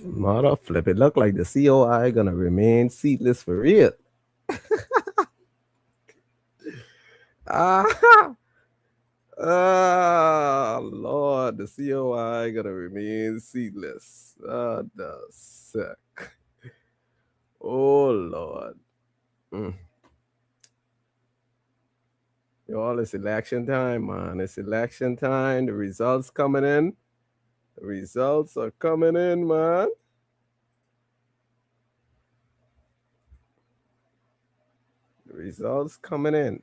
Mother flip, it look like the COI gonna remain seatless for real. Ah, Lord, the COI gonna remain seatless. The sick. Oh Lord. Mm. Y'all, it's election time, man. It's election time. The results coming in. The results are coming in, man. The results coming in.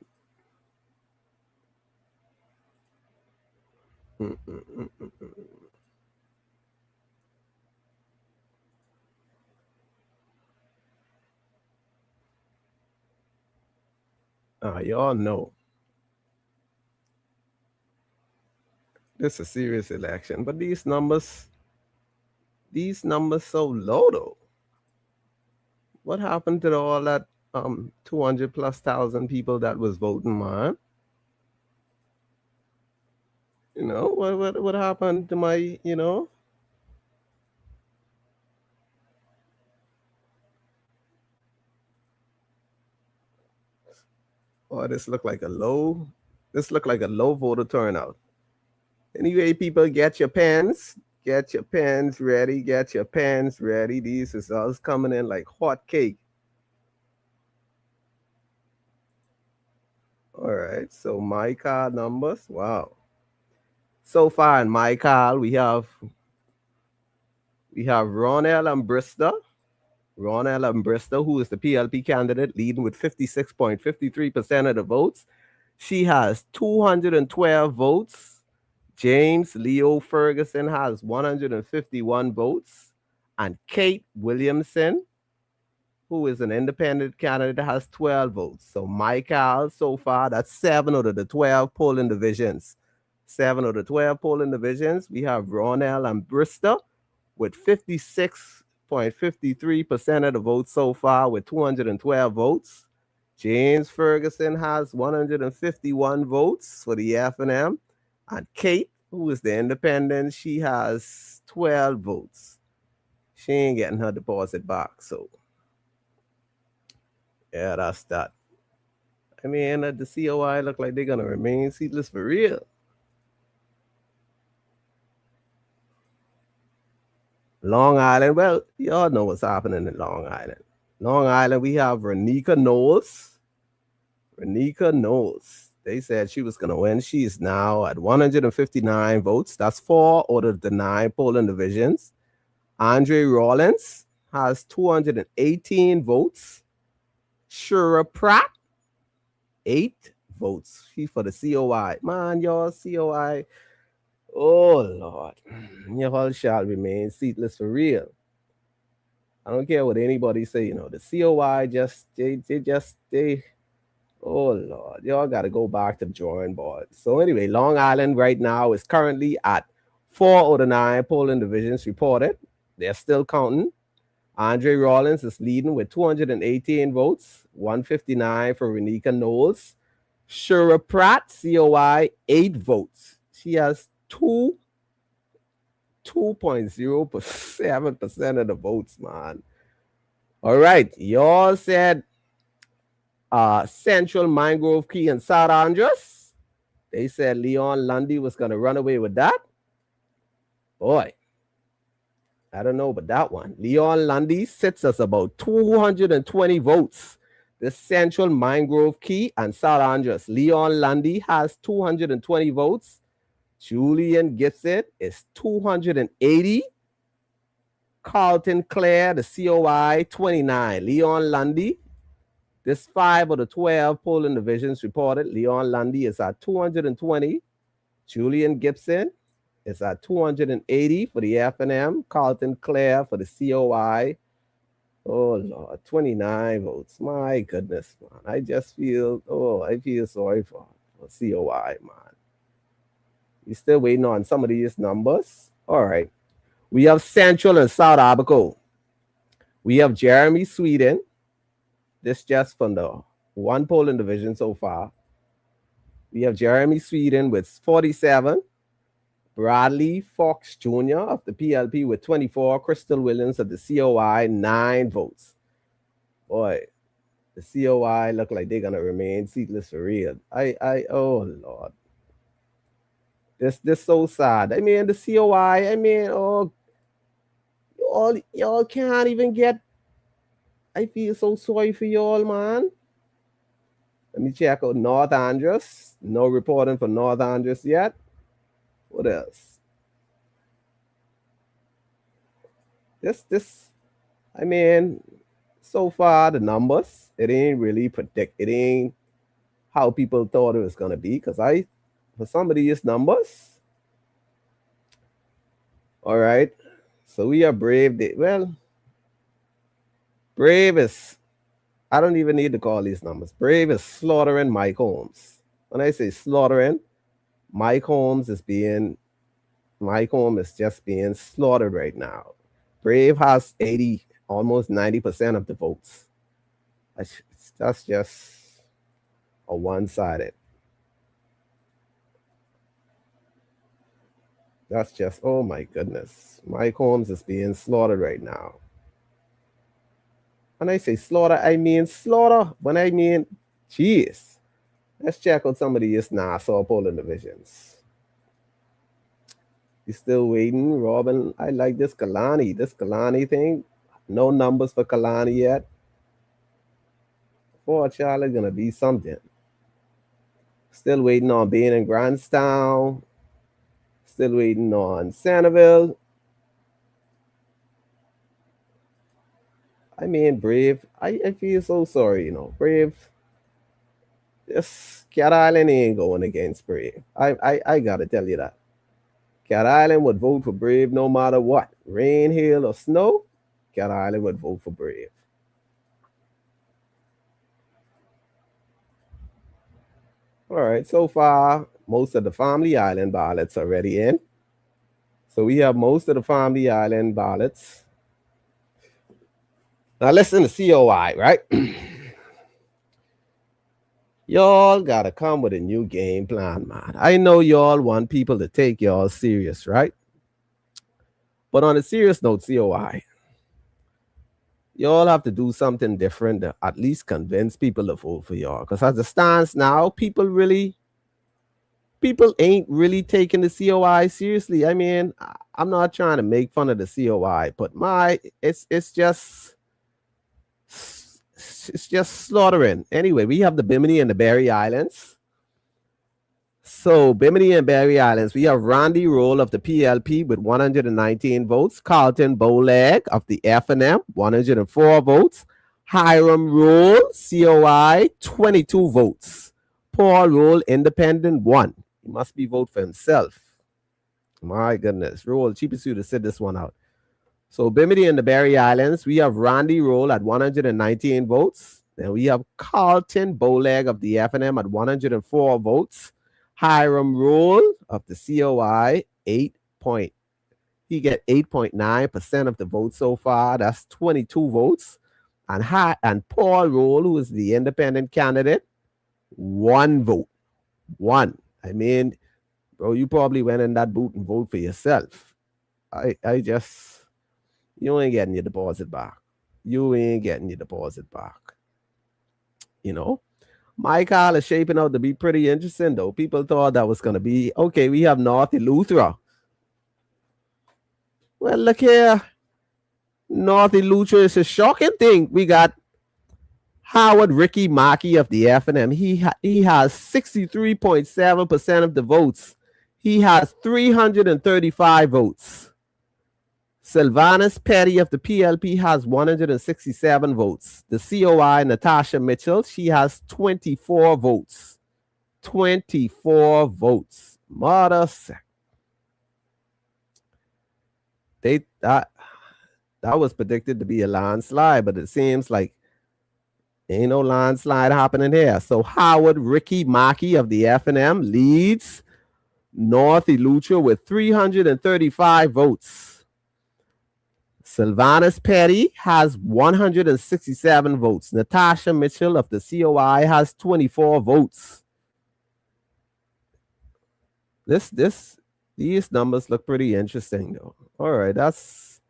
Mm-mm-mm-mm-mm. Y'all know this is a serious election, but these numbers so low though. What happened to all that 200 plus thousand people that was voting, man? What happened to my. Oh, this look like a low voter turnout. Anyway, people, get your pens ready, get your pens ready. These results coming in like hot cake. All right, so my card numbers. Wow. So far in my card, we have Ronell and Bristol. Ronell and Bristol, who is the PLP candidate, leading with 56.53% of the votes. She has 212 votes. James Leo Ferguson has 151 votes. And Kate Williamson, who is an independent candidate, has 12 votes. So Michael, so far, that's 7 out of the 12 polling divisions. 7 out of the 12 polling divisions. We have Ronell and Bristol with 56.53% of the votes so far with 212 votes. James Ferguson has 151 votes for the F&M. And Kate, who is the independent, she has 12 votes. She ain't getting her deposit back, so yeah, that's that. I mean, the COI look like they're gonna remain seatless for real. Long Island, well, y'all know what's happening in Long Island. Long Island, we have Renika Knowles. Renika Knowles. They said she was gonna win. She is now at 159 votes. That's 4 out of the 9 polling divisions. Andre Rollins has 218 votes. Shura Pratt, 8 votes. She for the COI. Man, y'all, COI. Oh Lord, y'all shall remain seatless for real. I don't care what anybody say. The COI they. Oh Lord, y'all got to go back to the drawing board. So anyway, Long Island right now is currently at 4 out of 9 polling divisions reported. They're still counting. Andre Rollins is leading with 218 votes, 159 for Renika Knowles. Shura Pratt, COI, 8 votes. She has 2.07% of the votes, man. All right. Y'all said Central Mangrove Key and South Andres. They said Leon Lundy was going to run away with that. Boy, I don't know about that one. Leon Lundy sits us about 220 votes. The Central Mangrove Key and South Andres. Leon Lundy has 220 votes. Julian Gibson is 280. Carlton Clare, the COI, 29. Leon Lundy, this 5 of the 12 polling divisions reported. Leon Lundy is at 220. Julian Gibson is at 280 for the F&M. Carlton Clare for the COI. Oh, Lord, 29 votes. My goodness, man. I feel sorry for COI, man. You still waiting on some of these numbers? All right. We have Central and South Abaco. We have Jeremy Sweden. This just from the one polling division so far. We have Jeremy Sweden with 47. Bradley Fox Jr. of the PLP with 24. Crystal Williams of the COI, 9 votes. Boy, the COI look like they're gonna remain seatless for real. Oh Lord. This so sad. I mean the COI, I mean, oh, y'all can't even get. I feel so sorry for y'all, man. Let me check out North Andros. No reporting for North Andros yet. What else? This I mean, so far the numbers, it ain't really it ain't how people thought it was gonna be. Cause for some of these numbers, all right. So we are Brave. Well, Brave is, I don't even need to call these numbers. Brave is slaughtering Mike Holmes. When I say slaughtering, Mike Holmes is just being slaughtered right now. Brave has 80, almost 90% of the votes. That's just a one-sided. That's just, oh my goodness. Mike Holmes is being slaughtered right now. When I say slaughter, I mean slaughter. When I mean, jeez. Let's check out some of these Nassau polling divisions. You still waiting, Robin? I like this Kalani. This Kalani thing. No numbers for Kalani yet. Fort Charlotte gonna be something. Still waiting on being in Grandstown. Still waiting on Centerville. I mean, Brave. I feel so sorry, Brave. This Cat Island ain't going against Brave. I gotta tell you that. Cat Island would vote for Brave no matter what. Rain, hail, or snow, Cat Island would vote for Brave. All right, so far, most of the Family Island ballots are already in. So we have most of the Family Island ballots. Now listen to COI, right? Y'all gotta come with a new game plan, man. I know y'all want people to take y'all serious, right? But on a serious note, COI, y'all have to do something different to at least convince people to vote for y'all. Because as it stands now, people ain't really taking the COI seriously. I mean, I'm not trying to make fun of the COI, but it's just slaughtering. Anyway, we have the Bimini and the Berry Islands. So Bimini and Berry Islands, we have Randy Roll of the PLP with 119 votes. Carlton Bowleg of the F&M, 104 votes. Hiram Roll, COI, 22 votes. Paul Roll, Independent, 1. He must be vote for himself. My goodness. Roll, cheapest you to sit this one out. So Bimini and the Berry Islands, we have Randy Roll at 119 votes. Then we have Carlton Bowleg of the F&M at 104 votes. Hiram Roll of the COI, he get 8.9% of the votes so far. That's 22 votes. And Paul Roll, who is the independent candidate, 1 vote. 1. I mean, bro, you probably went in that booth and vote for yourself. You ain't getting your deposit back. You ain't getting your deposit back. My call is shaping out to be pretty interesting, though. People thought that was going to be, okay, we have North Eleuthera. Well, look here. North Eleuthera is a shocking thing. We got Howard Ricky Mackey of the F&M. He has 63.7% of the votes. He has 335 votes. Sylvanus Petty of the PLP has 167 votes. The COI, Natasha Mitchell, she has 24 votes. 24 votes. Mother. That was predicted to be a landslide, but it seems like ain't no landslide happening here. So Howard Ricky Mackey of the F&M leads North Eleuthera with 335 votes. Sylvanus Petty has 167 votes. Natasha Mitchell of the COI has 24 votes. This These numbers look pretty interesting, though. All right, that's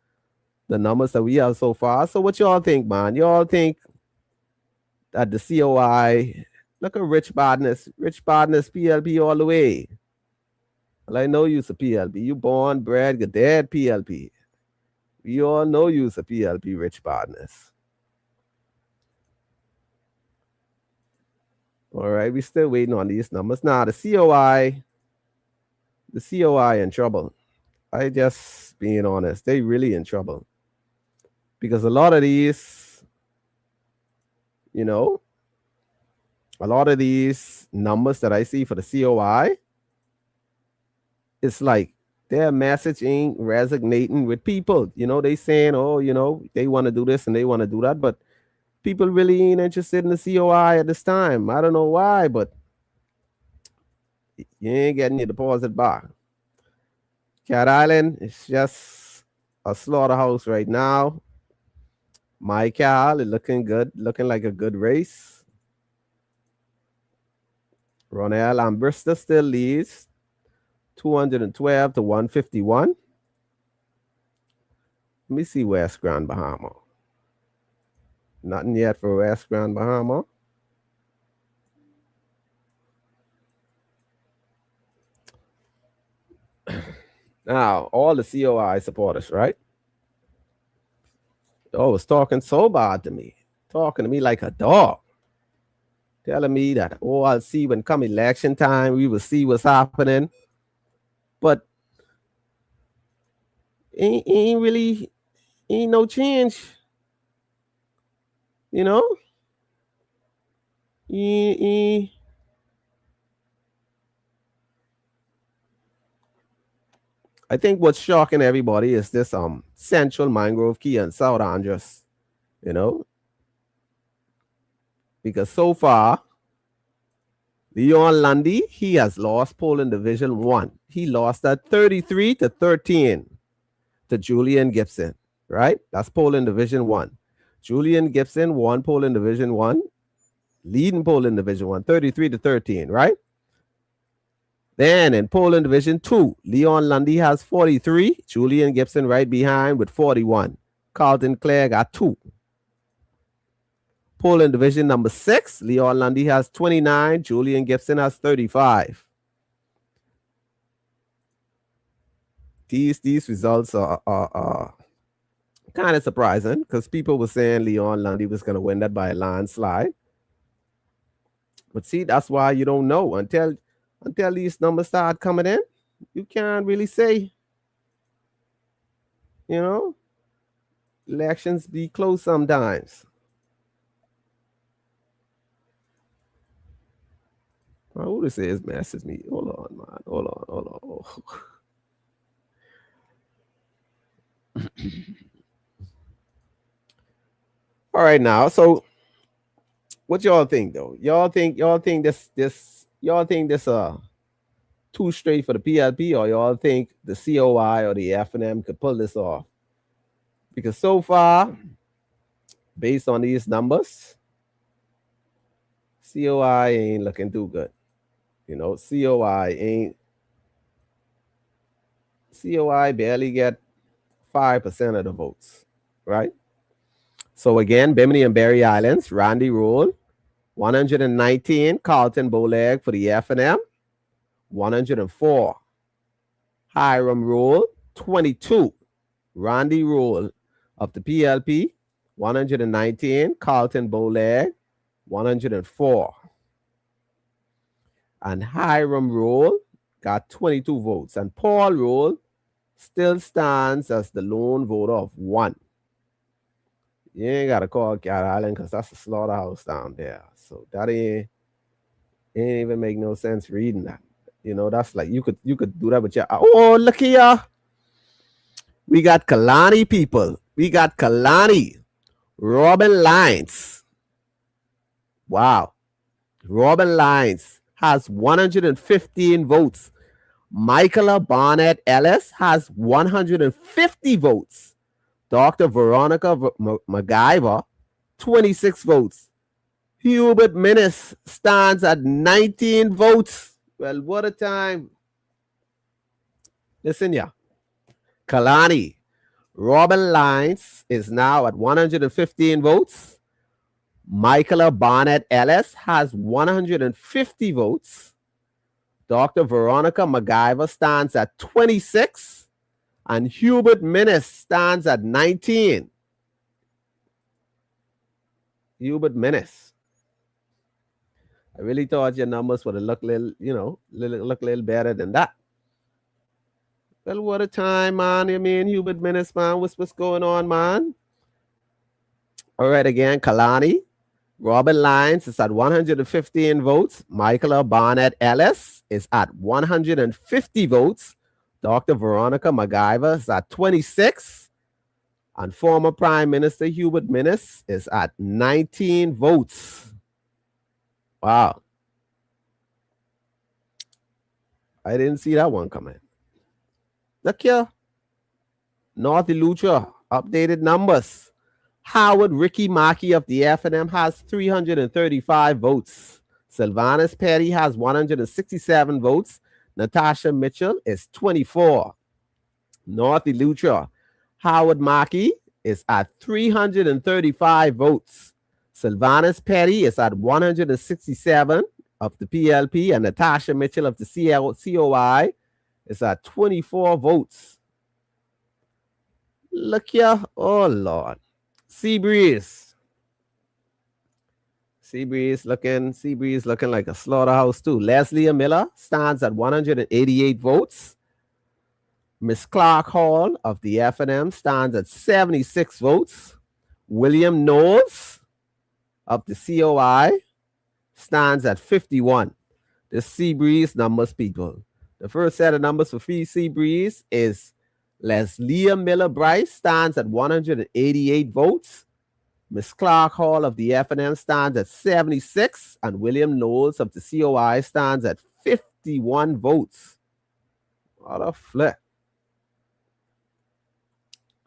the numbers that we have so far. So, what y'all think, man? Y'all think that the COI, look at Rich Badness, PLP all the way. Well, I know you's a PLP. You born, bred, your dad PLP. We all know you's a PLP, Rich Badness. All right, we still waiting on these numbers. Now, the COI in trouble. I just being honest, they really in trouble. Because a lot of these, you know, a lot of these numbers that I see for the COI, it's like their message ain't resonating with people. You know, they saying, oh, you know, they want to do this and they want to do that, but people really ain't interested in the COI at this time. I don't know why, but you ain't getting your deposit back. Cat Island is just a slaughterhouse right now. My Cal is looking good, looking like a good race. Ronell and Bristol still leads 212 to 151. Let me see West Grand Bahama. Nothing yet for West Grand Bahama. Now, all the COI supporters, right? Oh, was talking so bad to me. Talking to me like a dog. Telling me that, oh, I'll see when come election time, we will see what's happening. But ain't really, ain't no change. You know? I think what's shocking everybody is this Central Mangrove Key and South Andros, you know? Because so far, Leon Lundy, he has lost polling division 1. He lost at 33 to 13 to Julian Gibson, right? That's polling division 1. Julian Gibson won polling division 1, leading polling division 1, 33 to 13, right? Then in polling division 2, Leon Lundy has 43, Julian Gibson right behind with 41. Carlton Clare got 2. Polling division number 6, Leon Lundy has 29, Julian Gibson has 35. These results are kind of surprising because people were saying Leon Lundy was going to win that by a landslide. But see, that's why you don't know until these numbers start coming in. You can't really say. You know, elections be close sometimes. Who this is message me? Hold on, man. Hold on. All right, now. So, what y'all think though? Y'all think this too straight for the PLP, or y'all think the COI or the FNM could pull this off? Because so far, based on these numbers, COI ain't looking too good. You know, COI barely get 5% of the votes, right? So again, Bimini and Berry Islands, Randy Rule, 119, Carlton Bowleg for the FNM, 104. Hiram Rule, 22. Randy Rule of the PLP, 119. Carlton Bowleg, 104. And Hiram Rule got 22 votes. And Paul Rule still stands as the lone voter of 1. You ain't got to call Cat Island because that's a slaughterhouse down there. So that ain't even make no sense reading that. You know, that's like you could do that with your. Oh, look here. We got Kalani people. We got Kalani. Robin Lines. Wow. Robin Lines has 115 votes. Michaela Barnett Ellis has 150 votes. Dr. Veronica MacGyver, 26 votes. Hubert Minnis stands at 19 votes. Well, what a time. Listen, yeah. Kalani. Robin Lines is now at 115 votes. Michaela Barnett Ellis has 150 votes. Dr. Veronica MacGyver stands at 26. And Hubert Minnis stands at 19. Hubert Minnis. I really thought your numbers would have looked look a little better than that. Well, what a time, man. I mean, Hubert Minnis, man. What's going on, man? All right, again, Kalani. Robin Lyons is at 115 votes. Michaela Barnett Ellis is at 150 votes. Dr. Veronica MacGyver is at 26. And former Prime Minister Hubert Minnis is at 19 votes. Wow. I didn't see that one coming. Look here. North Lucha, updated numbers. Howard Ricky Mackey of the F&M has 335 votes. Sylvanus Perry has 167 votes. Natasha Mitchell is 24. North Lucha, Howard Mackey is at 335 votes. Sylvanus Perry is at 167 of the PLP, and Natasha Mitchell of the COI is at 24 votes. Look here. Oh, Lord. Seabreeze looking like a slaughterhouse too. Leslie Miller stands at 188 votes. Miss Clark Hall of the F&M stands at 76 votes. William Knowles of the COI stands at 51. The Seabreeze numbers, people. The first set of numbers for Seabreeze is Leslie Miller Bryce stands at 188 votes. Miss Clark Hall of the F&M stands at 76, and William Knowles of the COI stands at 51 votes. What a flip.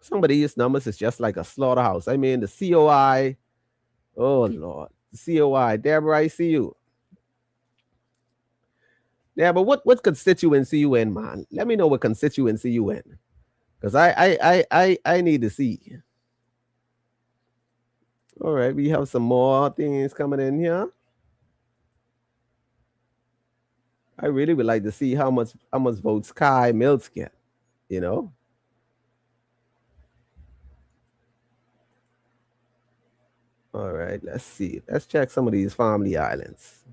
Some of these numbers is just like a slaughterhouse. I mean, the COI, oh, Lord. The COI. Deborah, I see you. Yeah, but what constituency you in, man? Let me know what constituency you in. Because I need to see. All right, we have some more things coming in here. I really would like to see how much votes Kai Mills get, you know? All right, let's see. Let's check some of these family islands.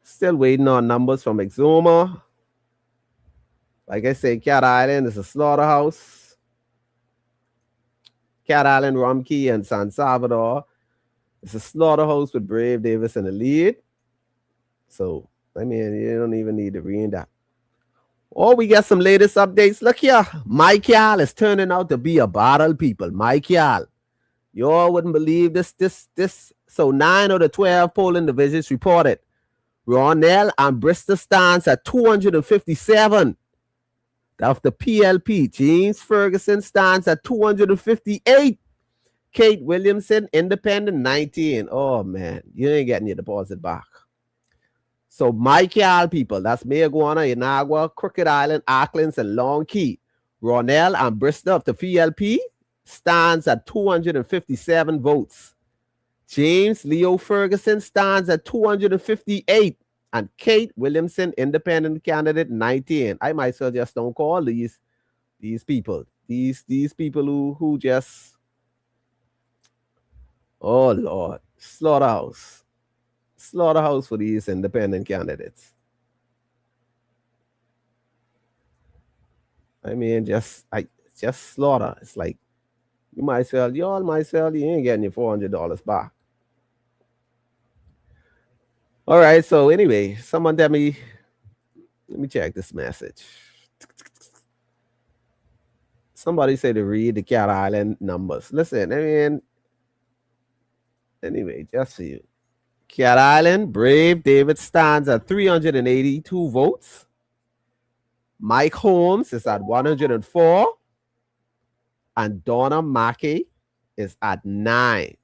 Still waiting on numbers from Exuma. Like I said, Cat Island is a slaughterhouse. Cat Island, Rumkey, and San Salvador. It's a slaughterhouse with Brave Davis in the lead. So, I mean, you don't even need to read that. Oh, we got some latest updates. Look here. Michael is turning out to be a battle, people. Michael. You all wouldn't believe this. So 9 of the 12 polling divisions reported. Ronell and Bristol stands at 257. Of the PLP, James Ferguson stands at 258. Kate Williamson, Independent, 19. Oh, man. You ain't getting your deposit back. So, Michael, people, that's Mayaguana, Inagua, Crooked Island, Auckland, and Long Key. Ronell and Bristol of the PLP stands at 257 votes. James Leo Ferguson stands at 258. And Kate Williamson, Independent candidate, 19. I might as well just don't call these people. These people who just, oh, Lord, slaughterhouse for these independent candidates. I mean, just slaughter. It's like, you all might sell, you ain't getting your $400 back. All right, so anyway, someone let me check this message. Somebody said to read the Cat Island numbers. Listen, I mean, anyway, just for you. Cat Island, Brave David stands at 382 votes. Mike Holmes is at 104. And Donna Mackey is at 9.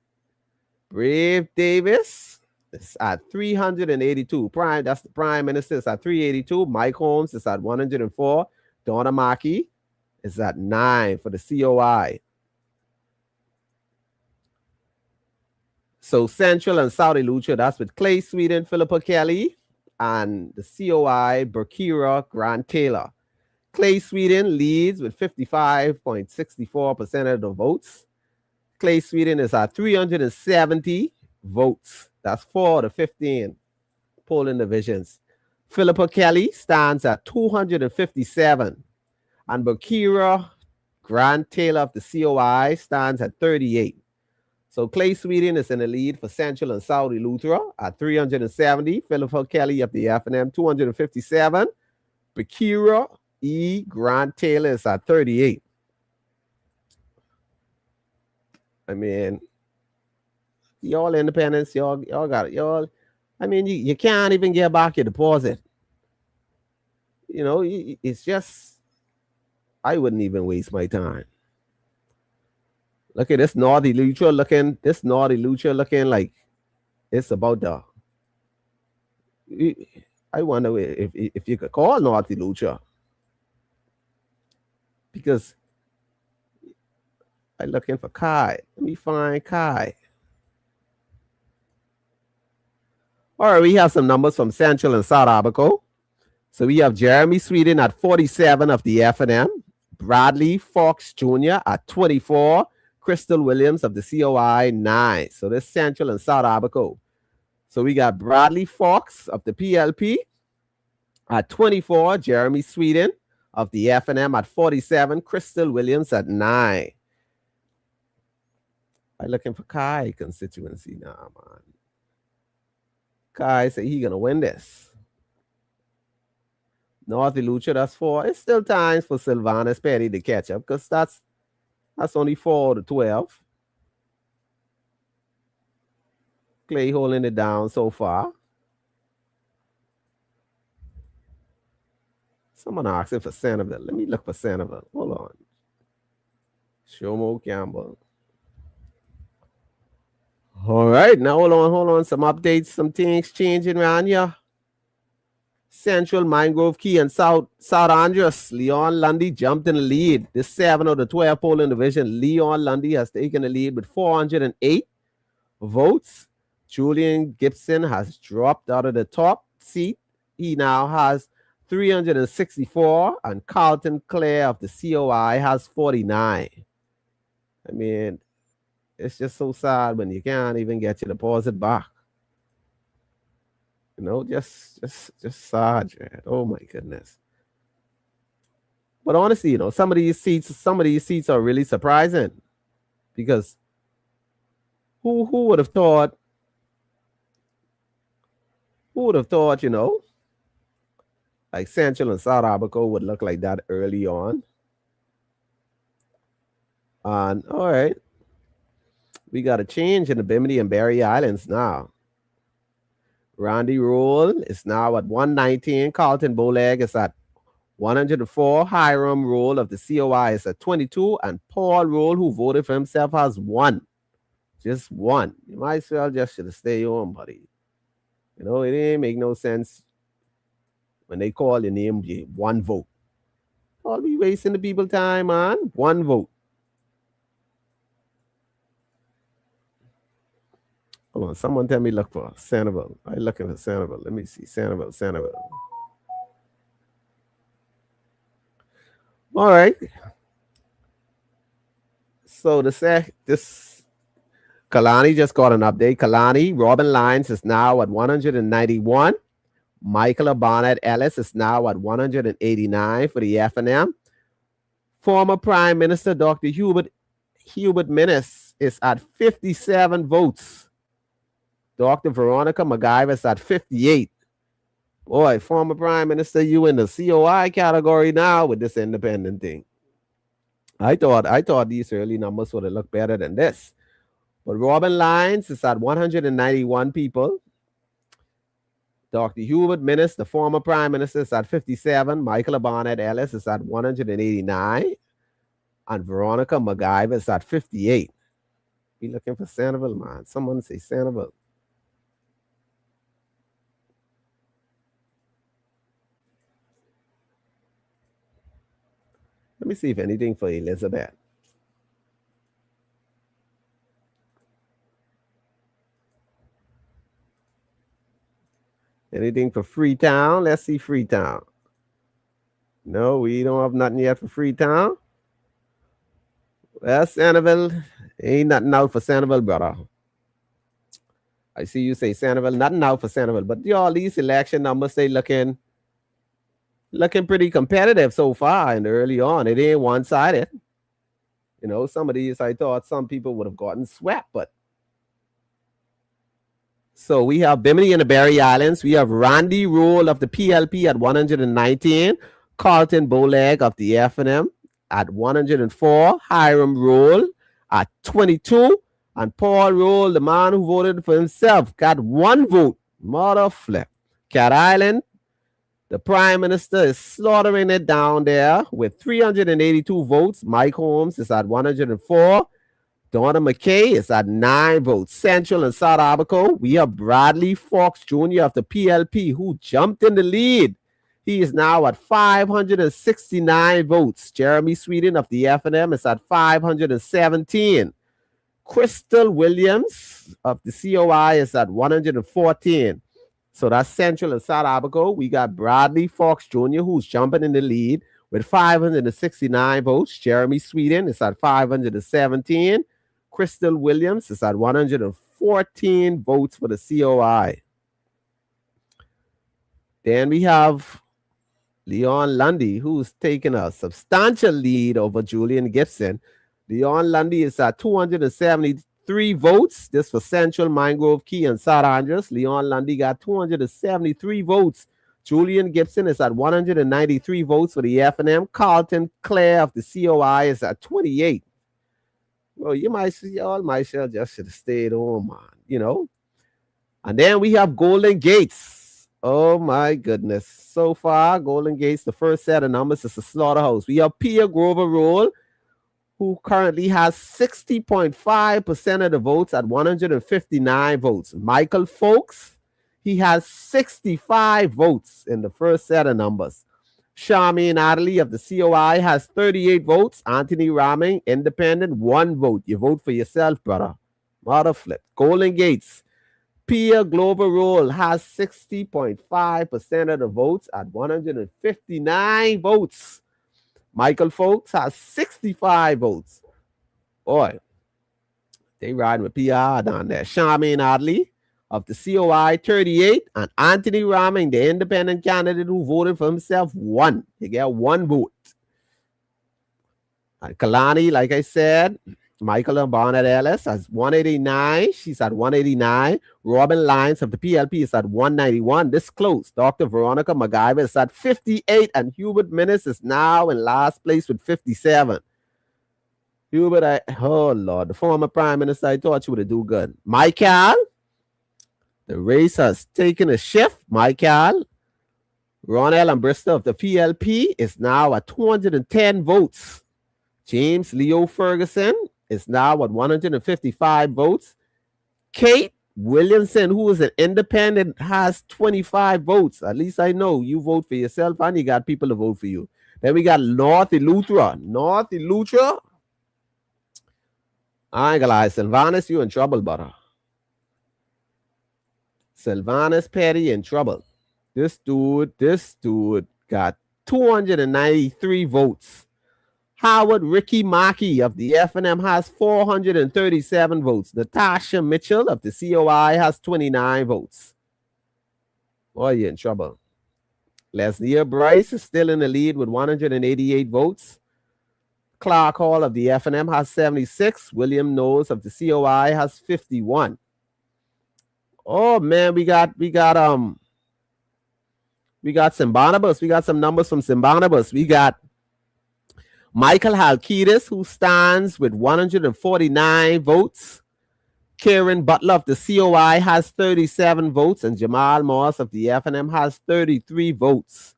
Brave Davis is at 382. That's the prime minister is at 382. Mike Holmes is at 104. Donna Maki is at 9 for the COI. So Central and South Lucha, that's with Clay Sweden, Philippa Kelly, and the COI, Burkira Grant Taylor. Clay Sweden leads with 55.64% of the votes. Clay Sweden is at 370 votes. That's 4 to 15 polling divisions. Philippa Kelly stands at 257. And Burkira Grant Taylor of the COI stands at 38. So Clay Sweden is in the lead for Central and South Eleuthera at 370. Philippa Kelly of the FNM, 257. Burkira Grant Taylor is at 38. I mean, y'all independents, y'all got it. Y'all, I mean, you can't even get back your deposit. You know, it's just, I wouldn't even waste my time. Look at this naughty Lucha looking like it's about the. I wonder if you could call naughty Lucha. Because I'm looking for Kai. Let me find Kai. All right, we have some numbers from Central and South Abaco. So we have Jeremy Sweden at 47 of the FNM. Bradley Fox Jr. at 24. Crystal Williams of the COI, 9. So this Central and South Abaco. So we got Bradley Fox of the PLP at 24. Jeremy Sweden of the FNM at 47. Crystal Williams at 9. I'm looking for Kai constituency now, man. Kai say he gonna win this. North Lucha, that's 4. It's still time for Sylvanus Petty to catch up because that's only 4 to 12. Clay holding it down so far. Someone asking for Sandoval. Let me look for Sandoval. Hold on. Shomo Campbell. All right, now hold on. Some updates, some things changing around here. Central, Mangrove Key, and South Andros. Leon Lundy jumped in the lead. This 7 of the 12 polling division. Leon Lundy has taken the lead with 408 votes. Julian Gibson has dropped out of the top seat. He now has 364, and Carlton Clare of the COI has 49. I mean, it's just so sad when you can't even get your deposit back. You know, just sad, Jared. Oh my goodness. But honestly, you know, some of these seats are really surprising because who would have thought? Who would have thought, you know, like Central and South Abaco would look like that early on? And all right, we got a change in the Bimini and Berry Islands now. Randy Rule is now at 119. Carlton Boleg is at 104. Hiram Rule of the COI is at 22. And Paul Rule, who voted for himself, has 1. Just 1. You might as well just should have stayed home, buddy. You know, it didn't make no sense when they call your name, 1 vote. All be wasting the people time, man. 1 vote. Hold on, someone tell me look for Sandoval. I'm looking for Sandoval. Let me see. Sandoval. All right. So this Kalani just got an update. Kalani, Robin Lyons is now at 191. Michael Barnett Ellis is now at 189 for the FNM. Former Prime Minister Dr. Hubert Minnis is at 57 votes. Dr. Veronica McIver is at 58. Boy, former Prime Minister, you in the COI category now with this independent thing. I thought these early numbers would have looked better than this. But Robin Lyons is at 191 people. Dr. Hubert Minnis, the former Prime Minister, is at 57. Michael Barnett Ellis is at 189. And Veronica McIver is at 58. Be looking for Sandoval, man. Someone say Sandoval. me see if anything for Elizabeth. Anything for Freetown? Let's see Freetown. No, we don't have nothing yet for Freetown. Well, Sanibel, ain't nothing out for Sanibel, brother. I see you say Sanibel, nothing out for Sanibel. But y'all, these election numbers, they looking pretty competitive so far and early on. It ain't one-sided. You know, some of these I thought some people would have gotten swept, but so we have Bimini and the Berry Islands. We have Randy Roll of the PLP at 119, Carlton Bowleg of the F&M at 104, Hiram Roll at 22, and Paul Roll, the man who voted for himself, got 1 vote. Mother flip. Cat Island, the Prime Minister is slaughtering it down there with 382 votes. Mike Holmes is at 104. Donna McKay is at 9 votes. Central and South Abaco, we have Bradley Fox Jr. of the PLP who jumped in the lead. He is now at 569 votes. Jeremy Sweden of the F&M is at 517. Crystal Williams of the COI is at 114. So that's Central and South Abaco. We got Bradley Fox Jr. who's jumping in the lead with 569 votes. Jeremy Sweden is at 517. Crystal Williams is at 114 votes for the COI. Then we have Leon Lundy, who's taking a substantial lead over Julian Gibson. Leon Lundy is at 273 votes. This for Central, Mangrove Key, and South Andrews. Leon Lundy got 273 votes. Julian Gibson is at 193 votes for the F&M. Carlton Clare of the COI is at 28. Well, y'all might just should have stayed home, man, you know. And then we have Golden Gates. Oh, my goodness. So far, Golden Gates, the first set of numbers is a slaughterhouse. We have Pierre Grover Roll, who currently has 60.5% of the votes at 159 votes. Michael Folks, he has 65 votes in the first set of numbers. Charmaine Adderley of the COI has 38 votes. Anthony Raming, independent, 1 vote. You vote for yourself, brother. Mother flip. Golden Gates. Pierre Glover Roll has 60.5% of the votes at 159 votes. Michael Folks has 65 votes. Boy, they riding with PR down there. Charmaine Adley of the COI, 38. And Anthony Raming, the independent candidate who voted for himself, 1. He got 1 vote. And Kalani, like I said, Michael and Barnett Ellis has 189. She's at 189. Robin Lyons of the PLP is at 191. This close. Dr. Veronica MacGyver is at 58. And Hubert Minnis is now in last place with 57. Hubert, oh Lord, the former Prime Minister, I thought you would do good. Michael, the race has taken a shift. Michael, Ronell and Bristol of the PLP is now at 210 votes. James Leo Ferguson is now at 155 votes. Kate Williamson, who is an independent, has 25 votes. At least I know you vote for yourself and you got people to vote for you. Then we got North Eleuthera. North Eleuthera. I ain't gonna lie, Sylvanus, you in trouble, brother. Sylvanus Petty in trouble. This dude got 293 votes. Howard Ricky Mackey of the F&M has 437 votes. Natasha Mitchell of the COI has 29 votes. Boy, you're in trouble. Leslie Bryce is still in the lead with 188 votes. Clark Hall of the F&M has 76. William Knowles of the COI has 51. Oh man, we got Simbanibus. We got some numbers from Simbanibus. We got Michael Halkitis, who stands with 149 votes. Karen Butler of the COI has 37 votes, and Jamal Moss of the F&M has 33 votes.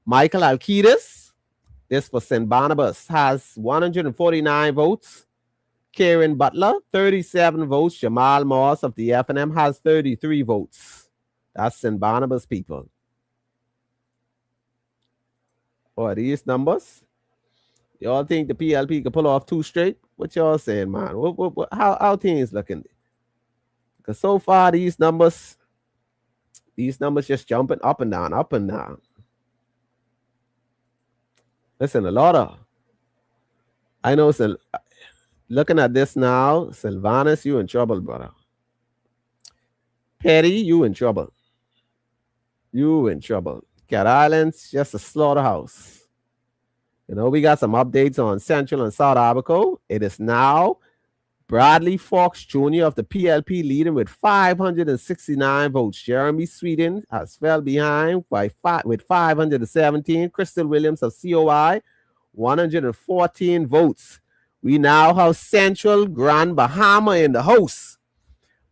Michael Halkitis, this for St. Barnabas, has 149 votes. Karen Butler, 37 votes. Jamal Moss of the F&M has 33 votes. That's St. Barnabas people. Boy, these numbers. Y'all think the PLP can pull off 2 straight? What y'all saying, man? How things looking? Because so far these numbers just jumping up and down, up and down. Listen, a lot of I know. So looking at this now, Sylvanus, you in trouble, brother. Petty, you in trouble. You in trouble. Cat Island's just a slaughterhouse. You know, we got some updates on Central and South Abaco. It is now Bradley Fox Jr. of the PLP leading with 569 votes. Jeremy Sweden has fell behind with 517. Crystal Williams of COI, 114 votes. We now have Central Grand Bahama in the house.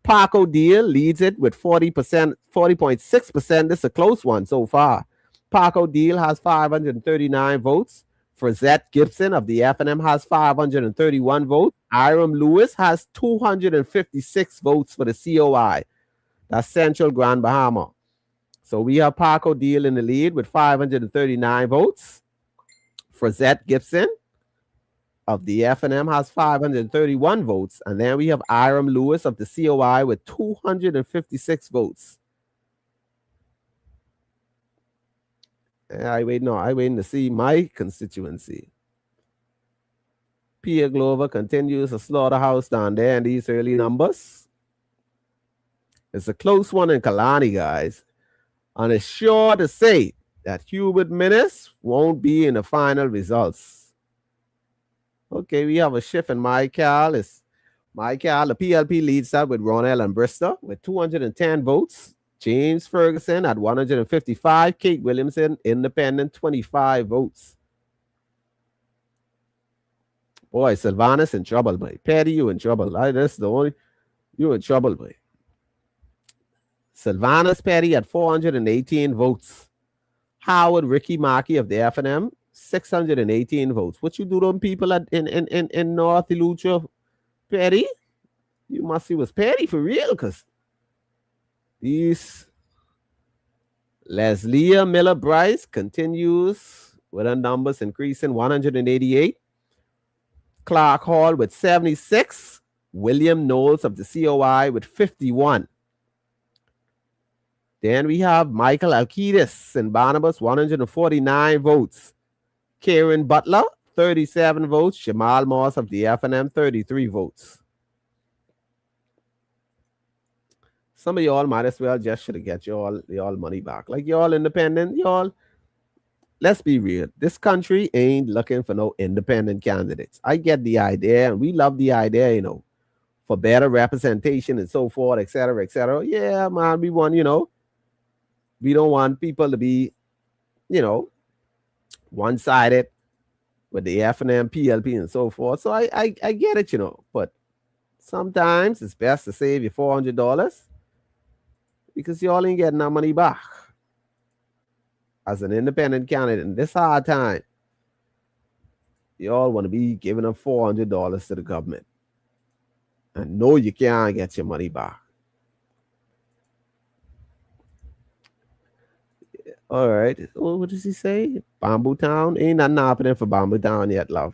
Paco Deal leads it with 40%, 40.6%. This is a close one so far. Paco Deal has 539 votes. Frazette Gibson of the F&M has 531 votes. Iram Lewis has 256 votes for the COI. That's Central Grand Bahama. So we have Paco Deal in the lead with 539 votes. Frazette Gibson of the F&M has 531 votes. And then we have Iram Lewis of the COI with 256 votes. I waiting to see my constituency. Pierre Glover continues a slaughterhouse down there in these early numbers. It's a close one in Kalani, guys. And it's sure to say that Hubert Minnis won't be in the final results. Okay, we have a shift in MyCal. It's MyCal, the PLP leads that with Ronell and Bristol with 210 votes. James Ferguson at 155. Kate Williamson, independent, 25 votes. Boy, Sylvanus in trouble, boy. Petty, you in trouble. That's the only... You in trouble, boy. Sylvanus Petty at 418 votes. Howard Ricky Markey of the F&M, 618 votes. What you do to them people in North Lucha? Petty? You must see was Petty for real, because these Leslie Miller Bryce continues with her numbers increasing, 188. Clark Hall with 76. William Knowles of the COI with 51. Then we have Michael Alkides in Barnabas, 149 votes. Karen Butler, 37 votes. Jamal Moss of the F&M, 33 votes. Some of y'all might as well just should have get y'all money back. Like y'all independent, y'all, let's be real. This country ain't looking for no independent candidates. I get the idea, and we love the idea, you know, for better representation and so forth, et cetera, et cetera. Yeah, man, we want, you know, we don't want people to be, you know, one-sided with the F&M, PLP, and so forth. So I get it, you know, but sometimes it's best to save you $400 because y'all ain't getting that money back. As an independent candidate in this hard time, y'all want to be giving up $400 to the government. And no, you can't get your money back. All right. What does he say? Bamboo Town? Ain't nothing happening for Bamboo Town yet, love.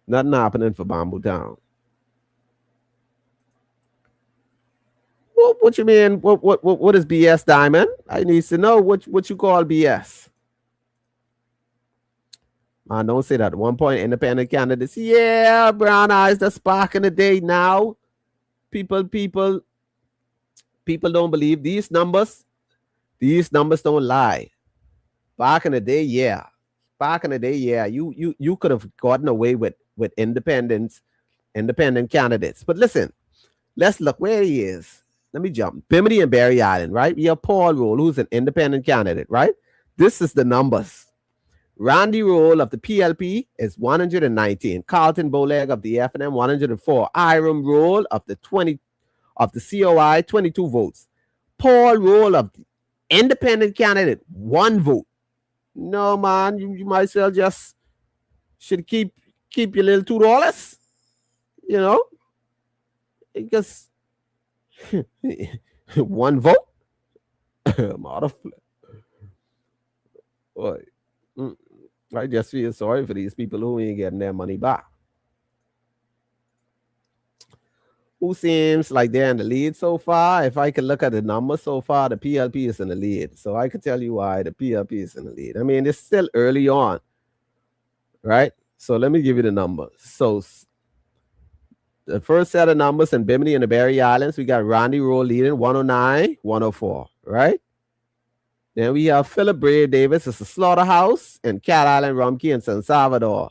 Nothing happening for Bamboo Town. What you mean? What is BS, Diamond? I need to know what you call BS. Man, don't say that. At one point, independent candidates. Yeah, brown eyes, that's back in the day. Now, people don't believe these numbers. These numbers don't lie. Back in the day, yeah. Back in the day, yeah. You could have gotten away with independent candidates. But listen, let's look where he is. Let me jump. Bimini and Barry Island, right? We have Paul Roll, who's an independent candidate, right? This is the numbers. Randy Roll of the PLP is 119. Carlton Bowleg of the F&M, 104. Iram Roll of the COI, 22 votes. Paul Roll of the independent candidate, 1 vote. No, man, you might as well just should keep your little $2, you know, because 1 vote. Boy. I just feel sorry for these people who ain't getting their money back. Who seems like they're in the lead so far? If I could look at the numbers so far, the PLP is in the lead. So I could tell you why the PLP is in the lead. I mean, it's still early on, right? So let me give you the numbers. So the first set of numbers in Bimini and the Berry Islands, we got Randy Rowe leading 109, 104, right? Then we have Philip Brave Davis, it's a Slaughterhouse, and Cat Island Rumkey in San Salvador.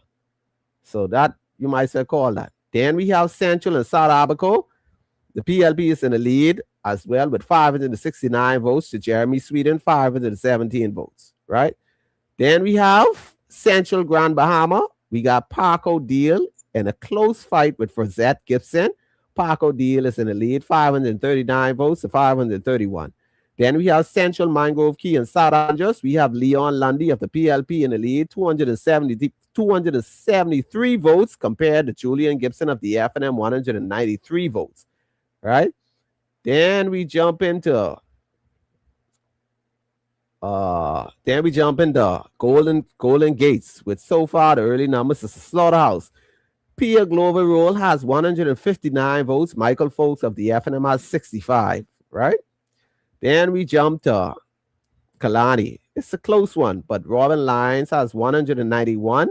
So that you might say call that. Then we have Central and South Abaco. The PLP is in the lead as well with 569 votes to Jeremy Sweden, 517 votes, right? Then we have Central Grand Bahama. We got Paco Deal in a close fight with Frazette Gibson. Paco Deal is in the lead, 539 votes to 531. Then we have Central Mangrove Key and South Andros. We have Leon Lundy of the PLP in the lead, 273 votes compared to Julian Gibson of the FNM, 193 votes, right? Then we jump into Golden Gates with so far the early numbers is a Slaughterhouse. Pia Glover Roll has 159 votes. Michael Folks of the FNM has 65, right? Then we jump to Kalani. It's a close one, but Robin Lyons has 191.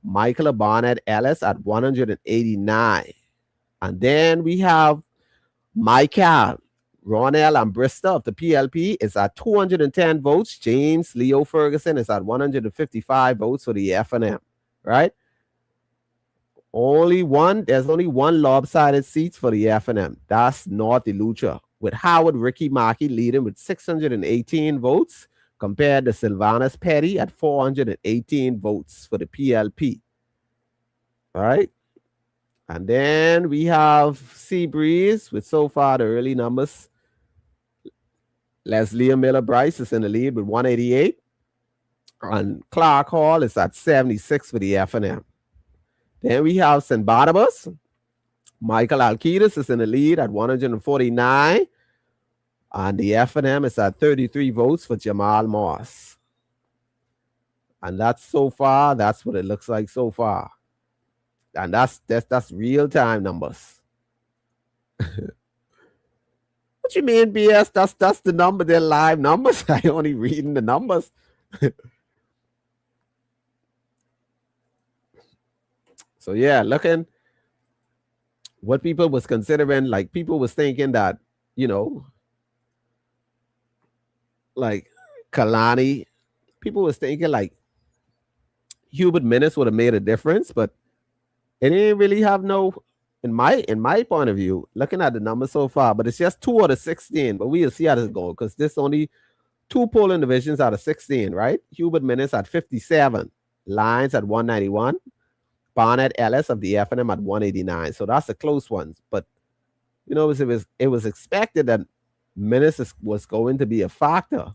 Michael Barnett Ellis at 189. And then we have Michael Ronell and Bristol of the PLP is at 210 votes. James Leo Ferguson is at 155 votes for the FNM, right? There's only one lopsided seat for the FNM. That's North Elucha, with Howard Ricky Markey leading with 618 votes compared to Sylvanus Petty at 418 votes for the PLP. All right. And then we have Seabreeze with so far the early numbers. Leslie Miller Bryce is in the lead with 188. And Clark Hall is at 76 for the FNM. Then we have St. Barnabas. Michael Alcides is in the lead at 149. And the FNM is at 33 votes for Jamal Moss. And that's so far, that's what it looks like so far. And that's real-time numbers. What you mean, BS? That's the number, they're live numbers. I only reading the numbers. So yeah, looking what people was considering, like people was thinking that, like Kalani, people was thinking like Hubert Minnis would have made a difference, but it didn't really have no, in my point of view, looking at the numbers so far, but it's just 2 out of 16, but we'll see how this goes because this only 2 polling divisions out of 16, right? Hubert Minnis at 57, Lyons at 191, Barnett Ellis of the FNM at 189. So that's a close one. But it was expected that Minnis was going to be a factor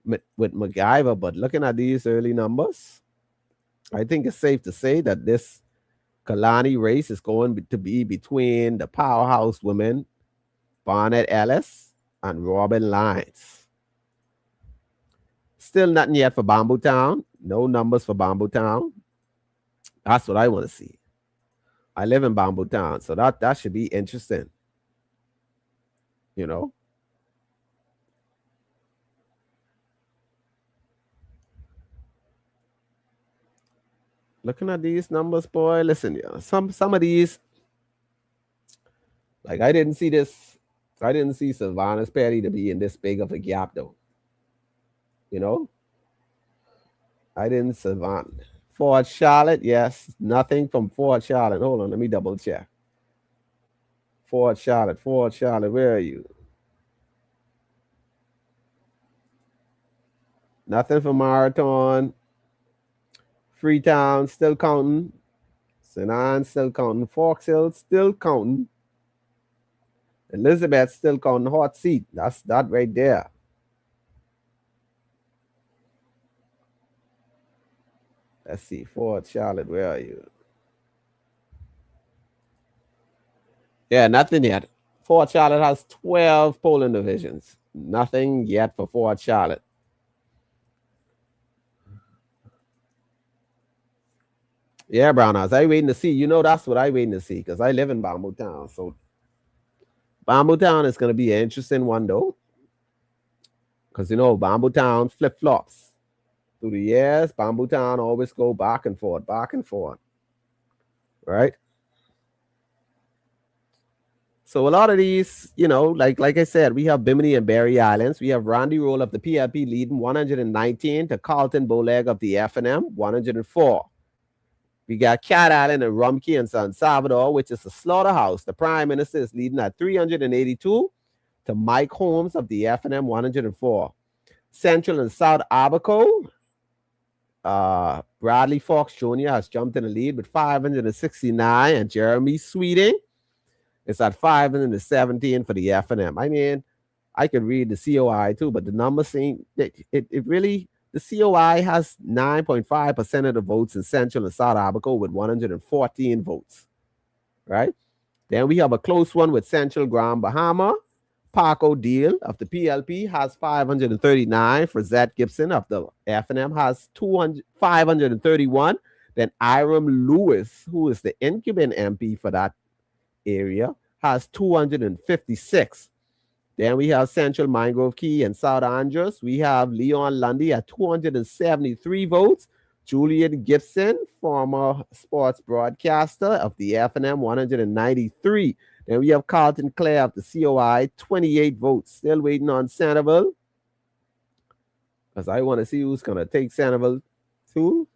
with MacGyver, but looking at these early numbers, I think it's safe to say that this Kalani race is going to be between the powerhouse women, Barnett Ellis and Robin Lyons. Still nothing yet for Bamboo Town. No numbers for Bamboo Town. That's what I want to see. I live in Bamboo Town, so that should be interesting. Looking at these numbers, boy, listen, some of these, like I didn't see Sylvanus Petty to be in this big of a gap though. I didn't Sylvanus. Fort Charlotte, yes, nothing from Fort Charlotte. Hold on, let me double check. Fort Charlotte, where are you? Nothing from Marathon. Freetown still counting. St. Anne still counting. Forks Hill still counting. Elizabeth still counting. Hot seat. That's that right there. Let's see. Fort Charlotte, where are you? Yeah, nothing yet. Fort Charlotte has 12 polling divisions. Nothing yet for Fort Charlotte. Yeah, brown eyes. I waiting to see. You know, that's what I waiting to see because I live in Bamboo Town. So Bamboo Town is going to be an interesting one though, because you know Bamboo Town flip flops through the years. Bamboo Town always go back and forth, right? So a lot of these, you know, like I said, we have Bimini and Berry Islands. We have Randy Roll of the PLP leading 119 to Carlton Bowleg of the FNM 104. We got Cat Island and Rumkey and San Salvador, which is a slaughterhouse. The Prime Minister is leading at 382 to Mike Holmes of the FNM 104. Central and South Abaco, Bradley Fox Jr. has jumped in the lead with 569, and Jeremy Sweeting is at 517 for the FNM. I mean, I could read the COI too, but the numbers saying it really, the COI has 9.5% of the votes in Central and South Abaco with 114 votes, right? Then we have a close one with Central Grand Bahama. Paco Deal of the PLP has 539. For Zed Gibson of the FNM has 531. Then Iram Lewis, who is the incumbent MP for that area, has 256. Then we have Central Mangrove Key and South Andros. We have Leon Lundy at 273 votes. Julian Gibson, former sports broadcaster of the FNM, 193. Then we have Carlton Clare of the COI, 28 votes. Still waiting on Sanibel, because I want to see who's going to take Sanibel too.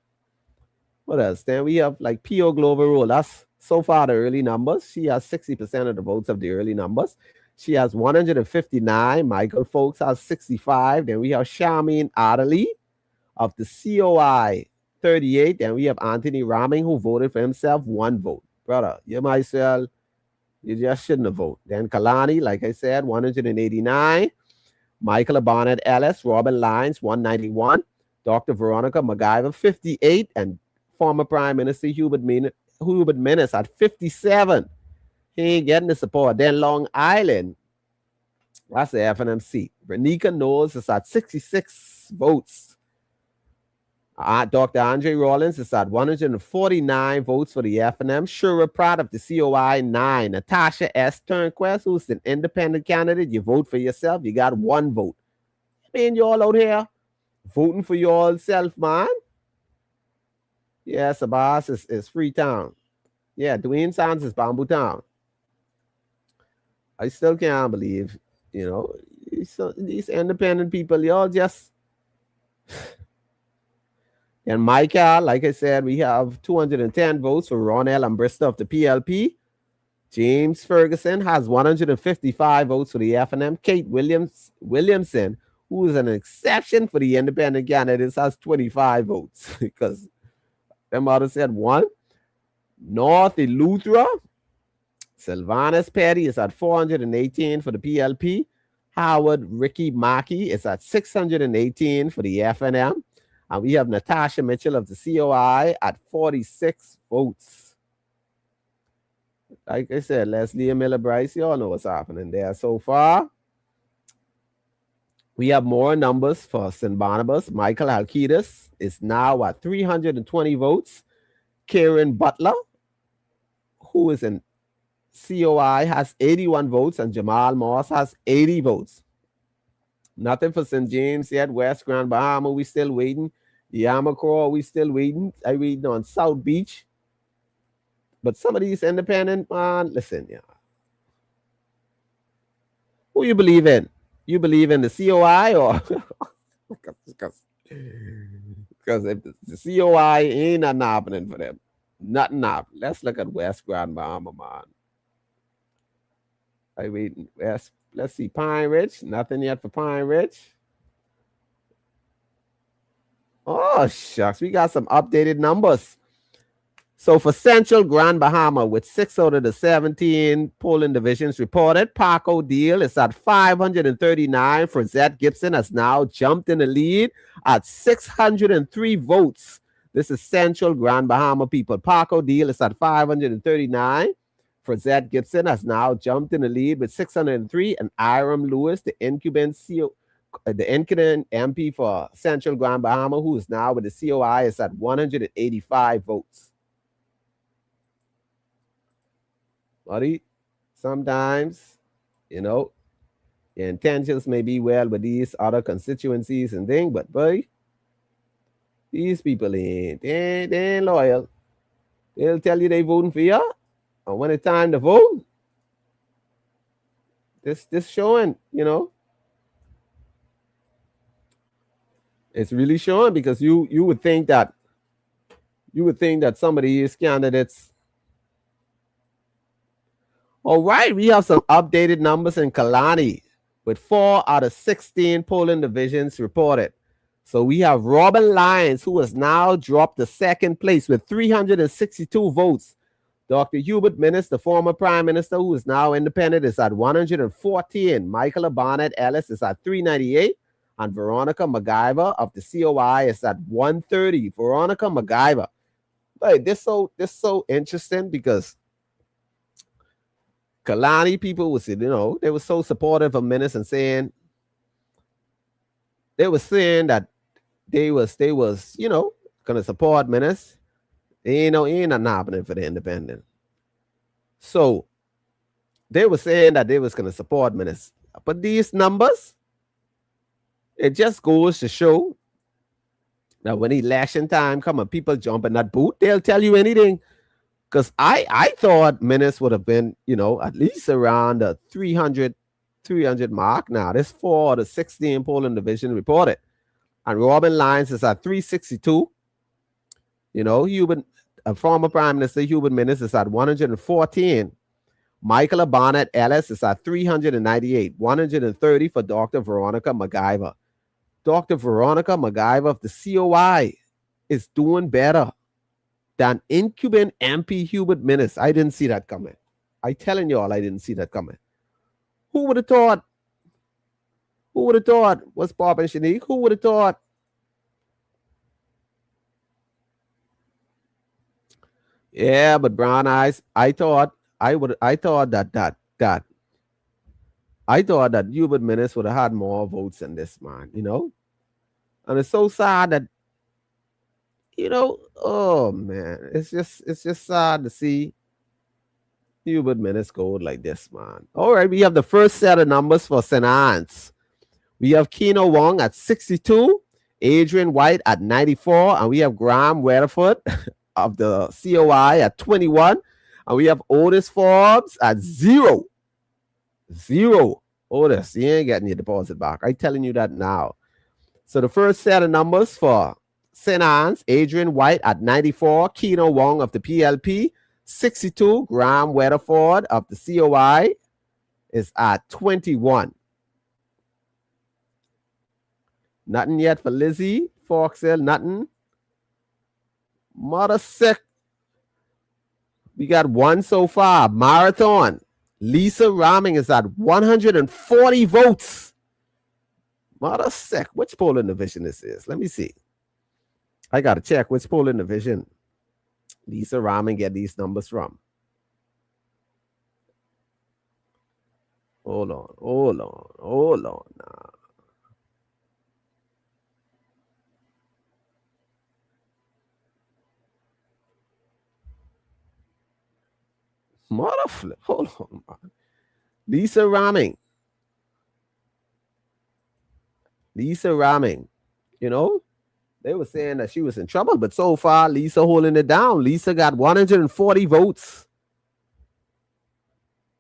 What else? Then we have like P.O. Glover Rule. That's so far the early numbers. She has 60% of the votes of the early numbers. She has 159. Michael Folks has 65. Then we have Charmaine Adderley of the COI, 38. Then we have Anthony Raming, who voted for himself, 1 vote. Brother, you might say, you just shouldn't have voted. Then Kalani, like I said, 189. Michael Barnett Ellis, Robin Lyons, 191. Dr. Veronica MacGyver, 58. And former Prime Minister Hubert Minnis at 57. He ain't getting the support. Then Long Island, that's the FNMC. Renika Knowles is at 66 votes. Dr. Andre Rollins is at 149 votes for the FNM. Shura Pratt of the COI, 9. Natasha S. Turnquest, who's an independent candidate. You vote for yourself. You got 1 vote. I mean, you all out here voting for yourself, man. Yeah, Sabas is Freetown. Yeah, Dwayne Sands is Bamboo Town. I still can't believe, you know, these independent people, y'all just... And Micah, like I said, we have 210 votes for Ronell and Bristol of the PLP. James Ferguson has 155 votes for the FNM. Kate Williamson, who is an exception for the independent candidates, has 25 votes because them others said 1. North Eleuthera, Sylvanus Petty is at 418 for the PLP. Howard Ricky Mackey is at 618 for the FNM. And we have Natasha Mitchell of the COI at 46 votes. Like I said, Leslie and Miller Bryce, you all know what's happening there so far. We have more numbers for St. Barnabas. Michael Alcides is now at 320 votes. Karen Butler, who is in COI, has 81 votes, and Jamal Moss has 80 votes. Nothing for St. James yet. West Grand Bahama, we still waiting. Yamacraw, we still waiting. I waiting on South Beach. But some of these independent, man, listen, yeah. Who you believe in? You believe in the COI or... Because if the COI ain't nothing happening for them. Nothing happening. Let's look at West Grand Bahama, man. I waiting. Let's see, Pine Ridge. Nothing yet for Pine Ridge. Oh, shucks. We got some updated numbers. So for Central Grand Bahama, with 6 out of the 17 polling divisions reported, Paco Deal is at 539. For Zed Gibson has now jumped in the lead at 603 votes. This is Central Grand Bahama people. Paco Deal is at 539. For Zed Gibson has now jumped in the lead with 603. And Iram Lewis, the incumbent MP for Central Grand Bahama, who is now with the COI, is at 185 votes. buddy. Sometimes, you know, your intentions may be well with these other constituencies and things, but boy, these people they ain't loyal. They'll tell you they voting for you, and when it's time to vote, this showing, it's really showing because you would think that some of these candidates. All right, we have some updated numbers in Kalani with 4 out of 16 polling divisions reported. So we have Robin Lyons, who has now dropped to second place with 362 votes. Dr. Hubert Minnis, the former prime minister, who is now independent, is at 114. Michael Barnett Ellis is at 398. And Veronica MacGyver of the COI is at 130. Veronica MacGyver. But this so interesting because Kalani people was, they were so supportive of Minnis and saying that they was gonna support Minnis. Ain't nothing happening for the independent. So they were saying that they was gonna support Minnis. But these numbers, it just goes to show that when election time come and people jump in that boot, they'll tell you anything. Because I thought Minnis would have been, at least around the 300 mark. Now, this 4 out of 16 polling division reported. And Robin Lyons is at 362. A former Prime Minister Hubert Minnis is at 114. Michael Barnett Ellis is at 398. 130 for Dr. Veronica MacGyver. Dr. Veronica MacGyver of the COI is doing better than incumbent MP Hubert Minnis. I didn't see that coming. I telling y'all, I didn't see that coming. Who would have thought? What's Bob and Shanique? Who would have thought? Yeah, but Brown Eyes, I thought that Hubert Minnis would have had more votes than this man, And it's so sad that, oh man, it's just sad to see Hubert Minnis go like this, man. All right, we have the first set of numbers for St. Anne's. We have Keno Wong at 62, Adrian White at 94, and we have Graham Weatherford of the COI at 21, and we have Otis Forbes at 0. Otis, you ain't getting your deposit back. I'm telling you that now. So the first set of numbers for St. Anne's, Adrian White at 94, Keno Wong of the PLP, 62, Graham Weatherford of the COI is at 21. Nothing yet for Lizzie Foxhill, nothing. Mother sick. We got one so far. Marathon. Lisa Raming is at 140 votes. Mother sick. Which polling division this is? Let me see. I got to check which polling division Lisa Raming get these numbers from. Hold on now. Motherfucker. Hold on, man. Lisa Raming. They were saying that she was in trouble, but so far, Lisa holding it down. Lisa got 140 votes.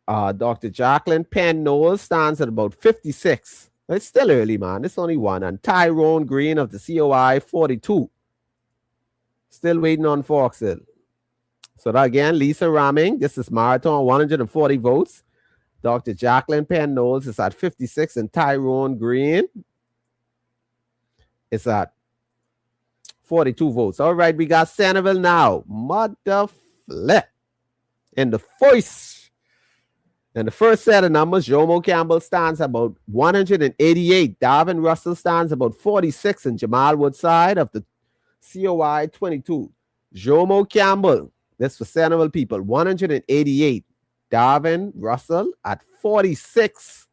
Dr. Jacqueline Penn Knowles stands at about 56. It's still early, man. It's only one. And Tyrone Green of the COI, 42. Still waiting on Foxhill. So that again, Lisa Raming, this is Marathon, 140 votes. Dr. Jacqueline Penn Knowles is at 56, and Tyrone Green is at 42 votes. All right, we got Centerville now. Mother flip. In the first set of numbers, Jomo Campbell stands about 188. Darvin Russell stands about 46, and Jamal Woodside of the COI, 22. Jomo Campbell, that's for Centerville people, 188. Darvin Russell at 46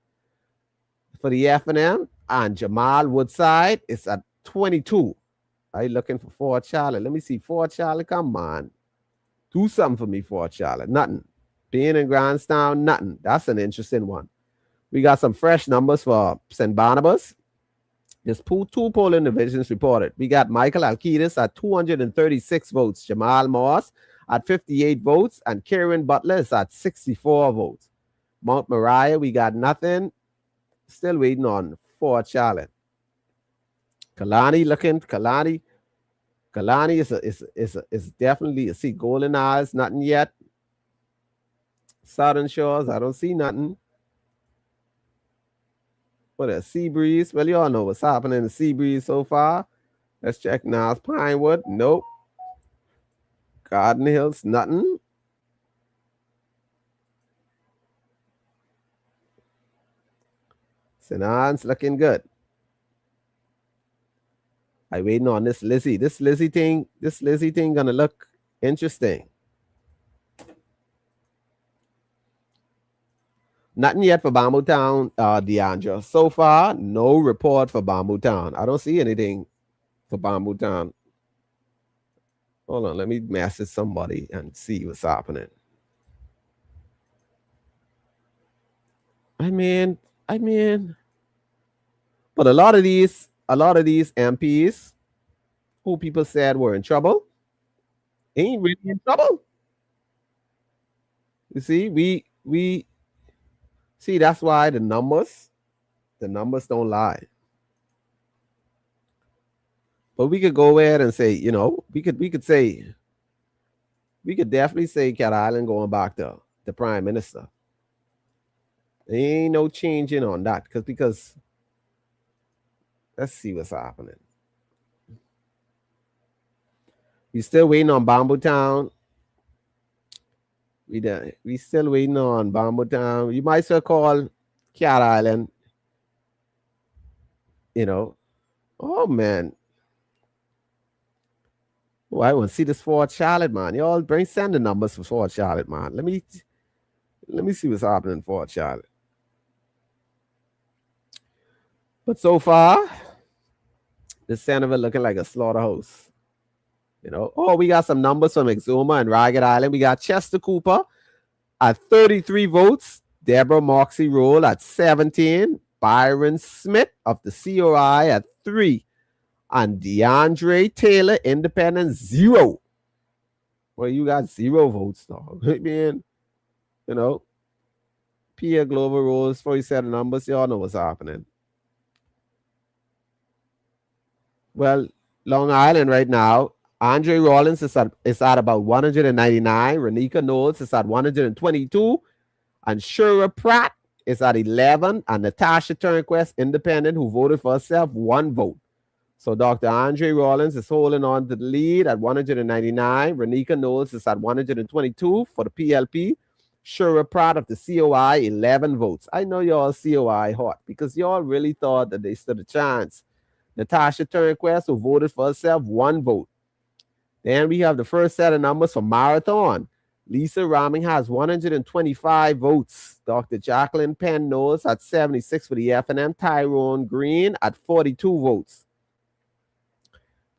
for the FNM, and Jamal Woodside is at 22. Are you looking for Fort Charlotte? Let me see. Fort Charlotte, come on. Do something for me, Fort Charlotte. Nothing. Being in Grandstown, nothing. That's an interesting one. We got some fresh numbers for St. Barnabas. There's two polling divisions reported. We got Michael Alcides at 236 votes, Jamal Moss at 58 votes, and Kieran Butler is at 64 votes. Mount Moriah, we got nothing. Still waiting on Fort Charlotte. Kalani is definitely a see. Golden Eyes, nothing yet. Southern Shores, I don't see nothing. What a Sea Breeze. Well, you all know what's happening in the Sea Breeze so far. Let's check now. Pinewood, nope. Garden Hills, nothing. St. Anne's looking good. I waiting on this Lizzie. This Lizzie thing gonna look interesting. Nothing yet for Bamboo Town, DeAndre. So far, no report for Bamboo Town. I don't see anything for Bamboo Town. Hold on, let me message somebody and see what's happening. I mean, but a lot of these MPs who people said were in trouble ain't really in trouble. You see, we see that's why the numbers don't lie. But we could go ahead and say, we could definitely say Cat Island going back to the prime minister. There ain't no changing on that because let's see what's happening. We still waiting on Bamboo Town. We still waiting on Bamboo Town. You might as well call Cat Island. Oh man. Oh, I want to see this Fort Charlotte, man. Y'all send the numbers for Fort Charlotte, man. Let me see what's happening in Fort Charlotte. But so far, the Centerville looking like a slaughterhouse. We got some numbers from Exuma and Ragged Island. We got Chester Cooper at 33 votes. Deborah Moxie Roll at 17. Byron Smith of the COI at 3. And DeAndre Taylor, independent, 0. Well, you got 0 votes, dog. I mean, Pierre Glover Rolls, 47 numbers. Y'all know what's happening. Well, Long Island right now, Andre Rollins is at about 199. Renika Knowles is at 122. And Shura Pratt is at 11. And Natasha Turnquest, independent, who voted for herself, 1 vote. So Dr. Andre Rollins is holding on to the lead at 199. Renika Knowles is at 122 for the PLP. Shura Pratt of the COI, 11 votes. I know y'all COI hot because y'all really thought that they stood a chance. Natasha Turnquest, who voted for herself, 1 vote. Then we have the first set of numbers for Marathon. Lisa Raming has 125 votes. Dr. Jacqueline Penn Knowles at 76 for the FNM. Tyrone Green at 42 votes.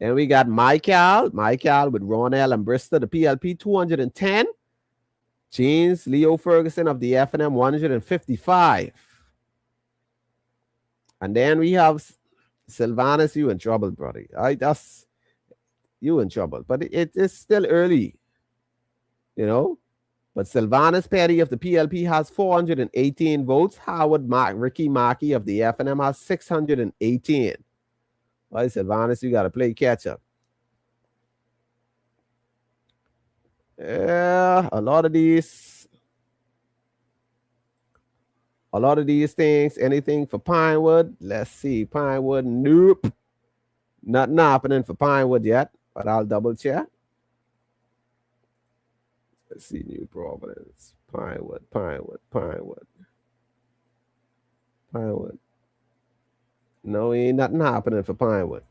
Then we got Michael with Ronell and Bristol, the PLP, 210. James Leo Ferguson of the FNM, 155. And then we have Sylvanus, you in trouble, brother. That's you in trouble. But it's still early, But Sylvanus Petty of the PLP has 418 votes. Howard Ricky Markey of the FNM has 618. Well, Sylvanus, you got to play catch up. Yeah, a lot of these things, anything for Pinewood. Let's see. Pinewood, nope. Nothing happening for Pinewood yet, but I'll double check. Let's see, New Providence. Pinewood. No, ain't nothing happening for Pinewood.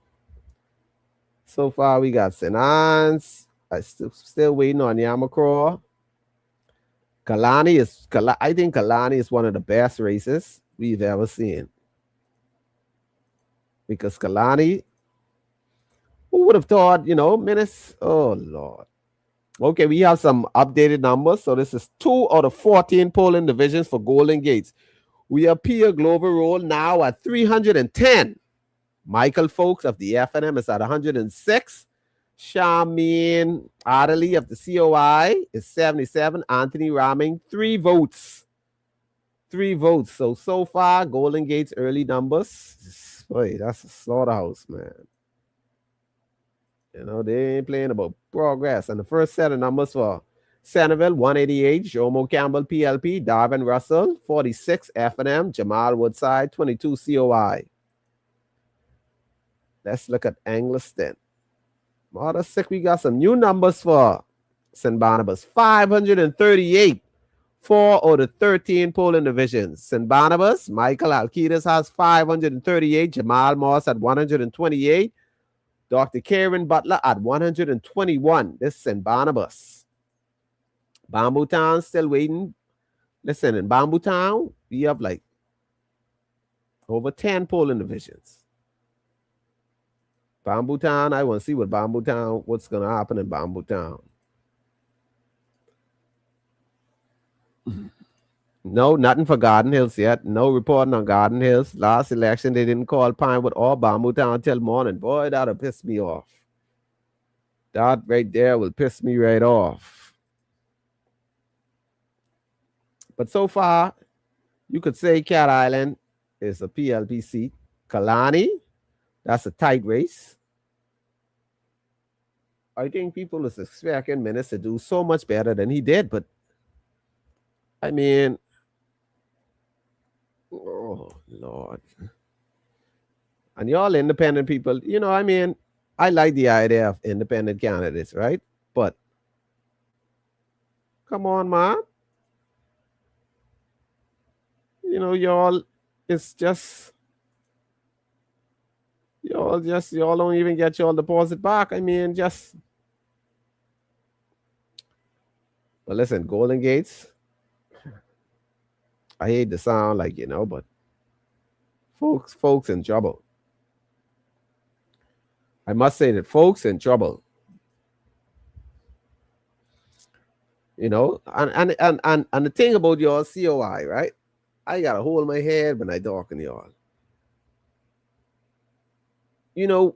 So far, we got St. Anne's. I still waiting on Yamacraw. I think Kalani is one of the best races we've ever seen. Because Kalani, who would have thought, Menace? Oh, Lord. Okay, we have some updated numbers. So this is 2 out of 14 polling divisions for Golden Gates. We appear global roll now at 310. Michael Folks of the FNM is at 106. Charmaine Adderley of the COI is 77. Anthony Raming, 3 votes. 3 votes. So far, Golden Gate's early numbers. Boy, that's a slaughterhouse, man. You know, they ain't playing about progress. And the first set of numbers for Centerville, 188. Jomo Campbell, PLP. Darvin Russell, 46. FNM. Jamal Woodside, 22. COI. Let's look at Angliston. Mother sick, we got some new numbers for St. Barnabas. 538. 4 out of 13 polling divisions. St. Barnabas, Michael Alcides has 538. Jamal Moss at 128. Dr. Karen Butler at 121. This is St. Barnabas. Bamboo Town still waiting. Listen, in Bamboo Town, we have like over 10 polling divisions. Bamboo Town, I want to see what's going to happen in Bamboo Town. No, nothing for Garden Hills yet. No reporting on Garden Hills. Last election, they didn't call Pinewood or Bamboo Town until morning. Boy, that'll piss me off. That right there will piss me right off. But so far, you could say Cat Island is a PLP seat. Kalani, that's a tight race. I think people was expecting Menace to do so much better than he did, but I mean, oh, Lord. And y'all independent people, you know, I mean, I like the idea of independent candidates, right? But come on, man. You know, y'all, it's just, y'all don't even get y'all deposit back. I mean, just, but listen, Golden Gates, I hate the sound, like, you know, but folks in trouble. I must say that folks in trouble. You know, and the thing about your COI, right? I gotta hold my head when I talking to y'all. You know,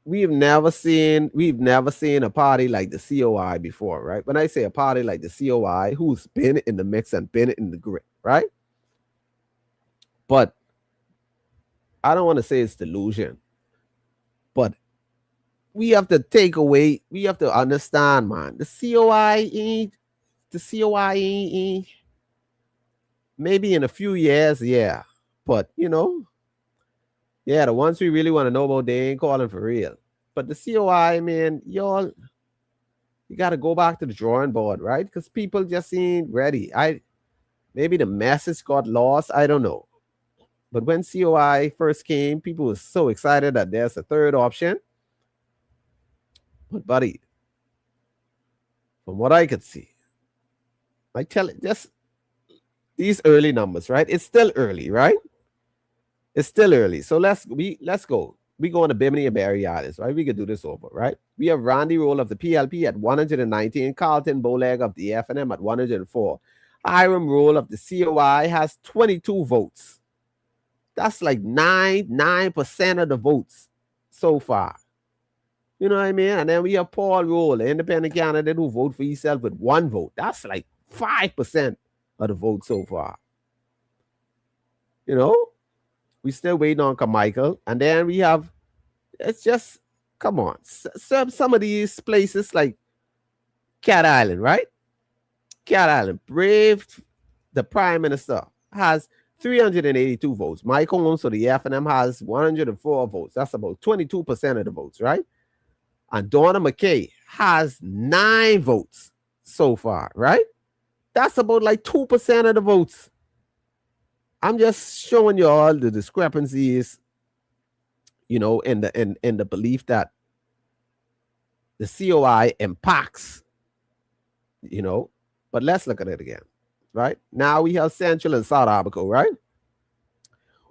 we've never seen a party like the COI before, right? When I say a party like the COI, who's been in the mix and been in the grip, right? But I don't want to say it's delusion, but we have to understand, man. The COI maybe in a few years, yeah. But you know, yeah, the ones we really want to know about, they ain't calling for real. But the COI, man, y'all, you got to go back to the drawing board, right? Because people just ain't ready. Maybe the message got lost. I don't know. But when COI first came, people were so excited that there's a third option. But buddy, from what I could see, I tell it, just these early numbers, right? It's still early, right? It's still early. So let's go. We go on to Bimini and Barry Islands, right? We could do this over, right? We have Randy Roll of the PLP at 119, Carlton Bowleg of the FNM at 104. Hiram Roll of the COI has 22 votes. That's like 9% of the votes so far. You know what I mean? And then we have Paul Roll, an independent candidate who voted for himself with 1 vote. That's like 5% of the vote so far. You know? We still waiting on Carmichael. And then we have, it's just, come on. Some of these places like Cat Island, right? Cat Island, Brave, the Prime Minister, has 382 votes. Mike Holmes for the FNM has 104 votes. That's about 22% of the votes, right? And Donna McKay has 9 votes so far, right? That's about like 2% of the votes. I'm just showing you all the discrepancies, you know, in the belief that the COI impacts, you know. But let's look at it again, right? Now we have Central and South Abaco, right?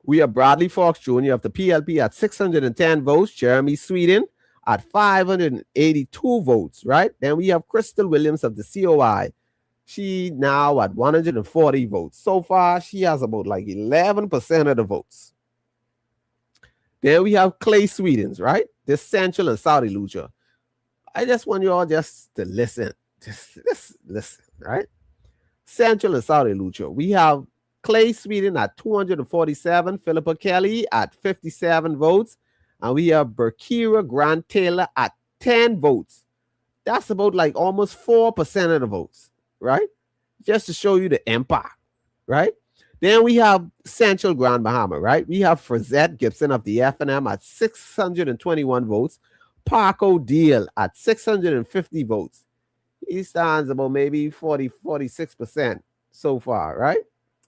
We have Bradley Fox Jr. of the PLP at 610 votes. Jeremy Sweden at 582 votes, right? Then we have Crystal Williams of the COI. She now at 140 votes. So far, she has about like 11% of the votes. Then we have Clay Swedens, right? This Central and Saudi Lucha. I just want you all just to listen. Just listen, right? Central and Saudi Lucha. We have Clay Sweden at 247, Philippa Kelly at 57 votes, and we have Berkira Grant Taylor at 10 votes. That's about like almost 4% of the votes, right? Just to show you the impact, right? Then we have Central Grand Bahama, right? We have Frazette Gibson of the F&M at 621 votes, Paco Deal at 650 votes. He stands about maybe 46% so far, right?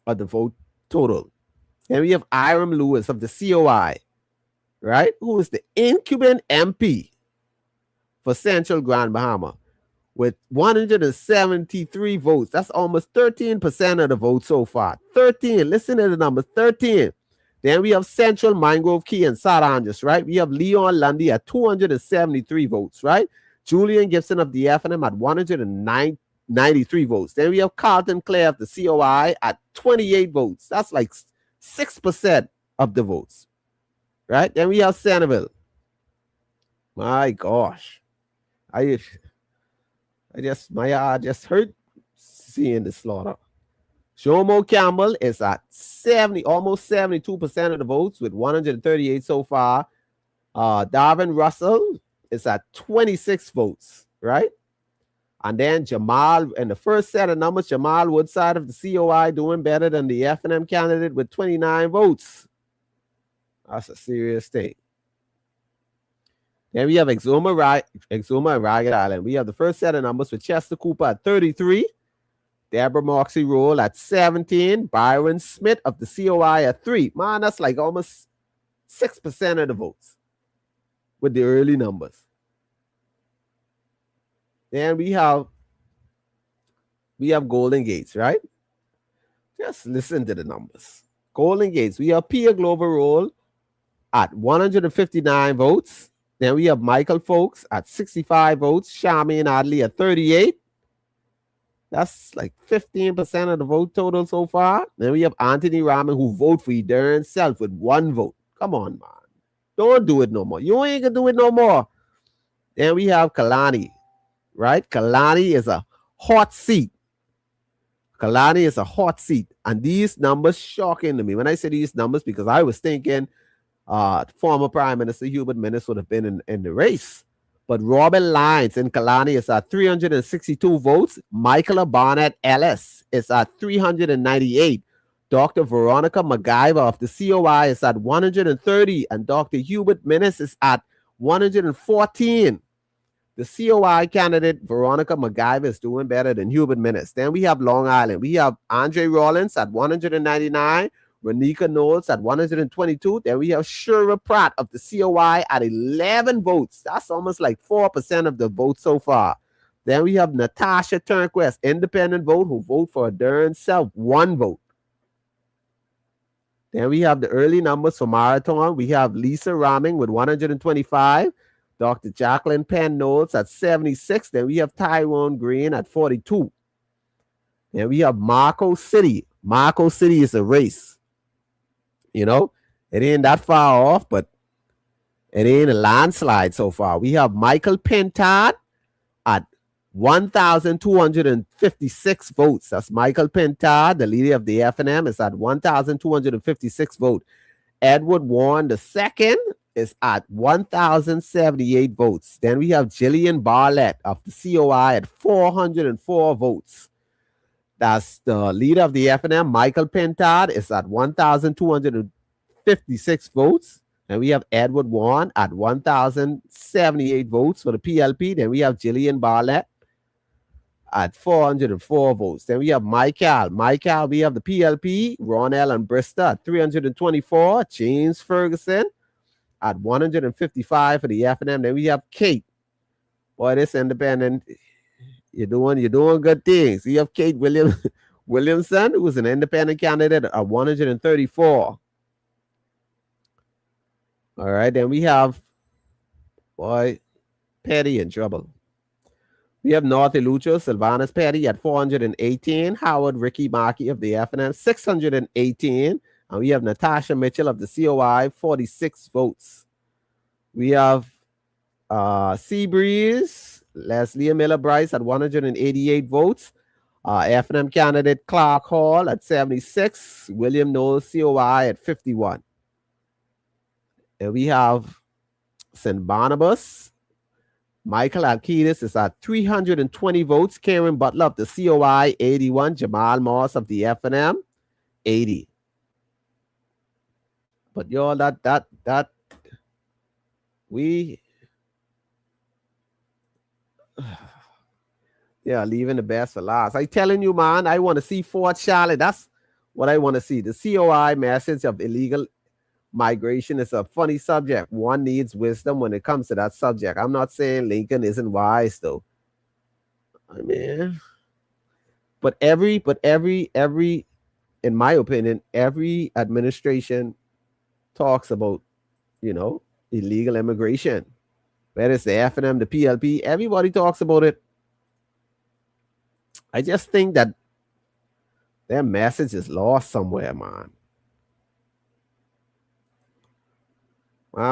Of the vote total. And we have Iram Lewis of the COI, right? Who is the incumbent MP for Central Grand Bahama with 173 votes. That's almost 13% of the vote so far. 13. Listen to the numbers. 13. Then we have Central, Mangrove Key, and St. Andrews, right? We have Leon Lundy at 273 votes, right? Julian Gibson of the F&M at 193 votes. Then we have Carlton Clare of the COI at 28 votes. That's like 6% of the votes, right? Then we have Centerville. My gosh. My heart just hurt seeing the slaughter. Jomo Campbell is at 70, almost 72% of the votes with 138 so far. Darvin Russell is at 26 votes, right? And then Jamal, in the first set of numbers, Jamal Woodside of the COI doing better than the F&M candidate with 29 votes. That's a serious thing. Then we have Exuma and Ragged Island. We have the first set of numbers with Chester Cooper at 33, Deborah Moxie Roll at 17, Byron Smith of the COI at 3. Man, that's like almost 6% of the votes with the early numbers. Then we have Golden Gates, right? Just listen to the numbers. Golden Gates, we have Pia Glover Roll at 159 votes. Then we have Michael Folks at 65 votes. Charmaine Adley at 38. That's like 15% of the vote total so far. Then we have Anthony Rahman, who voted for his darn self with 1 vote. Come on, man. Don't do it no more. You ain't gonna do it no more. Then we have Kalani, right? Kalani is a hot seat. Kalani is a hot seat. And these numbers shocking to me. When I say these numbers, because I was thinking former Prime Minister Hubert Minnis would have been in the race. But Robin Lyons in Kalani is at 362 votes. Michaela Barnett Ellis is at 398. Dr. Veronica MacGyver of the COI is at 130. And Dr. Hubert Minnis is at 114. The COI candidate, Veronica MacGyver, is doing better than Hubert Minnis. Then we have Long Island. We have Andre Rollins at 199. Renika Knowles at 122. Then we have Shura Pratt of the COI at 11 votes. That's almost like 4% of the votes so far. Then we have Natasha Turnquest, independent vote, who vote for her darn self, 1 vote. Then we have the early numbers for Marathon. We have Lisa Raming with 125. Dr. Jacqueline Penn Knowles at 76. Then we have Tyrone Green at 42. Then we have Marco City. Marco City is a race. You know, it ain't that far off, but it ain't a landslide so far. We have Michael Pintard at 1,256 votes. That's Michael Pintard, the leader of the F&M, is at 1,256 votes. Edward Warren II is at 1,078 votes. Then we have Jillian Barlett of the COI at 404 votes. That's the leader of the F&M, Michael Pintard, is at 1,256 votes. And we have Edward Warren at 1,078 votes for the PLP. Then we have Jillian Barlett at 404 votes. Then we have Michael. We have the PLP, Ronell and Bristol at 324. James Ferguson at 155 for the F&M. Then we have Kate. Boy, this independent... You're doing good things. You have Kate Williamson, who is an independent candidate at 134. All right, then we have, boy, Petty in trouble. We have North Ilucho, Sylvanus Petty at 418. Howard Ricky Markey of the FNM, 618. And we have Natasha Mitchell of the COI, 46 votes. We have Seabreeze, Leslie Miller Bryce at 188 votes. FNM candidate Clark Hall at 76. William Knowles, COI at 51. And we have St. Barnabas. Michael Alkides is at 320 votes. Karen Butler of the COI, 81. Jamal Moss of the FNM, 80. But y'all, we, yeah, leaving the best for last. I telling you, man, I want to see Fort Charlotte. That's what I want to see. The COI message of illegal migration is a funny subject. One needs wisdom when it comes to that subject. I'm not saying Lincoln isn't wise, though. I mean, but every, in my opinion, every administration talks about, illegal immigration. Whether it's the FNM, the PLP, everybody talks about it. I just think that their message is lost somewhere, man.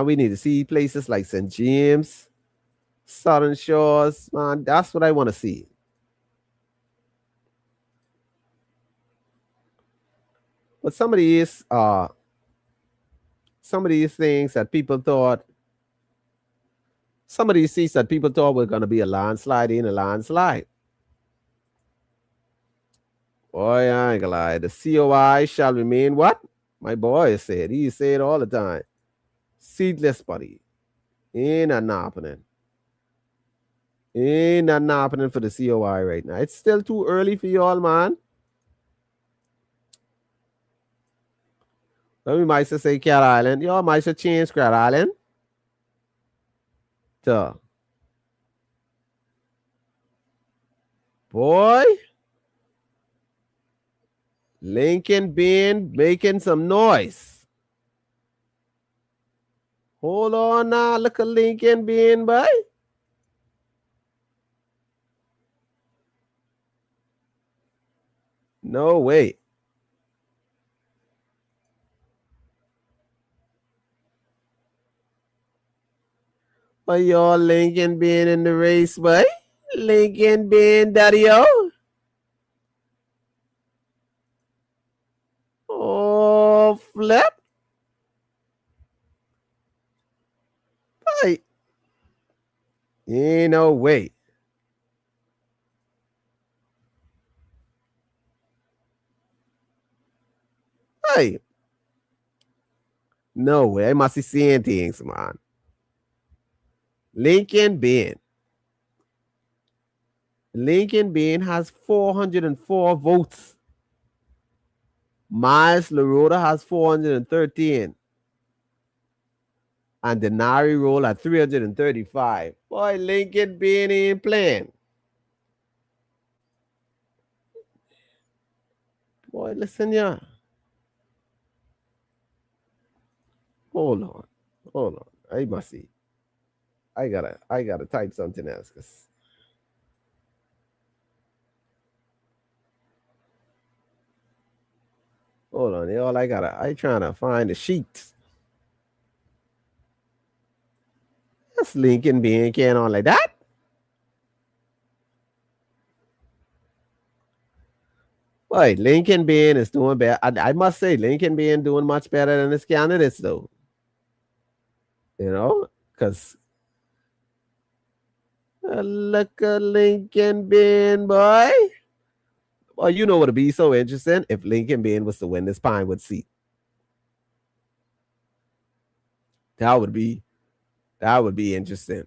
We need to see places like St. James, Southern Shores, man. That's what I want to see. But some of these things that people thought, some of these seats that people thought were going to be a landslide in a landslide. Boy, I ain't gonna lie. The COI shall remain what? My boy said. He say it all the time. Seedless, buddy. Ain't nothing happening. Ain't nothing happening for the COI right now. It's still too early for y'all, man. We might say Cat Island. Y'all might change Cat Island. Boy. Lincoln being making some noise. Hold on now. Look at Lincoln being, boy. No way. But y'all Lincoln being in the race, boy. Lincoln being daddy-o. Oh, flip. Boy. Ain't no way. Hey. No way. I must be seeing things, man. Lincoln Bean has 404 votes. Miles LaRoda has 413. And Denari roll at 335. Boy, Lincoln Bean ain't playing. Boy, listen, yeah. Hold on. I must see. I gotta type something else. Hold on, y'all. I trying to find the sheets. That's Lincoln being can on like that. Boy, Lincoln Bean is doing better. I must say, Lincoln Bean doing much better than his candidates, though. Because look at Lincoln Bean, boy. Well, you know what would be so interesting if Lincoln Bean was to win this Pinewood seat. That would be interesting.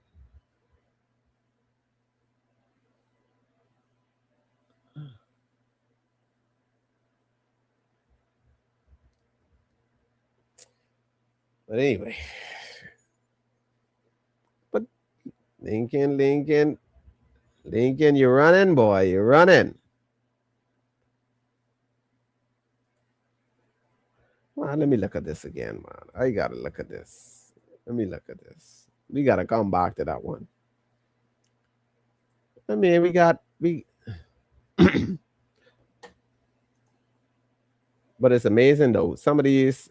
But anyway. But Lincoln, you're running, boy. You're running. Man, let me look at this again, man. I gotta look at this. Let me look at this. We gotta come back to that one. I mean, but it's amazing though. Some of these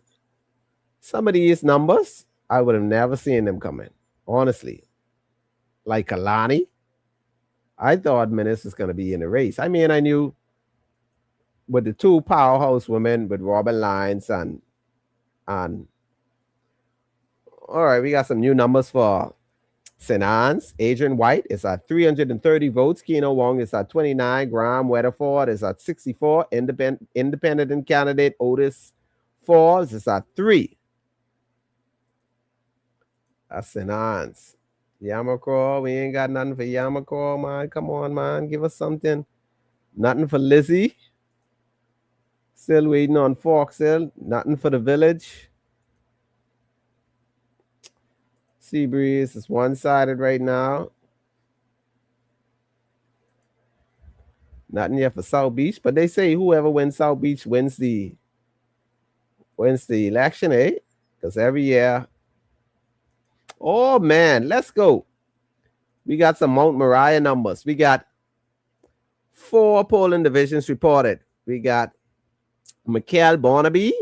numbers, I would have never seen them coming. Honestly, like Kalani, I thought Menace was going to be in the race. I mean, I knew with the two powerhouse women with Robin Lyons and all right, we got some new numbers for St. Anne's. Adrian White is at 330 votes. Keno Wong is at 29. Graham Weatherford is at 64. Independent candidate Otis Forbes is at 3. That's St. Anne's. Yamacraw, we ain't got nothing for Yamacraw, man. Come on, man. Give us something. Nothing for Lizzie. Still waiting on Forks Hill. Nothing for the village. Seabreeze is one-sided right now. Nothing yet for South Beach, but they say whoever wins South Beach wins the election, eh? Because every year. Oh man, let's go. We got some Mount Moriah numbers. We got 4 polling divisions reported. We got Mikhail Barnaby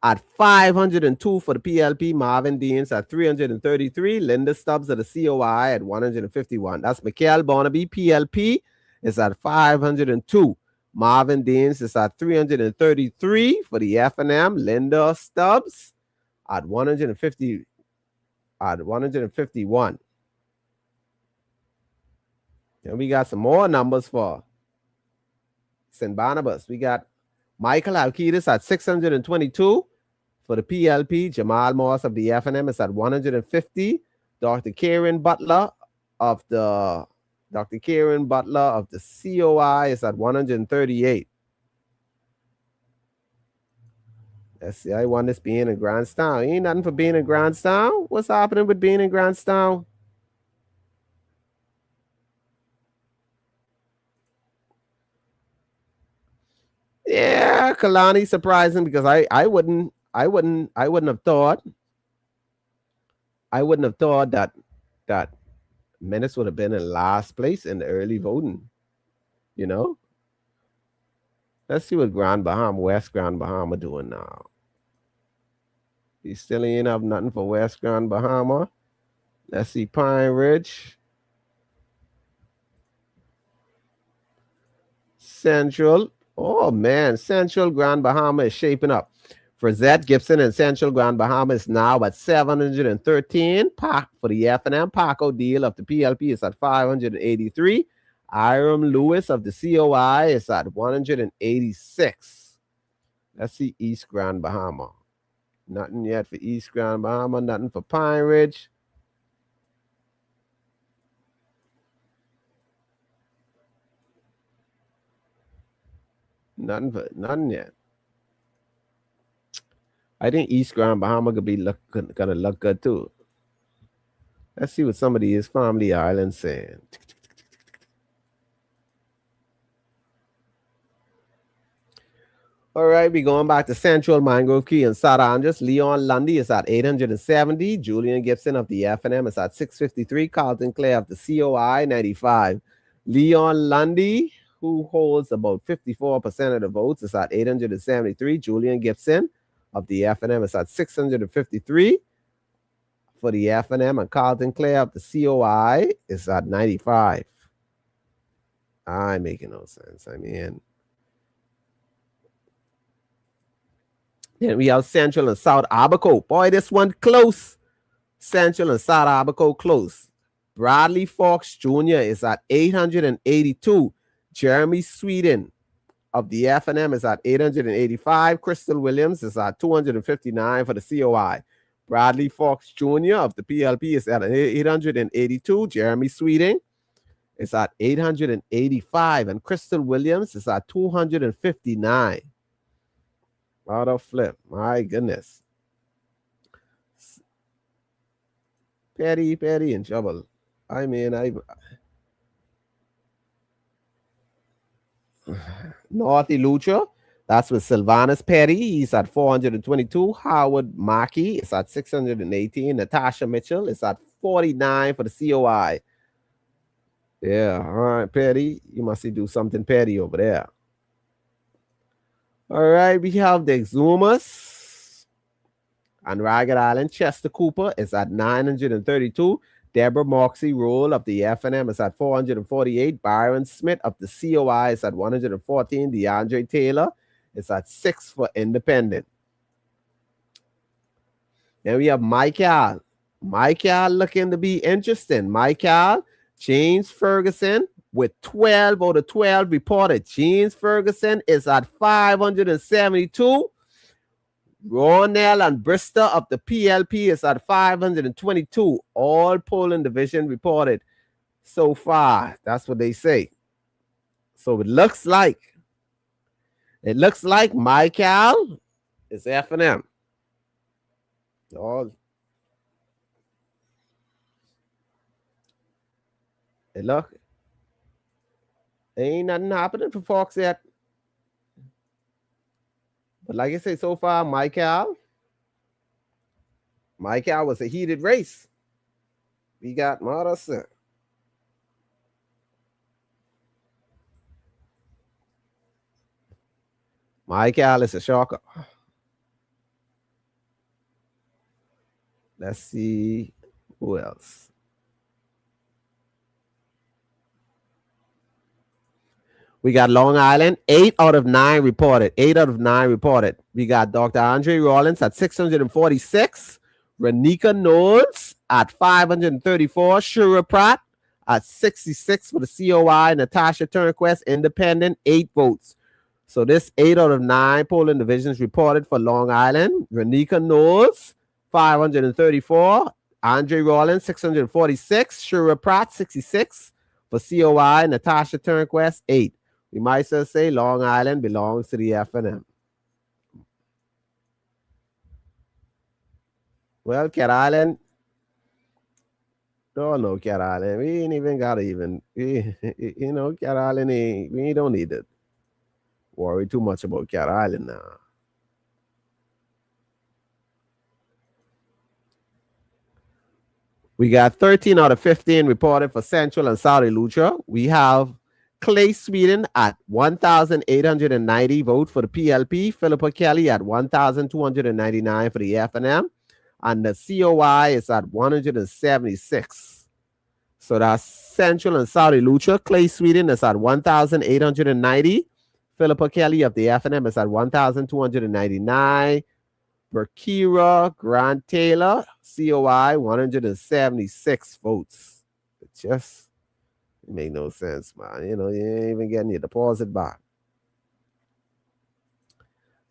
at 502 for the PLP. Marvin Deans at 333. Linda Stubbs of the COI at 151. That's Mikhail Barnaby. PLP is at 502. Marvin Deans is at 333 for the FNM. Linda Stubbs at 150 at 151. And we got some more numbers for St. Barnabas. We got Michael Alcides at 622 for the PLP. Jamal Moss of the FNM is at 150. Dr. Karen Butler of the COI is at 138. Let's see. I want this being in Grandstown. Ain't nothing for being in Grandstown. What's happening with being in Grandstown? Yeah, Kalani surprising because I wouldn't have thought that Menace would have been in last place in the early voting. You know? Let's see what West Grand Bahama doing now. He still ain't have nothing for West Grand Bahama. Let's see Pine Ridge. Central. Oh man, Central Grand Bahama is shaping up. For Zed Gibson and Central Grand Bahama is now at 713. Park for the FNM. Paco Deal of the PLP is at 583. Iram Lewis of the COI is at 186. Let's see East Grand Bahama. Nothing yet for East Grand Bahama. Nothing for Pine Ridge. Nothing yet. I think East Grand Bahama gonna look good too. Let's see what some of these family islands saying. All right, we're going back to Central, Mangrove Key, and St. Andrews. Leon Lundy is at 870. Julian Gibson of the FNM is at 653. Carlton Clare of the COI, 95. Leon Lundy, who holds about 54% of the votes, is at 873. Julian Gibson of the FNM is at 653 for the FNM, and Carlton Clare of the COI is at 95. I'm making no sense. I mean, then we have Central and South Abaco. Boy, this one close. Central and South Abaco close. Bradley Fox Jr. is at 882. Jeremy Sweden of the FNM is at 885. Crystal Williams is at 259 for the COI. Bradley Fox Jr. of the PLP is at 882. Jeremy Sweden is at 885. And Crystal Williams is at 259. Auto flip. My goodness. Petty in trouble. I mean, Naughty Lucha. That's with Sylvanus Petty. He's at 422. Howard Mackey is at 618. Natasha Mitchell is at 49 for the COI. Yeah, all right, Petty. You must do something petty over there. All right, we have the Exhumas on Ragged Island. Chester Cooper is at 932. Deborah Moxie Roll of the FNM is at 448. Byron Smith of the COI is at 114. DeAndre Taylor is at 6 for Independent. Then we have Michael. Michael looking to be interesting. Michael, James Ferguson with 12 out of 12 reported. James Ferguson is at 572. Ronell and Bristol of the PLP is at 522. All polling division reported so far. That's what they say. So it looks like Michael is F&M. All it look ain't nothing happening for Fox yet. But like I say, so far, Michael was a heated race. We got Marasa. Michael is a shocker. Let's see who else. We got Long Island, 8 out of 9 reported. 8 out of 9 reported. We got Dr. Andre Rollins at 646. Renika Knowles at 534. Shura Pratt at 66 for the COI. Natasha Turnquest, Independent, 8 votes. So this 8 out of 9 polling divisions reported for Long Island. Renika Knowles, 534. Andre Rollins, 646. Shura Pratt, 66 for COI. Natasha Turnquest, 8. We might as well say Long Island belongs to the FNM. Well, Cat Island. No, Cat Island. We ain't even got to Cat Island, we don't need to worry too much about Cat Island now. We got 13 out of 15 reported for Central and Saudi Lucha. We have Clay Sweden at 1,890 votes for the PLP. Philippa Kelly at 1,299 for the FNM. And the COI is at 176. So that's Central and Saudi Lucha. Clay Sweden is at 1,890. Philippa Kelly of the FNM is at 1,299. Burkira Grant Taylor, COI, 176 votes. It just make no sense, man. You ain't even getting your deposit back.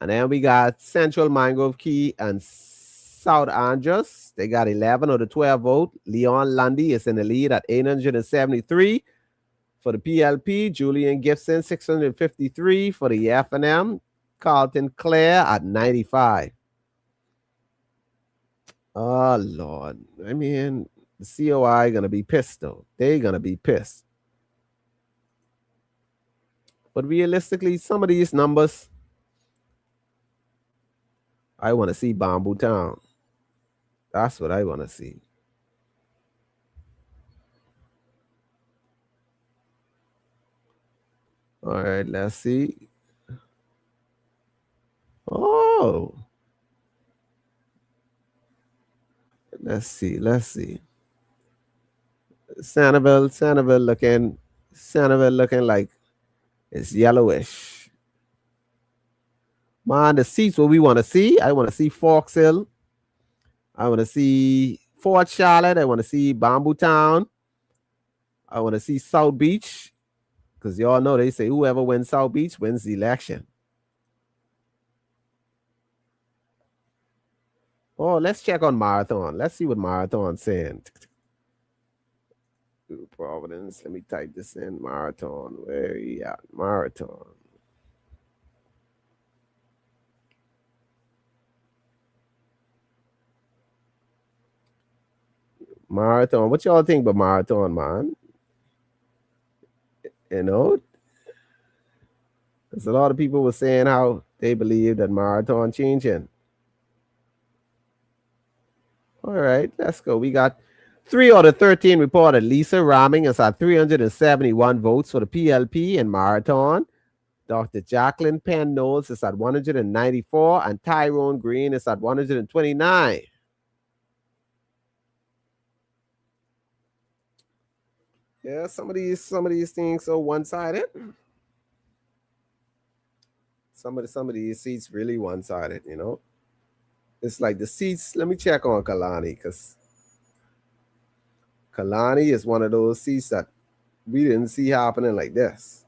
And then we got Central Mangrove Key and South Andros. They got 11 of the 12 vote. Leon Lundy is in the lead at 873 for the PLP. Julian Gibson, 653 for the FNM. Carlton Clare at 95. Oh, Lord. I mean, the COI going to be pissed, though. They're going to be pissed. But realistically, some of these numbers, I want to see Bamboo Town. That's what I want to see. All right, let's see. Oh. Let's see. Sanibel looking like it's yellowish. Man, the seats what we want to see. I want to see Forks Hill. I want to see Fort Charlotte. I want to see Bamboo Town. I want to see South Beach. Because y'all know they say whoever wins South Beach wins the election. Oh, let's check on Marathon. Let's see what Marathon's saying. Providence. Let me type this in. Marathon. Where are you at? Marathon. Marathon. What y'all think about Marathon, man? There's a lot of people were saying how they believe that Marathon changing. All right, let's go. We got 3 out of 13 reported Lisa Raming is at 371 votes for the PLP in Marathon. Dr. Jacqueline Penn Knowles is at 194, and Tyrone Green is at 129. Yeah, some of these things are one-sided. Some of these seats really one-sided, you know. It's like the seats. Let me check on Kalani, because Kalani is one of those seats that we didn't see happening like this.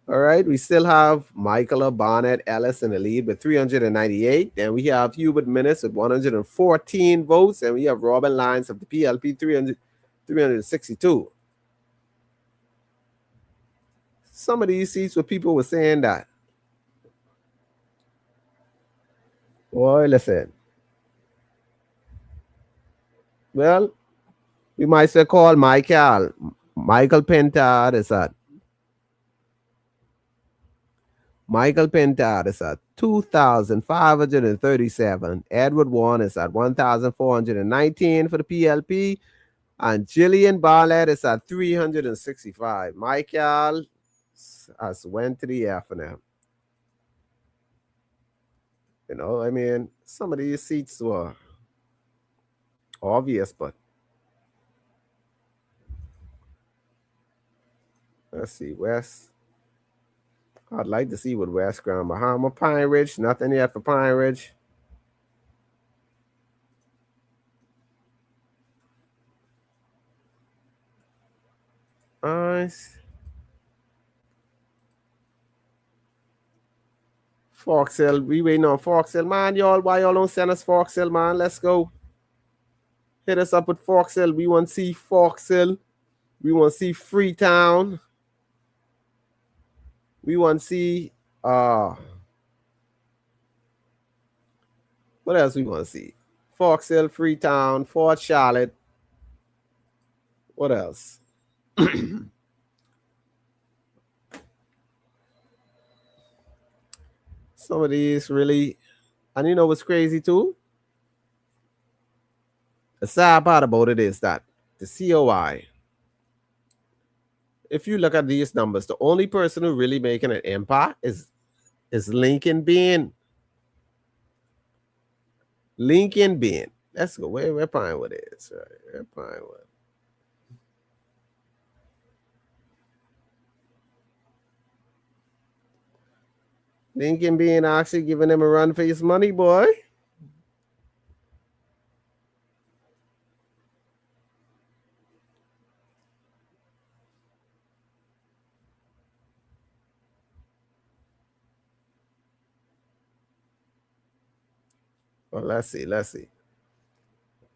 All right, we still have Michaela Barnett Ellis in the lead with 398. Then we have Hubert Minnis with 114 votes. And we have Robin Lyons of the PLP 362. Some of these seats where people were saying that. Boy, listen. Well, we might say call Michael Pentard is at Michael Pentard is at 2,537. Edward Warren is at 1,419 for the PLP. And Jillian Barlett is at 365. Michael has went to the F&M. You know, I mean, some of these seats were obvious, but let's see, West. I'd like to see what West Grand Bahama. Pine Ridge, nothing yet for Pine Ridge. Nice. Fox Hill, we waiting on Fox Hill. Man, y'all, why y'all don't send us Fox Hill, man? Let's go. Hit us up with Fox Hill. We want to see Fox Hill. We want to see Freetown. We want to see what else we want to see? Fox Hill, Freetown, Fort Charlotte. What else? Some of these really, and you know what's crazy too? The sad part about it is that the COI, if you look at these numbers, the only person who really making an impact is Lincoln Bean. Lincoln Bean. Let's go. Where Pinewood is. Right? Where Pinewood. Lincoln Bean actually giving him a run for his money, boy. Well, let's see. Let's see.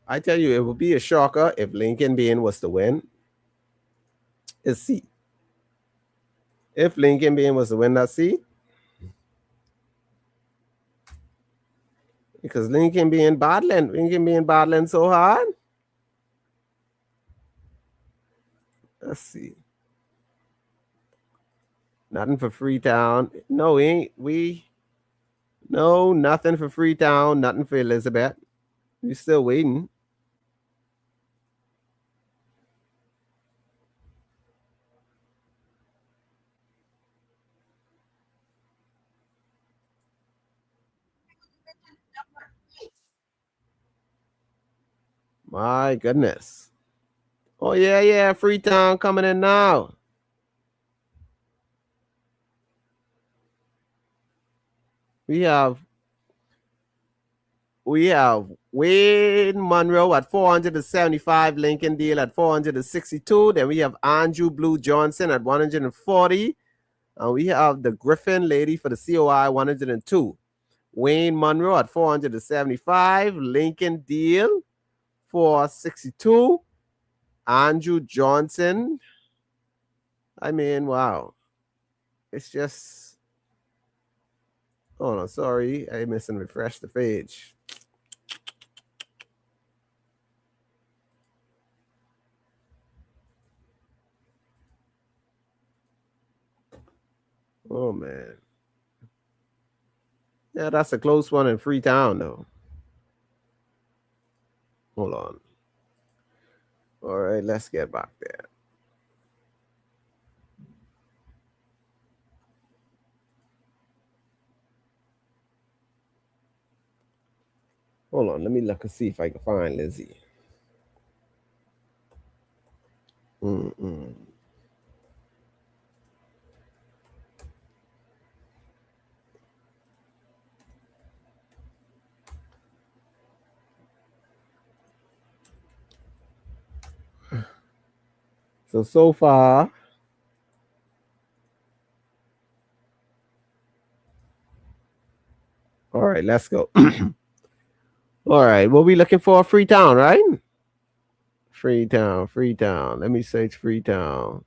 I tell you, it would be a shocker if Lincoln Bean was to win. His seat. If Lincoln Bean was to win that seat, because Lincoln being battling so hard. Let's see. Nothing for Freetown. No, no, nothing for Freetown, nothing for Elizabeth. We're still waiting. My goodness. Oh, yeah, Freetown coming in now. We have Wayne Monroe at 475, Lincoln Deal at 462. Then we have Andrew Blue Johnson at 140. And we have the Griffin lady for the COI 102. Wayne Monroe at 475. Lincoln Deal 462. Andrew Johnson. I mean, wow. It's just. Oh no, sorry. I missed and refreshed the page. Oh man. Yeah, that's a close one in Freetown though. Hold on. All right, let's get back there. Hold on, let me look and see if I can find Lizzie. Mm-mm. So far, all right, let's go. All right, what we looking for? Freetown, right? Freetown. Let me search Freetown.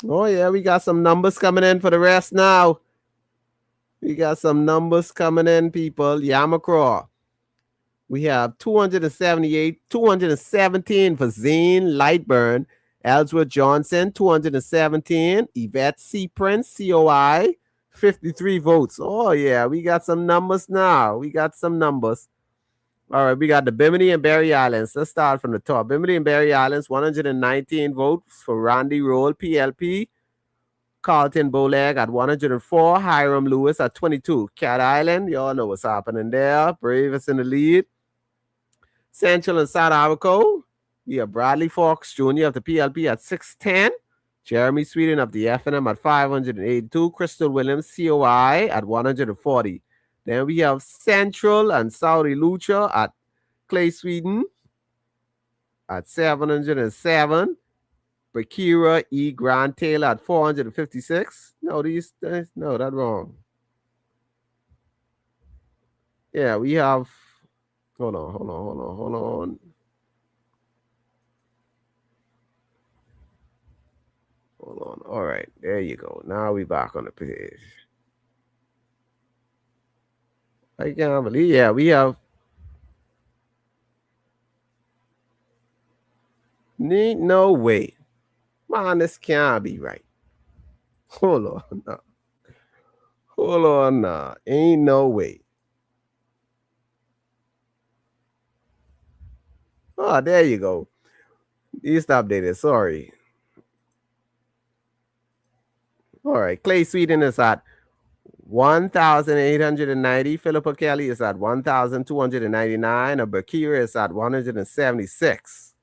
Oh yeah, we got some numbers coming in for the rest now. We got some numbers coming in, people. Yamacraw. We have 278, 217 for Zane Lightburn, Ellsworth Johnson, 217, Yvette C. Prince, COI, 53 votes. Oh, yeah, we got some numbers now. We got some numbers. All right, we got the Bimini and Berry Islands. Let's start from the top. Bimini and Berry Islands, 119 votes for Randy Roll, PLP. Carlton Boleg at 104. Hiram Lewis at 22. Cat Island, y'all know what's happening there. Brave is in the lead. Central and South Africa, we have Bradley Fox Jr. of the PLP at 610. Jeremy Sweden of the FNM at 582. Crystal Williams, COI at 140. Then we have Central and Saudi Lucha at Clay Sweden at 707. Bakira E. Grant Taylor at 456. No, that's wrong. Yeah, we have. Hold on. Hold on. All right, there you go. Now we back on the page. I can't believe. Yeah, we have. Need no way, man. This can't be right. Hold on, now. Hold on, now. Ain't no way. Oh, there you go. These updated. Sorry. All right, Clay Sweden is at 1,890. Philippa Kelly is at 1,299. And Bakira is at 176.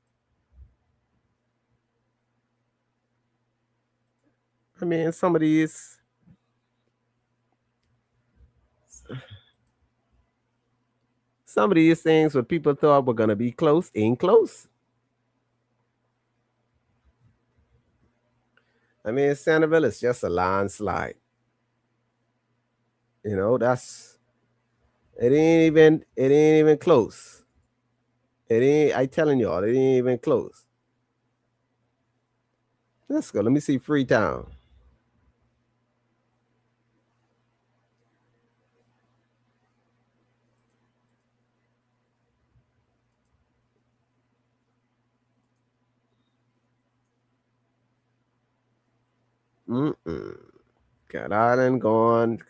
I mean, some of these things what people thought were gonna be close ain't close. I mean, Centerville is just a landslide. You know, it ain't even close. It ain't. I telling y'all, it ain't even close. Let's go. Let me see Freetown. Cat Island gone.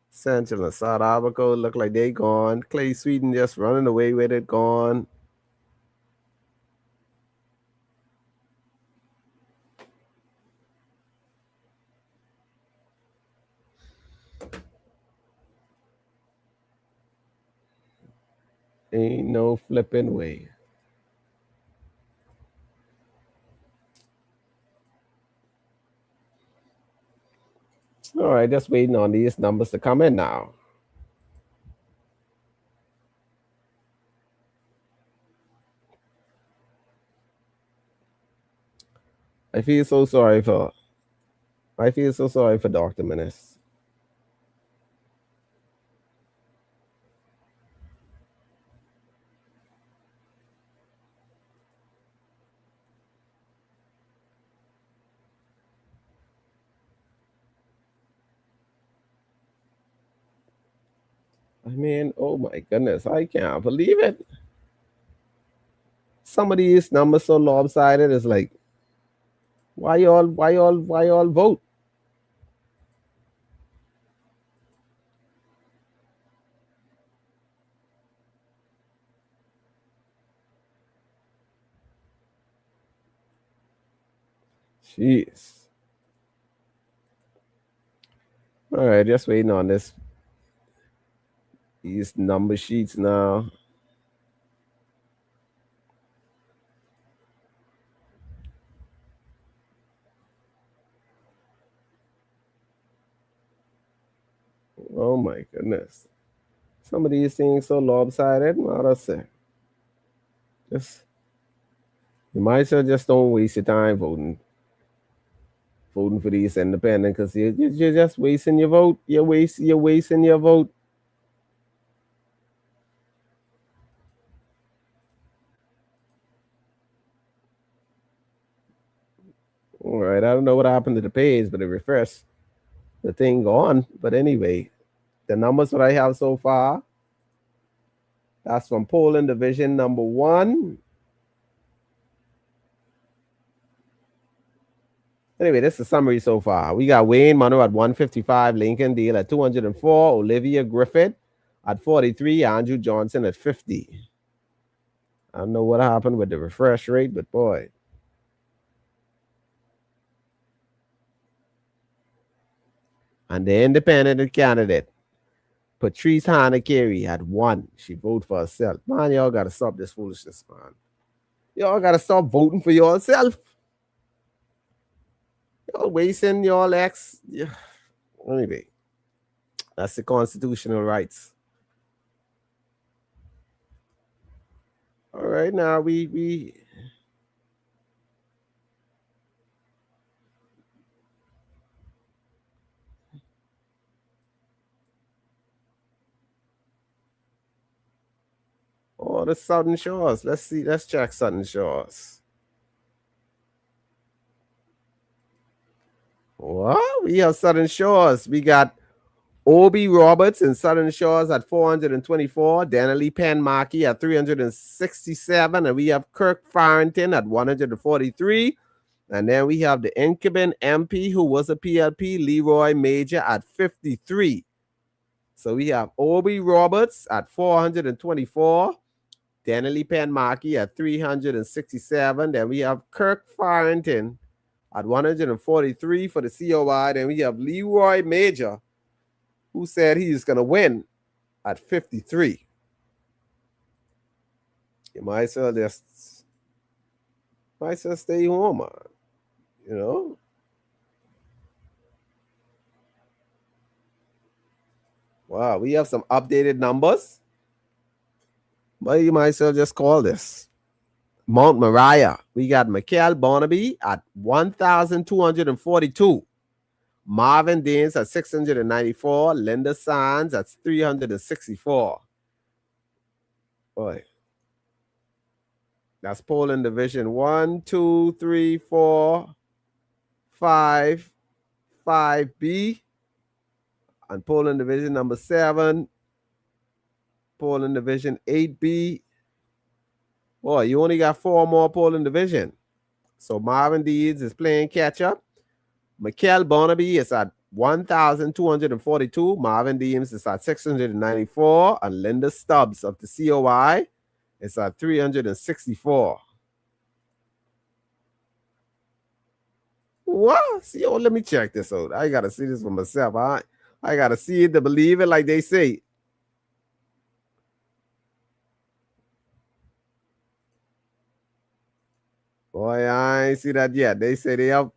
Central and South Africa look like they gone. Clay Sweden just running away with it, gone. Ain't no flipping way. All right, just waiting on these numbers to come in now. I feel so sorry for Dr. Menace. I mean, oh my goodness, I can't believe it. Some of these numbers so lopsided. It's like, why y'all vote? Jeez. All right, just waiting on these number sheets now. Oh my goodness. Some of these things so lopsided. What I say? Just you might as well just don't waste your time voting for these independent because you're just wasting your vote. You're wasting your vote. All right, I don't know what happened to the page, but it refreshed. The thing gone. But anyway, the numbers that I have so far, that's from polling division number 1. Anyway, this is a summary so far. We got Wayne Monroe at 155, Lincoln Deal at 204, Olivia Griffith at 43, Andrew Johnson at 50. I don't know what happened with the refresh rate, but boy. And the independent candidate, Patrice Hanna-Carey, had 1. She voted for herself. Man, y'all got to stop this foolishness, man. Y'all got to stop voting for yourself. Y'all wasting y'all ex. Yeah. Anyway, that's the constitutional rights. All right, now we oh, the Southern Shores. Let's see. Let's check Southern Shores. Well, we have Southern Shores. We got Obi Roberts in Southern Shores at 424, Danielle Penn Markey at 367, and we have Kirk Farrington at 143. And then we have the incumbent MP who was a PLP, Leroy Major, at 53. So we have Obi Roberts at 424, Danielle Penn Markey at 367. Then we have Kirk Farrington at 143 for the COI. Then we have Leroy Major, who said he's going to win at 53. You might as well stay home, man. You know? Wow, we have some updated numbers. But you might as well just call this. Mount Moriah, we got Mikhail Barnaby at 1,242. Marvin Daines at 694. Linda Sands at 364. Boy. That's polling division 1, 2, 3, 4, 5, 5B. And polling division number 7. Polling division 8B. Boy, you only got 4 more polling division. So Marvin Deeds is playing catch up. Mikhail Barnaby is at 1,242. Marvin Deems is at 694. And Linda Stubbs of the COI is at 364. What? See, oh, let me check this out. I gotta see this for myself. I gotta see it to believe it, like they say. Boy, I ain't see that yet. They say they have.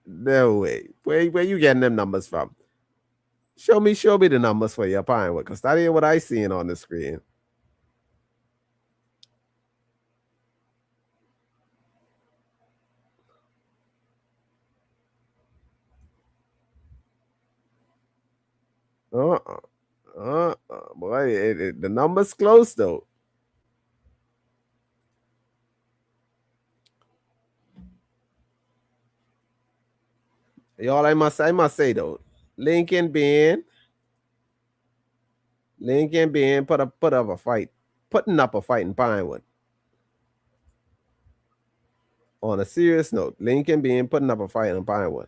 No way. Where you getting them numbers from? Show me the numbers for your Pinewood, because that ain't what I seeing on the screen. Boy, the number's close though. Y'all, I must say though, Lincoln Bean putting up a fight in Pinewood. On a serious note, Lincoln Bean putting up a fight in Pinewood.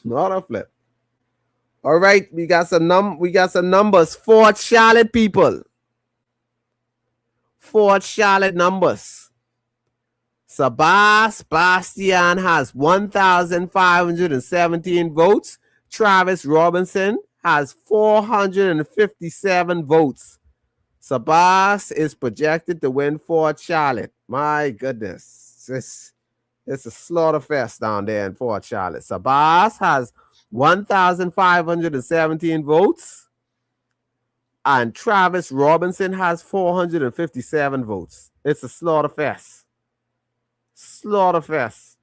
Not a flip. All right, we got some numbers. Fort Charlotte people. Fort Charlotte numbers. Sabas Bastian has 1,517 votes. Travis Robinson has 457 votes. Sabas is projected to win Fort Charlotte. My goodness. It's a slaughter fest down there in Fort Charlotte. Sabas has 1,517 votes. And Travis Robinson has 457 votes. It's a slaughter fest. Slaughter fest.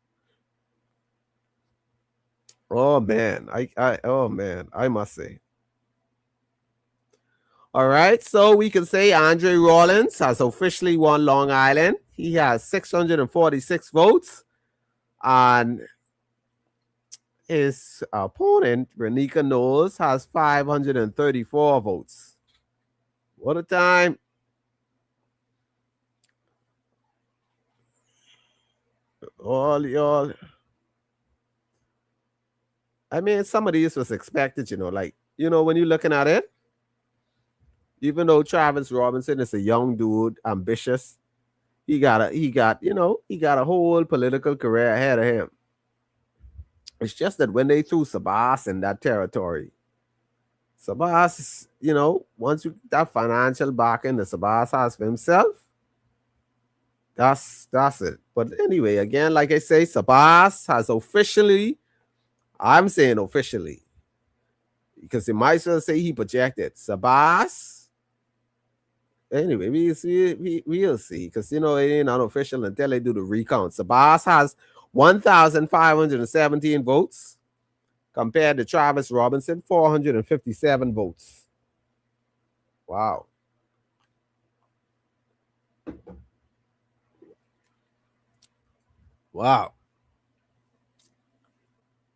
Oh man. I must say. All right, so we can say Andre Rawlins has officially won Long Island. He has 646 votes. And his opponent, Renika Knowles, has 534 votes. What a time. All y'all. I mean, some of these was expected, like, when you're looking at it, even though Travis Robinson is a young dude, ambitious, he got a whole political career ahead of him. It's just that when they threw Sabas in that territory, Sabas, once you get that financial backing that Sabas has for himself, that's it. But anyway, again, like I say, Sabas has officially, I'm saying officially, because it might as well say he projected. Sabas, anyway, we'll see, because, it ain't unofficial until they do the recount. Sabas has 1,517 votes compared to Travis Robinson, 457 votes. Wow. Wow.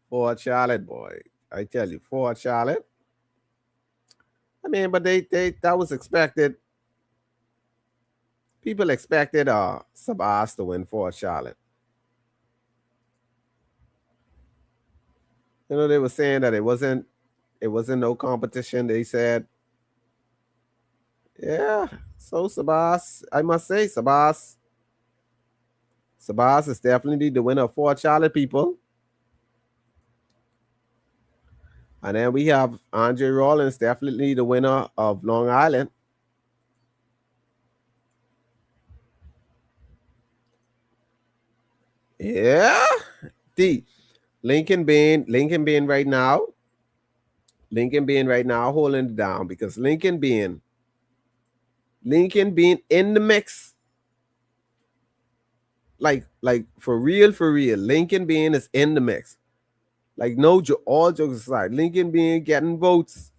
Fort Charlotte, boy. I tell you, Fort Charlotte. I mean, but that was expected. People expected Sabas to win Fort Charlotte. They were saying that it wasn't no competition. They said, yeah. So Sabas, I must say, Sabas is definitely the winner of Fort Charlotte, people. And then we have Andre Rawlins, definitely the winner of Long Island. Yeah. Lincoln Bean right now. Lincoln Bean right now holding it down because Lincoln Bean in the mix. Like for real, Lincoln Bean is in the mix. Like all jokes aside, Lincoln Bean getting votes.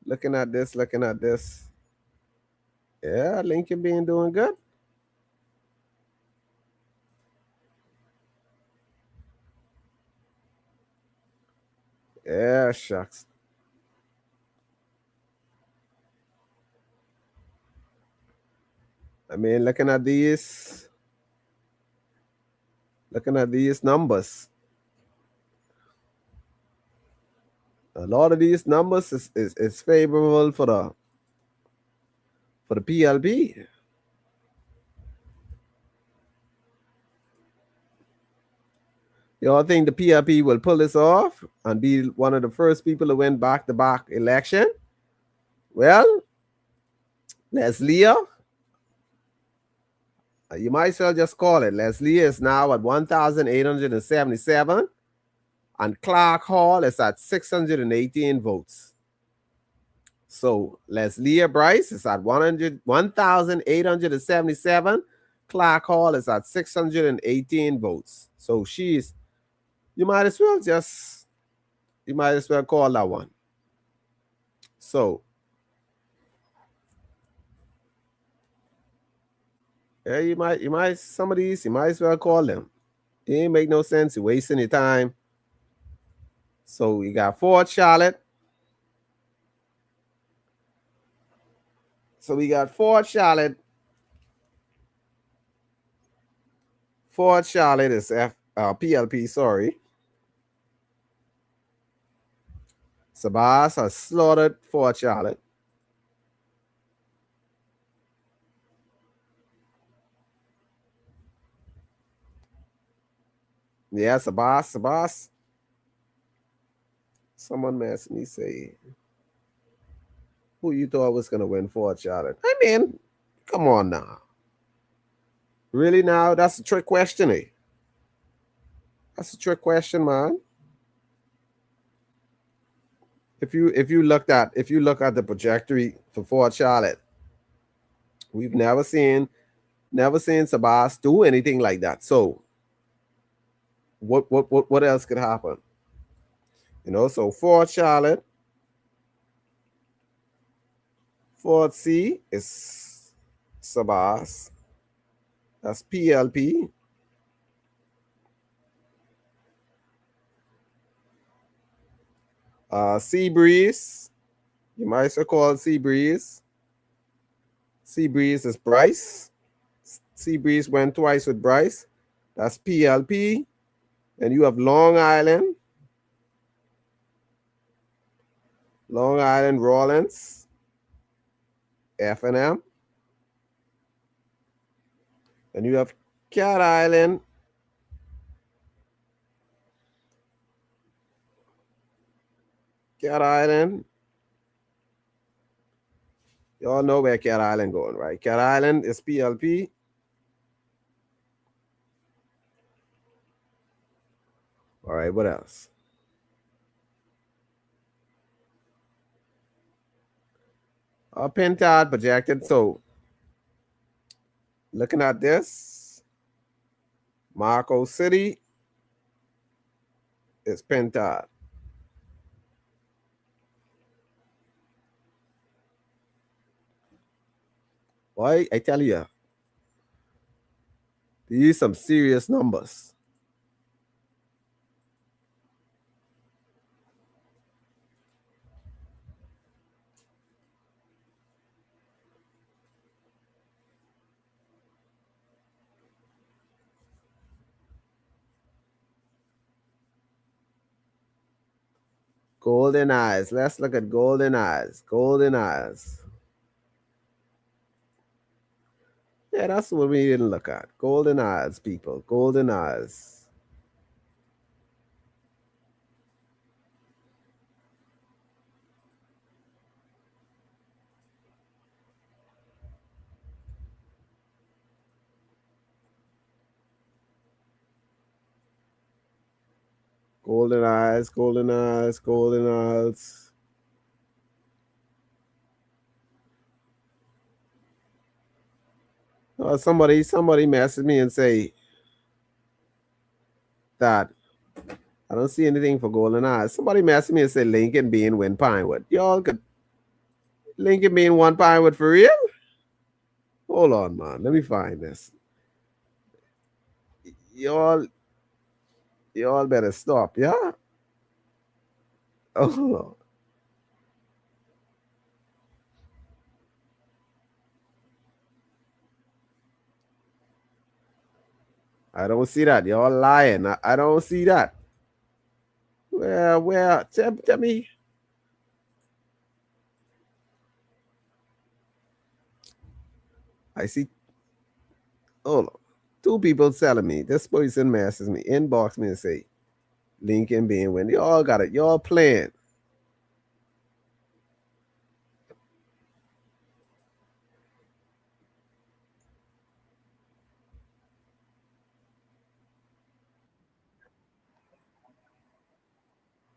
Looking at this. Yeah, Lincoln Bean doing good. Yeah, shucks. I mean, looking at these numbers, a lot of these numbers is favorable for the PLP. Y'all think the PLP will pull this off and be one of the first people to win back-to-back election? Well, Leslie, you might as well just call it. Leslie is now at 1,877, and Clark Hall is at 618 votes. So Leslie Bryce is at 1,877. Clark Hall is at 618 votes. So you might as well just You might as well call that one. So, yeah, some of these, you might as well call them. It ain't make no sense. You're wasting your time. So we got Fort Charlotte. So we got Fort Charlotte. Fort Charlotte is PLP, sorry. Sabas has slaughtered Fort Charlotte. Yeah, Sabas. Someone asked me, say, who you thought was going to win Fort Charlotte? I mean, come on now. Really now? That's a trick question, eh? That's a trick question, man. If you look at the trajectory for Fort Charlotte, we've never seen Sabas do anything like that. So what else could happen? So Fort Charlotte, Fort C is Sabas. That's PLP. Sea Breeze. You might as well call Sea Breeze. Sea Breeze is Bryce. Sea Breeze went twice with Bryce. That's PLP. And you have Long Island. Long Island Rollins. F&M. And you have Cat Island. Cat Island. You all know where Cat Island going, right? Cat Island is PLP. All right, what else? Pentad projected. So looking at this, Marco City is Pentad. Boy, I tell you, these some serious numbers. Golden Eyes. Let's look at Golden Eyes. Golden Eyes. Yeah, that's what we didn't look at. Golden Eyes, people. Golden Eyes. Golden Eyes, Golden Eyes, Golden Eyes. Somebody messaged me and say that I don't see anything for Golden Eyes. Somebody messaged me and said Lincoln being win Pinewood. Y'all could Lincoln being one Pinewood for real? Hold on, man. Let me find this. Y'all better stop, yeah? Oh. I don't see that. Y'all lying. I don't see that. Where? Tell me. I see. Hold on. Two people telling me. This person messages me, inbox me and say, Lincoln being win. Y'all got it. Y'all playing.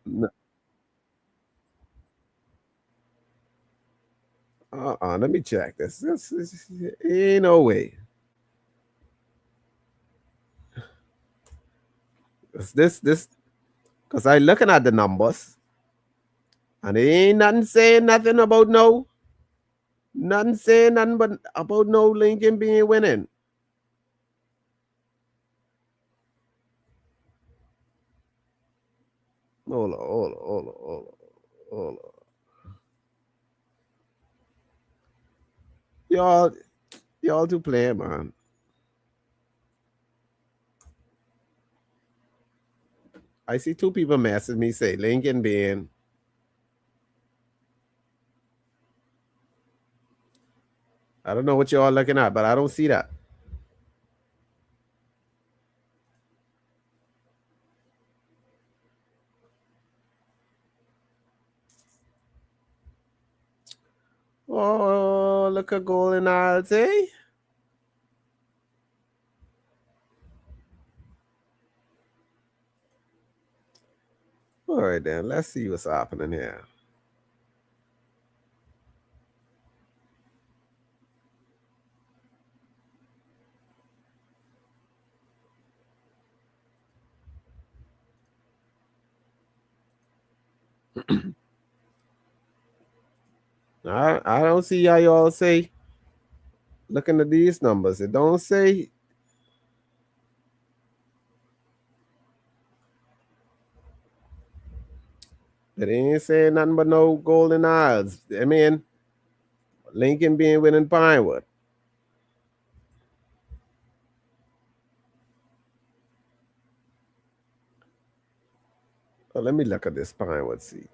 No. Let me check this. This ain't no way. This because I looking at the numbers. And they ain't nothing saying nothing about no. Nothing saying nothing but about no Lincoln being winning. Hold on. Y'all too playing, man. I see two people message me say Lincoln being. I don't know what y'all looking at, but I don't see that. Oh, look at Golden Odds, eh? All right, then. Let's see what's happening here. I don't see how y'all say. Looking at these numbers, it don't say. It ain't saying nothing but no Golden Odds. I mean, Lincoln being winning Pinewood. Oh, let me look at this Pinewood, see.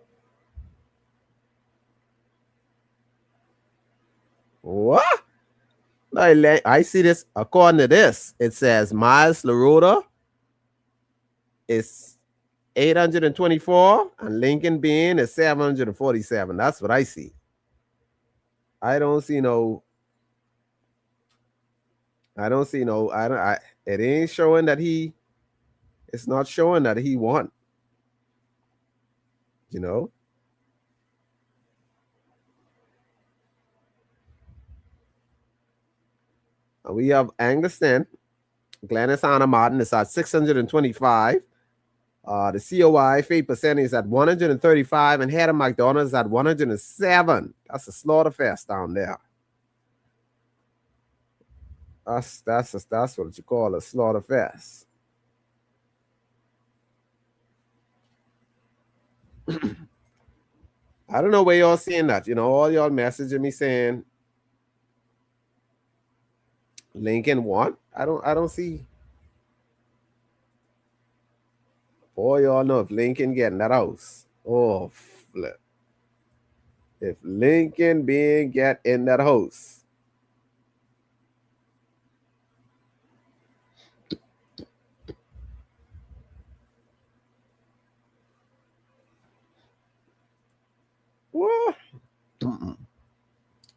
What? I see this. According to this, it says Miles LaRota is 824 and Lincoln Bean is 747. That's what I see. I don't see no. I don't see no. I don't. It ain't showing that he. It's not showing that he won. You know. And we have Angleton. Glennis Anna Martin is at 625. The COI fate percentage is at 135, and Heather McDonald is at 107. That's a slaughter fest down there. That's what you call a slaughter fest. I don't know where y'all seeing that. You know, all y'all messaging me saying Lincoln won. I don't see. Boy, y'all know if Lincoln getting that house. Oh, flip. If Lincoln being get in that house. What?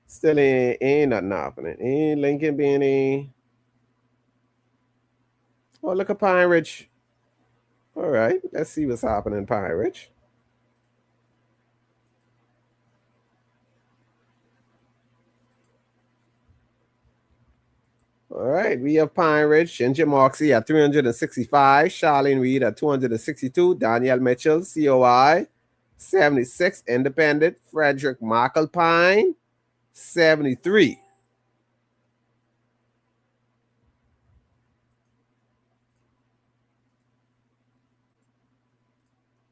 Still ain't nothing happening. Ain't Lincoln being a. Oh, look at Pine Ridge. All right, let's see what's happening in Pine Ridge. All right, we have Pine Ridge, Ginger Moxie at 365, Charlene Reed at 262, Danielle Mitchell, COI, 76, Independent, Frederick McAlpine, 73.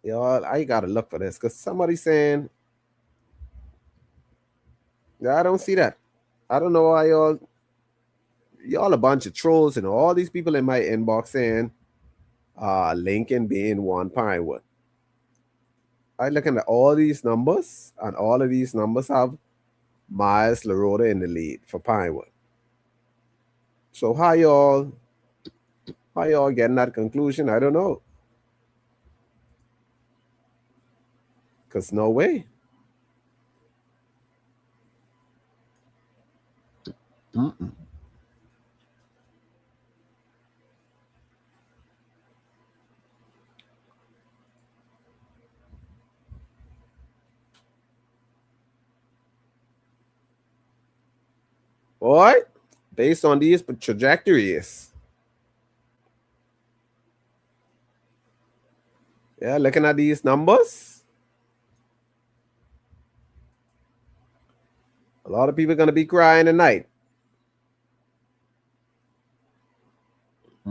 Y'all, I gotta look for this because somebody's saying, yeah, I don't see that. I don't know why y'all a bunch of trolls and all these people in my inbox saying Lincoln being one Pinewood. I looking at all these numbers, and all of these numbers have Miles LaRota in the lead for Pinewood. So how y'all getting that conclusion? I don't know. Cause no way. Mm-mm. Boy, based on these trajectories. Yeah, looking at these numbers. A lot of people are going to be crying tonight. A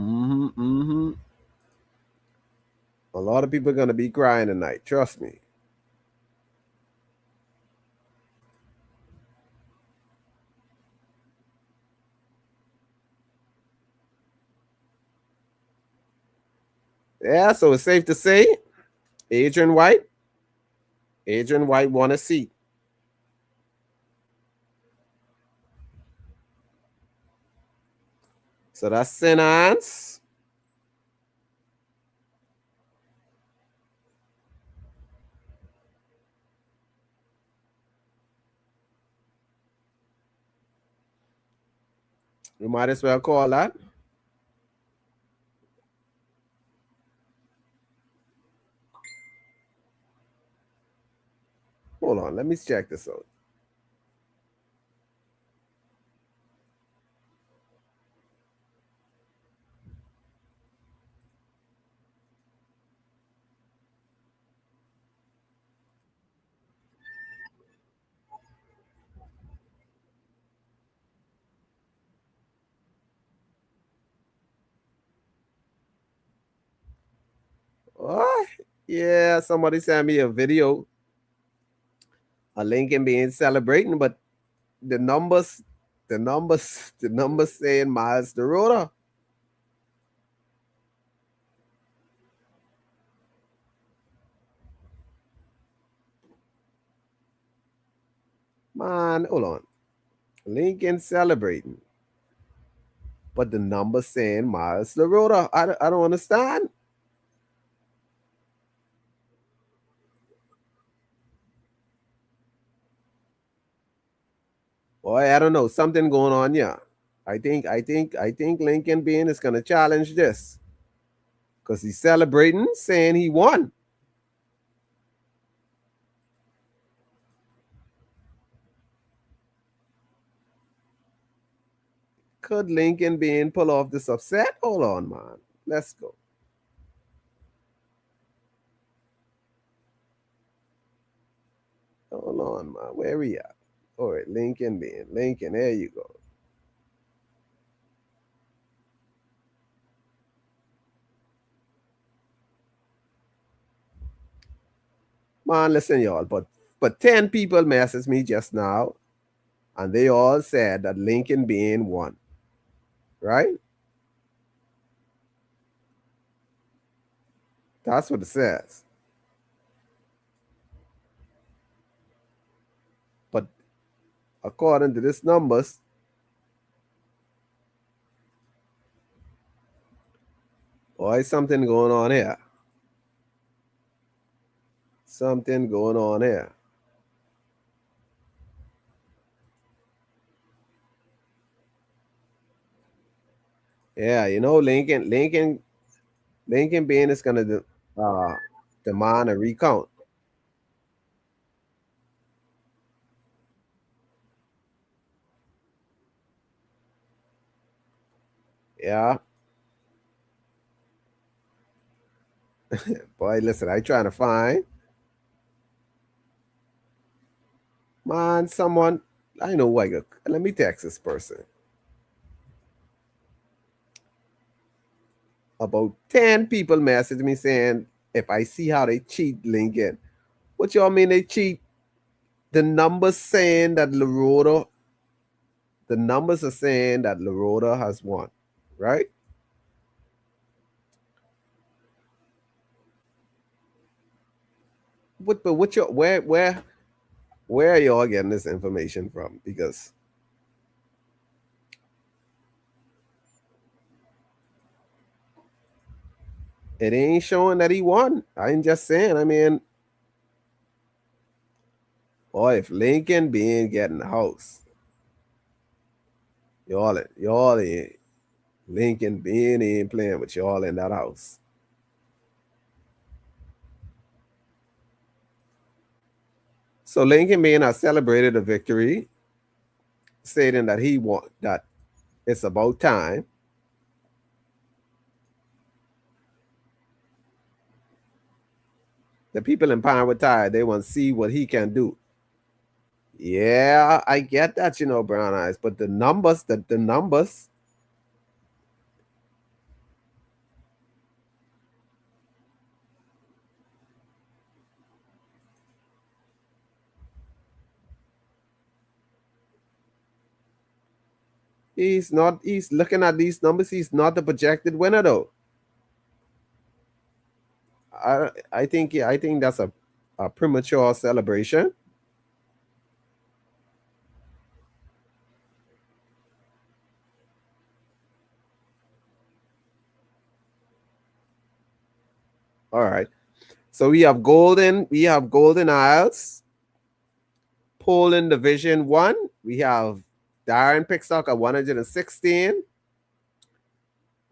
lot of people are going to be crying tonight. Trust me. Yeah, so it's safe to say Adrian White won a seat. So that's Sinance. You might as well call that. Hold on, let me check this out. Oh, yeah, somebody sent me a video of Lincoln being celebrating, but the numbers, the numbers saying Miles DeRoda. Man, hold on. Lincoln celebrating, but the numbers saying Miles DeRoda. I don't understand. Boy, I don't know. Something going on here. I think Lincoln Bean is gonna challenge this. Because he's celebrating, saying he won. Could Lincoln Bean pull off this upset? Hold on, man. Let's go. Hold on, man. Where we at? All right, Lincoln Bean. Lincoln, there you go. Man, listen, y'all. But 10 people messaged me just now, and they all said that Lincoln Bean won. Right? That's what it says. But according to this numbers, boy, something going on here. Something going on here. Yeah, you know, Lincoln Bean is gonna demand a recount. Yeah, boy, listen, I trying to find man someone. I know why. Let me text this person. About 10 people message me saying if I see how they cheat Lincoln. What y'all mean they cheat? The numbers saying that Laroda, the numbers are saying that Laroda has won, right? But what your where are y'all getting this information from? Because it ain't showing that he won. I ain't just saying. I mean, boy, if Lincoln being getting the house, y'all ain't Lincoln being ain't playing with y'all in that house. So Lincoln being has celebrated a victory, stating that he won, that it's about time. The people in Pine Retired, they want to see what he can do. Yeah, I get that, Brown Eyes, but the numbers, the numbers, he's looking at these numbers, he's not the projected winner though. I think that's a premature celebration. All right. So we have Golden Isles, Poland Division 1. We have Darren Picksock at 116,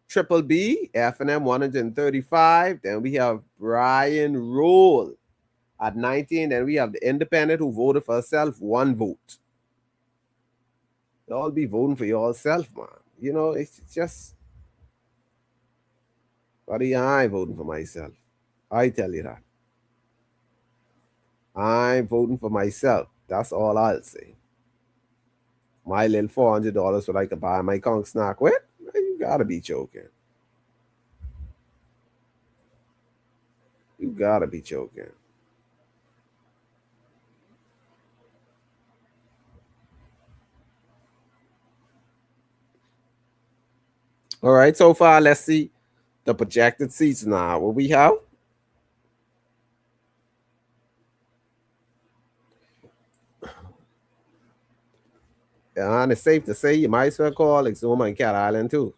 Triple B, F&M 135. Then we have Brian Roll at 19. Then we have the independent who voted for herself, 1 vote. Y'all be voting for yourself, man. It's just, buddy, I ain't voting for myself. I tell you that. I'm voting for myself. That's all I'll say. My little $400 what I could buy my conch snack with? You gotta be joking. You gotta be joking. All right, so far, let's see the projected seats now. What we have? And it's safe to say you might as well call Exuma and Cat Island too.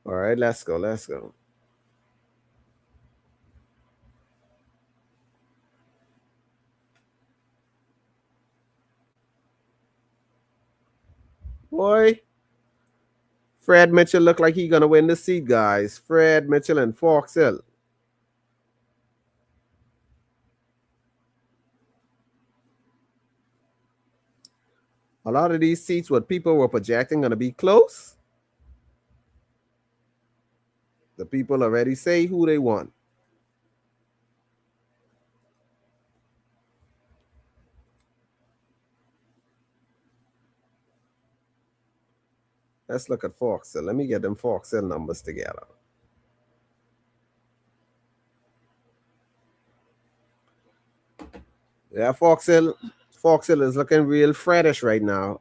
All right, let's go. Let's go. Boy, Fred Mitchell look like he gonna win the seat, guys. Fred Mitchell and Fox Hill. A lot of these seats, what people were projecting, gonna be close. The people already say who they want. Let's look at Fox Hill. Let me get them Fox Hill numbers together. Yeah, Fox Hill is looking real Fredish right now.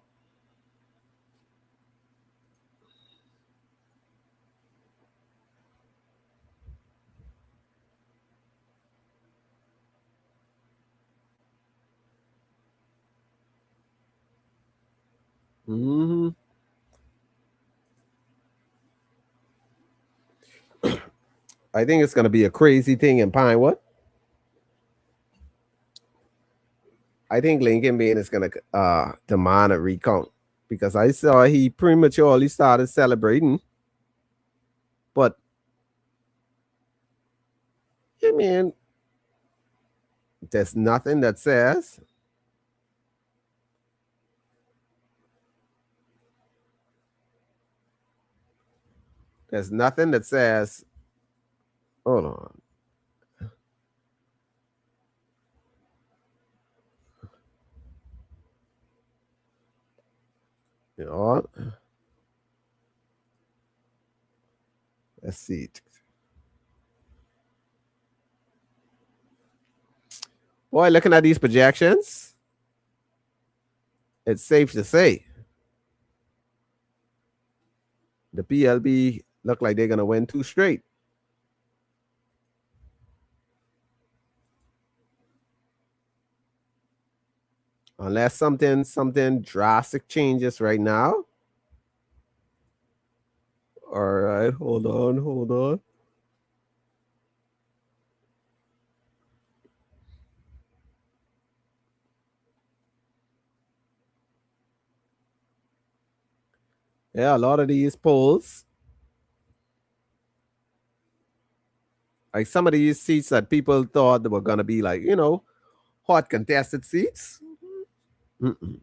Mm-hmm. I think it's gonna be a crazy thing in Pinewood. I think Lincoln Bain is gonna demand a recount because I saw he prematurely started celebrating. But I mean, there's nothing that says there's nothing that says hold on. You know, let's see. Boy, looking at these projections, it's safe to say the PLB look like they're gonna win 2 straight. Unless something drastic changes right now. All right, hold on, hold on. Yeah, a lot of these polls, like some of these seats that people thought they were gonna be like, hot contested seats. Mm-mm.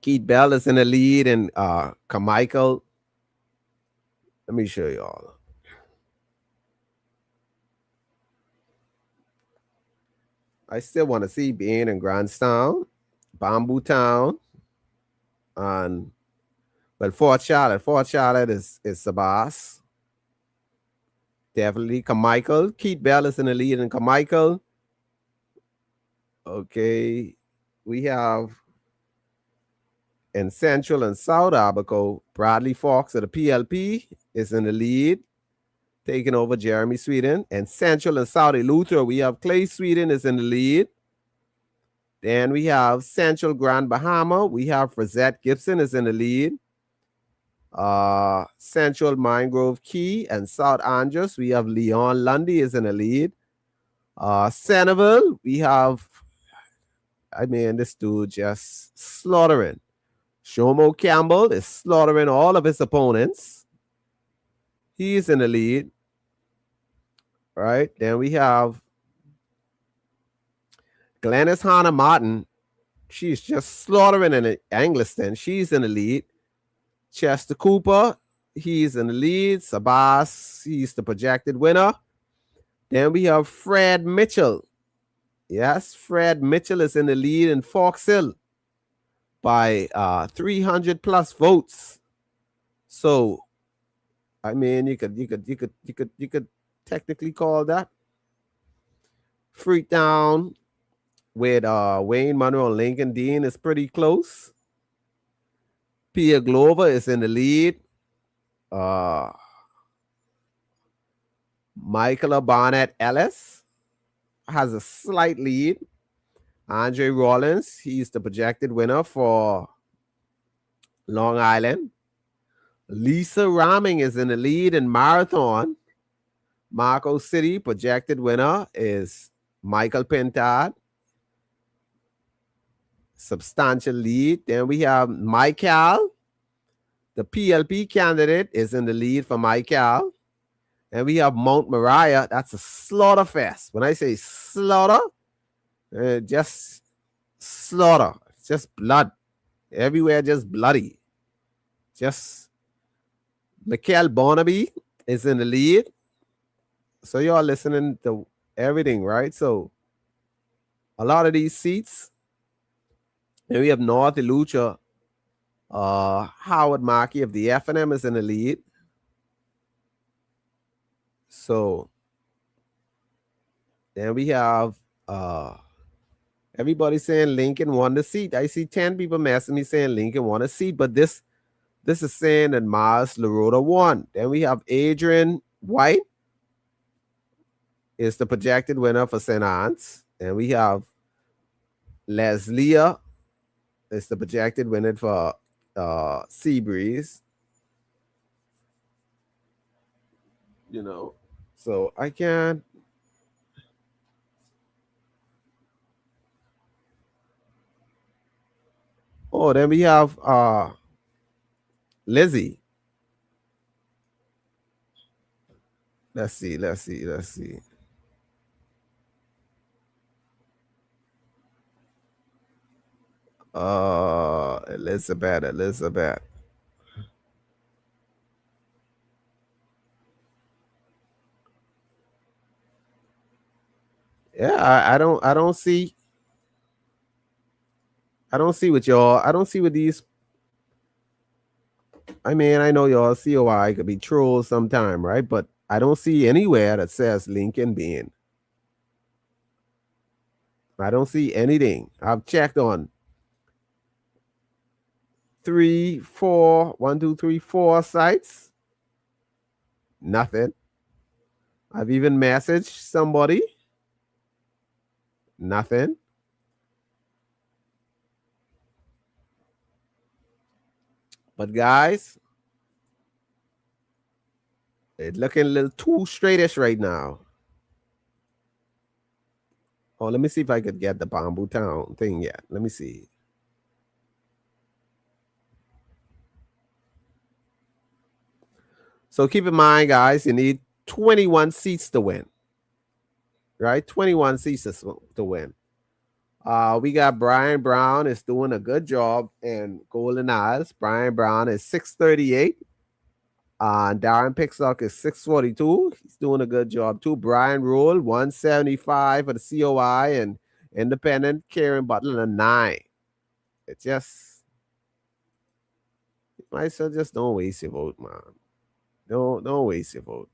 Keith Bell is in the lead, and Carmichael. Let me show you all. I still want to see being in Grandstown, Bamboo Town, and but Fort Charlotte. Fort Charlotte is Sabas. Definitely Carmichael. Keith Bell is in the lead, and Carmichael. Okay, we have in Central and South Abaco, Bradley Fox of the PLP is in the lead, taking over Jeremy Sweden. And Central and South Eleuthera, we have Clay Sweden is in the lead. Then we have Central Grand Bahama. We have Frazette Gibson is in the lead. Central Mangrove Key and South Andros, we have Leon Lundy is in the lead. Centerville, we have, this dude just slaughtering. Shomo Campbell is slaughtering all of his opponents. He's in the lead. All right. Then we have Glennis Hannah Martin. She's just slaughtering in Angliston. She's in the lead. Chester Cooper, he's in the lead. Sabas, he's the projected winner. Then we have Fred Mitchell. Yes, Fred Mitchell is in the lead in Fox Hill by 300 plus votes. So, you could technically call that. Freetown with Wayne Monroe and Lincoln Dean is pretty close. Pia Glover is in the lead. Michaela Barnett Ellis has a slight lead. Andre Rollins, he's the projected winner for Long Island. Lisa Ramming is in the lead in Marathon. Marco City, projected winner is Michael Pintard. Substantial lead. Then we have Michael. The PLP candidate is in the lead for Michael. And we have Mount Moriah. That's a slaughter fest. When I say slaughter, just slaughter. Just blood. Everywhere just bloody. Just Mikhail Barnaby is in the lead. So y'all listening to everything, right? So a lot of these seats. And we have North Eleuthera. Howard Markey of the F&M is in the lead. So then we have everybody saying Lincoln won the seat. I see 10 people messaging me saying Lincoln won a seat, but this is saying that Mars LaRota won. Then we have Adrian White is the projected winner for St. Anne's. And we have Leslie is the projected winner for Seabreeze. So I can't. Oh, then we have Lizzie. Let's see. Elizabeth. Yeah, I don't see what these. I know y'all COI could be trolls sometime, right? But I don't see anywhere that says Lincoln being. I don't see anything. I've checked on 1, 2, 3, 4 sites. Nothing. I've even messaged somebody. Nothing. But guys, it's looking a little too straightish right now. Oh, let me see if I could get the Bamboo Town thing yet. Let me see. So keep in mind, guys, you need 21 seats to win. Right? 21 seats to win. We got Brian Brown is doing a good job in Golden Eyes. Brian Brown is 638. Darren Pickstock is 642. He's doing a good job too. Brian Rule, 175 for the COI, and Independent Karen Butler, 9. It just, might as well just don't waste your vote, man. Don't waste your vote.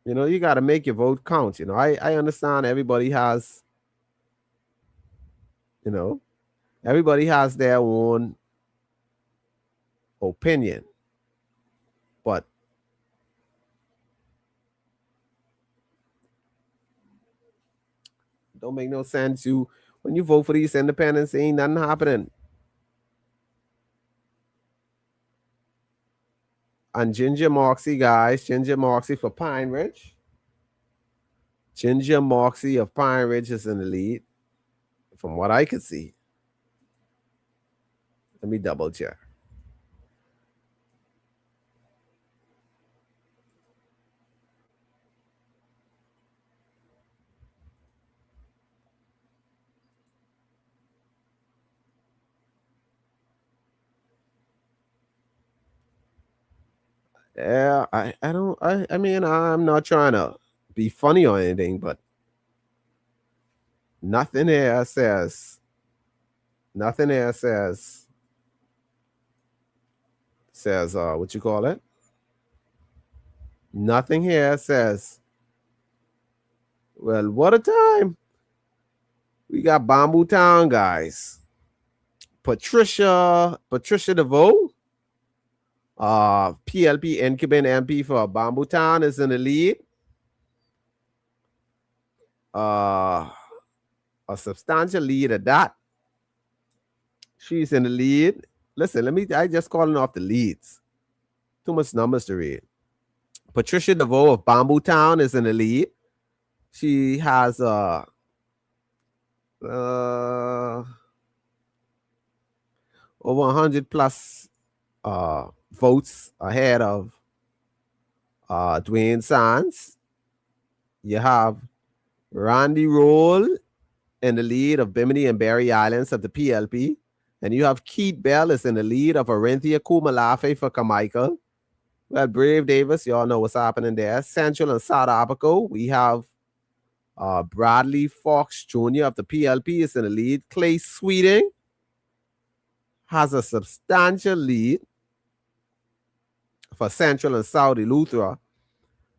You got to make your vote count. I understand everybody has, everybody has their own opinion, but don't make no sense. When you vote for these independents, ain't nothing happening. And Ginger Moxie, guys, Ginger Moxie for Pine Ridge. Ginger Moxie of Pine Ridge is in the lead, from what I could see. Let me double check. Yeah, I mean, I'm not trying to be funny or anything, but nothing here says what you call it? Nothing here says, well, what a time. We got Bamboo Town, guys. Patricia DeVoe, PLP incumbent MP for Bamboo Town, is in the lead. A substantial lead at that. She's in the lead. Listen, I just calling off the leads. Too much numbers to read. Patricia DeVoe of Bamboo Town is in the lead. She has over 100 plus votes ahead of Dwayne Sands. You have Randy Roll in the lead of Bimini and Berry Islands of the PLP. And you have Keith Bell is in the lead of Orinthia Kumalafe for Carmichael. Well, Brave Davis, you all know what's happening there. Central and South Apico, we have Bradley Fox Jr. of the PLP is in the lead. Clay Sweeting has a substantial lead for Central and South Eleuthera.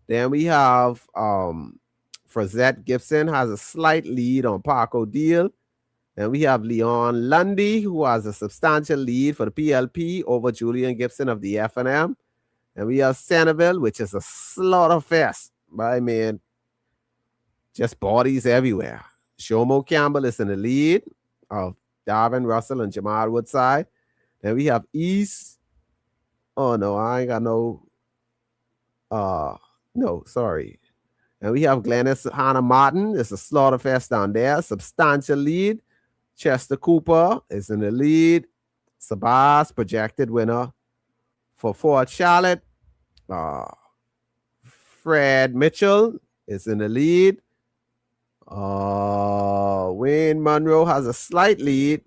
Then we have Frazette Gibson has a slight lead on Park O'Deal. And we have Leon Lundy, who has a substantial lead for the PLP over Julian Gibson of the FNM. And we have Centerville, which is a slaughter fest. I mean, just bodies everywhere. Shomo Campbell is in the lead of Darvin Russell and Jamal Woodside. Then we have East. Oh, no, I ain't got no. No, sorry. And we have Glennis Hannah Martin. It's a slaughter fest down there. Substantial lead. Chester Cooper is in the lead. Sabas, projected winner for Fort Charlotte. Fred Mitchell is in the lead. Wayne Monroe has a slight lead.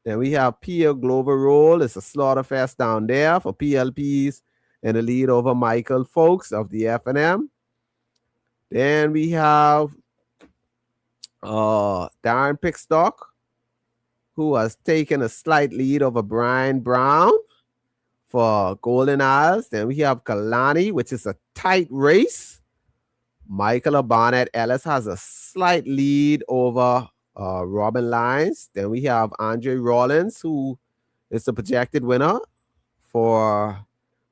Then we have Pierre Glover Roll. It's a slaughter fest down there for PLPs in the lead over Michael Folks of the FNM. Then we have Darren Pickstock, who has taken a slight lead over Brian Brown for Golden Isles. Then we have Kalani, which is a tight race. Michael Barnett Ellis has a slight lead over Robin Lyons. Then we have Andre Rollins, who is the projected winner for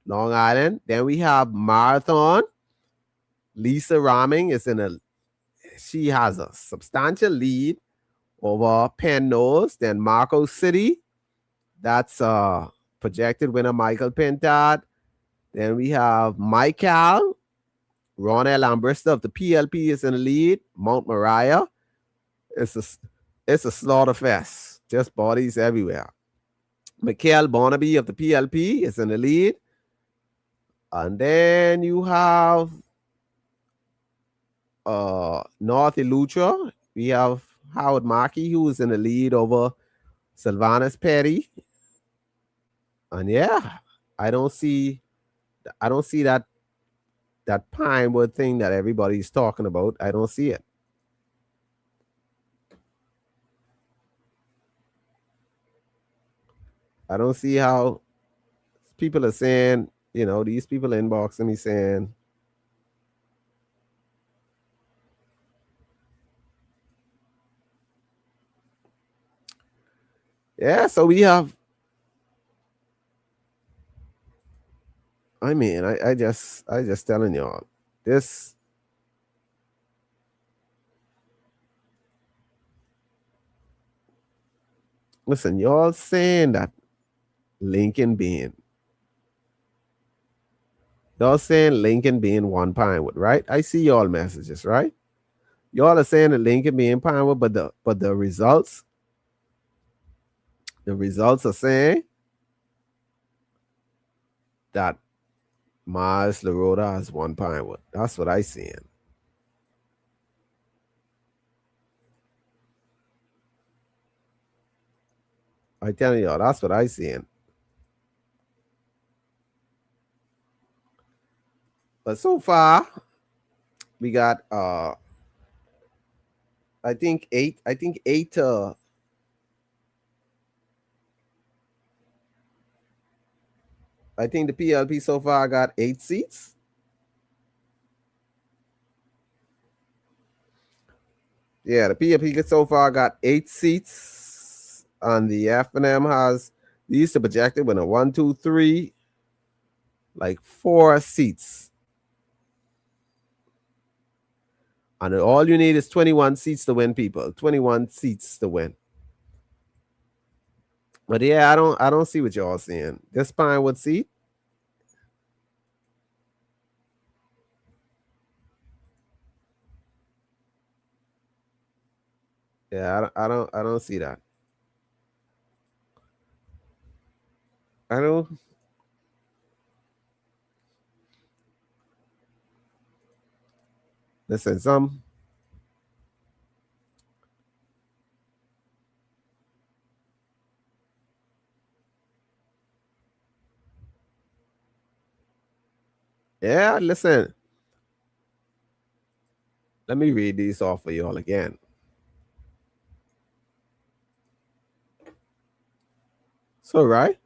Long Island. Then we have Marathon. Lisa Raming is she has a substantial lead over Penn Knolls. Then Marco City, that's projected winner Michael Pintard. Then we have Michael. Ronell Lambrista of the PLP is in the lead. Mount Moriah. It's a slaughter fest. Just bodies everywhere. Mikhail Barnaby of the PLP is in the lead. And then you have North Elutra, we have Howard Markey, who is in the lead over Sylvanus Petty. And yeah, I don't see that Pinewood thing that everybody's talking about. I don't see it. I don't see how people are saying, these people inboxing me saying, yeah, so we have, I just telling y'all, this, listen, y'all saying that Lincoln being, y'all saying Lincoln being one Pinewood, right? I see y'all messages, right? Y'all are saying that Lincoln being Pinewood, but the results are saying that Mars Larota has one Pinewood. That's what I seeing. I telling y'all, that's what I seeing. But so far, we got I think eight. I think the PLP so far got 8 seats. Yeah, the PLP so far got 8 seats. And the FNM has these to projected with a 1, 2, 3, like 4 seats. And all you need is 21 seats to win, people. 21 seats to win. But yeah, I don't see what y'all seeing. This Pinewood seat. Yeah, I don't see that. I don't. Listen, some. Yeah, listen. Let me read these off for y'all again. So, right?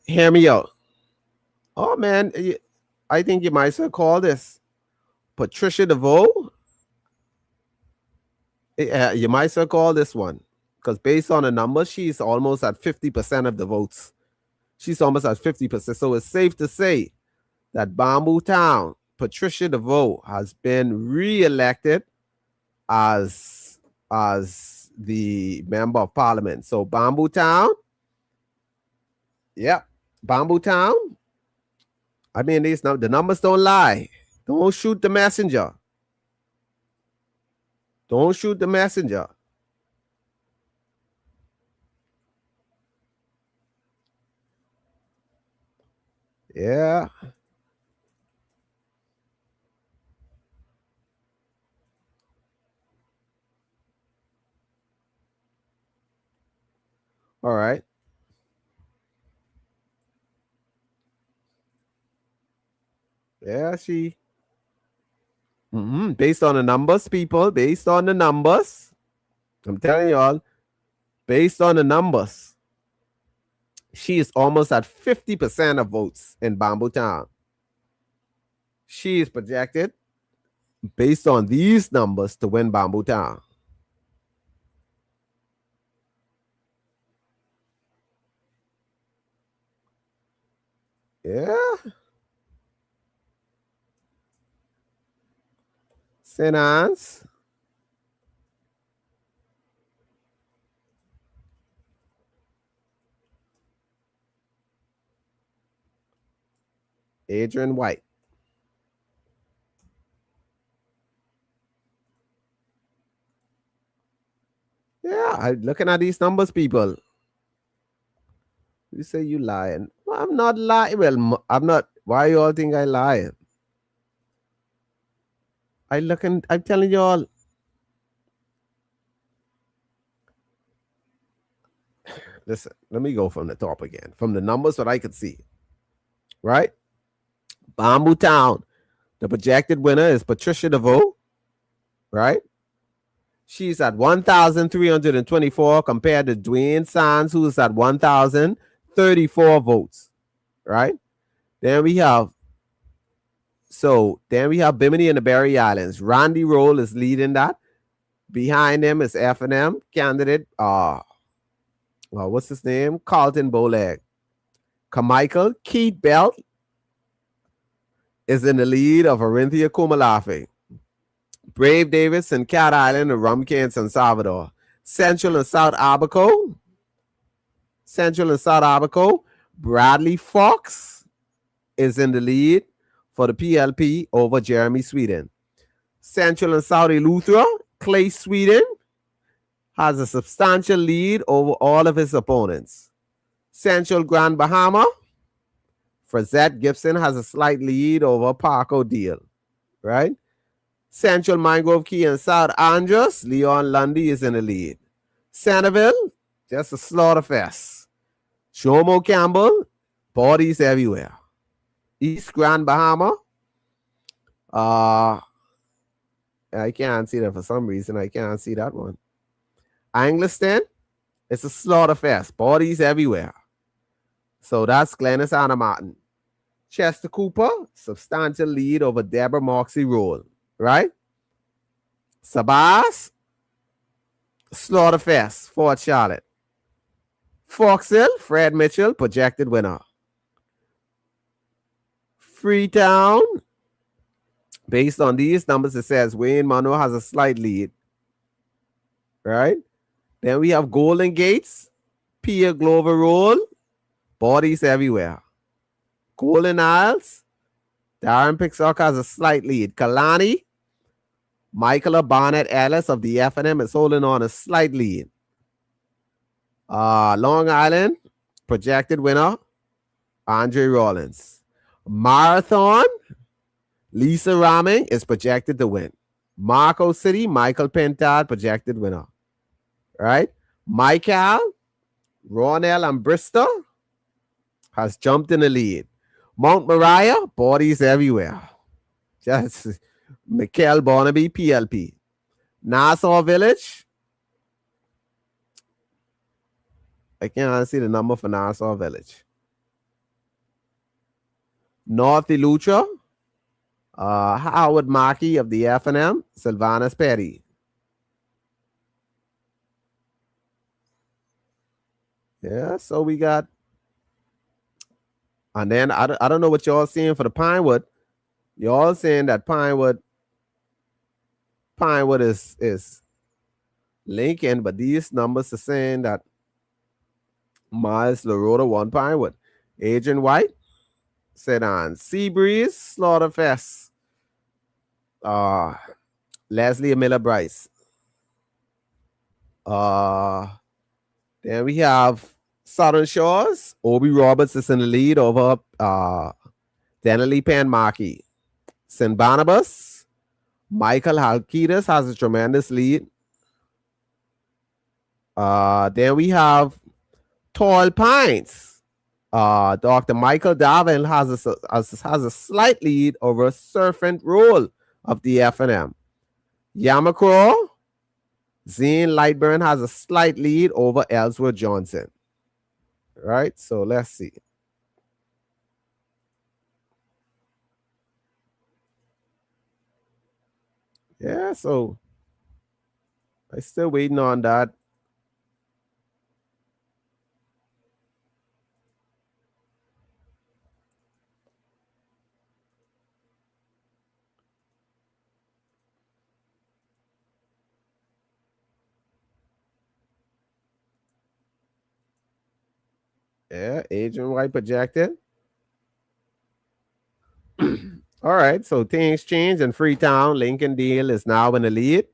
Hear me out. Oh, man. I think you might as well call this Patricia DeVoe. Yeah, you might as well call this one. Because based on the numbers, she's almost at 50% of the votes. She's almost at 50%. So it's safe to say that Bamboo Town, Patricia DeVoe, has been re-elected as the member of parliament. So Bamboo Town, yeah, Bamboo Town. I mean, the numbers don't lie. Don't shoot the messenger. Don't shoot the messenger. Yeah. All right. Yeah, she. Based on the numbers, people. Based on the numbers. I'm telling y'all. Based on the numbers, she is almost at 50% of votes in Bamboo Town. She is projected, based on these numbers, to win Bamboo Town. Yeah. St. Anne's. Adrian White. Yeah, looking at these numbers, people. You say you lying. Well, I'm not lying. Well, I'm not. Why you all think I lying? I'm telling y'all. Listen, let me go from the top again. From the numbers that I could see. Right? Bamboo Town. The projected winner is Patricia DeVoe. Right? She's at 1,324 compared to Dwayne Sands, who's at 1,034 votes. Right? Then we have Bimini and the Berry Islands. Randy Roll is leading that. Behind him is F&M candidate. What's his name? Carlton Bowleg. Carmichael Keith Belt is in the lead of Orinthia Kumalafe. Brave Davis and Cat Island and Rumkey and San Salvador. Central and South Abaco. Bradley Fox is in the lead for the PLP over Jeremy Sweden. Central and South Eleuthera, Clay Sweden has a substantial lead over all of his opponents. Central Grand Bahama, Frazette Gibson has a slight lead over Parko Deal, right? Central Mangrove Key and South Andros, Leon Lundy is in the lead. Centerville, just a slaughterfest. Shomo Campbell, bodies everywhere. East Grand Bahama, I can't see that for some reason. I can't see that one. Angliston, it's a slaughterfest. Bodies everywhere. So that's Glennis Anna Martin. Chester Cooper, substantial lead over Deborah Moxie Roll, right? Sabas, slaughterfest, Fort Charlotte. Foxhill, Fred Mitchell, projected winner. Freetown, based on these numbers, it says Wayne Monroe has a slight lead, right? Then we have Golden Gates, Pierre Glover Roll, bodies everywhere. Golden Isles, Darren Pixock has a slight lead. Kalani, Michaela Barnett Ellis of the F&M is holding on a slight lead. Long Island, projected winner, Andre Rollins. Marathon, Lisa Raming is projected to win. Marco City, Michael Pentad, projected winner. Right? Michael, Ronell and Bristol has jumped in the lead. Mount Moriah, bodies everywhere. Just Mikhail Barnaby, PLP. Nassau Village, I can't see the number for Nassau Village. North Eleuthera, Howard Markey of the F&M, Sylvanus Perry. Yeah, so we got, and then I don't know what y'all seeing for the Pinewood. Y'all saying that Pinewood is Lincoln, but these numbers are saying that Miles LaRota won Pinewood. Adrian White, Sedan. Seabreeze, Slaughterfest. Leslie Miller Bryce. Then we have Southern Shores. Obi Roberts is in the lead over Denali Panmarkey. St. Barnabas. Michael Halkidas has a tremendous lead. Then we have Tall Pines. Dr. Michael Darvin has a slight lead over Serpent Roll of the F&M. Yamacraw, Zane Lightburn has a slight lead over Ellsworth Johnson. Right? So let's see. Yeah, so I'm still waiting on that. Yeah, Adrian White projected. All right, so things change in Freetown. Lincoln Deal is now in the lead.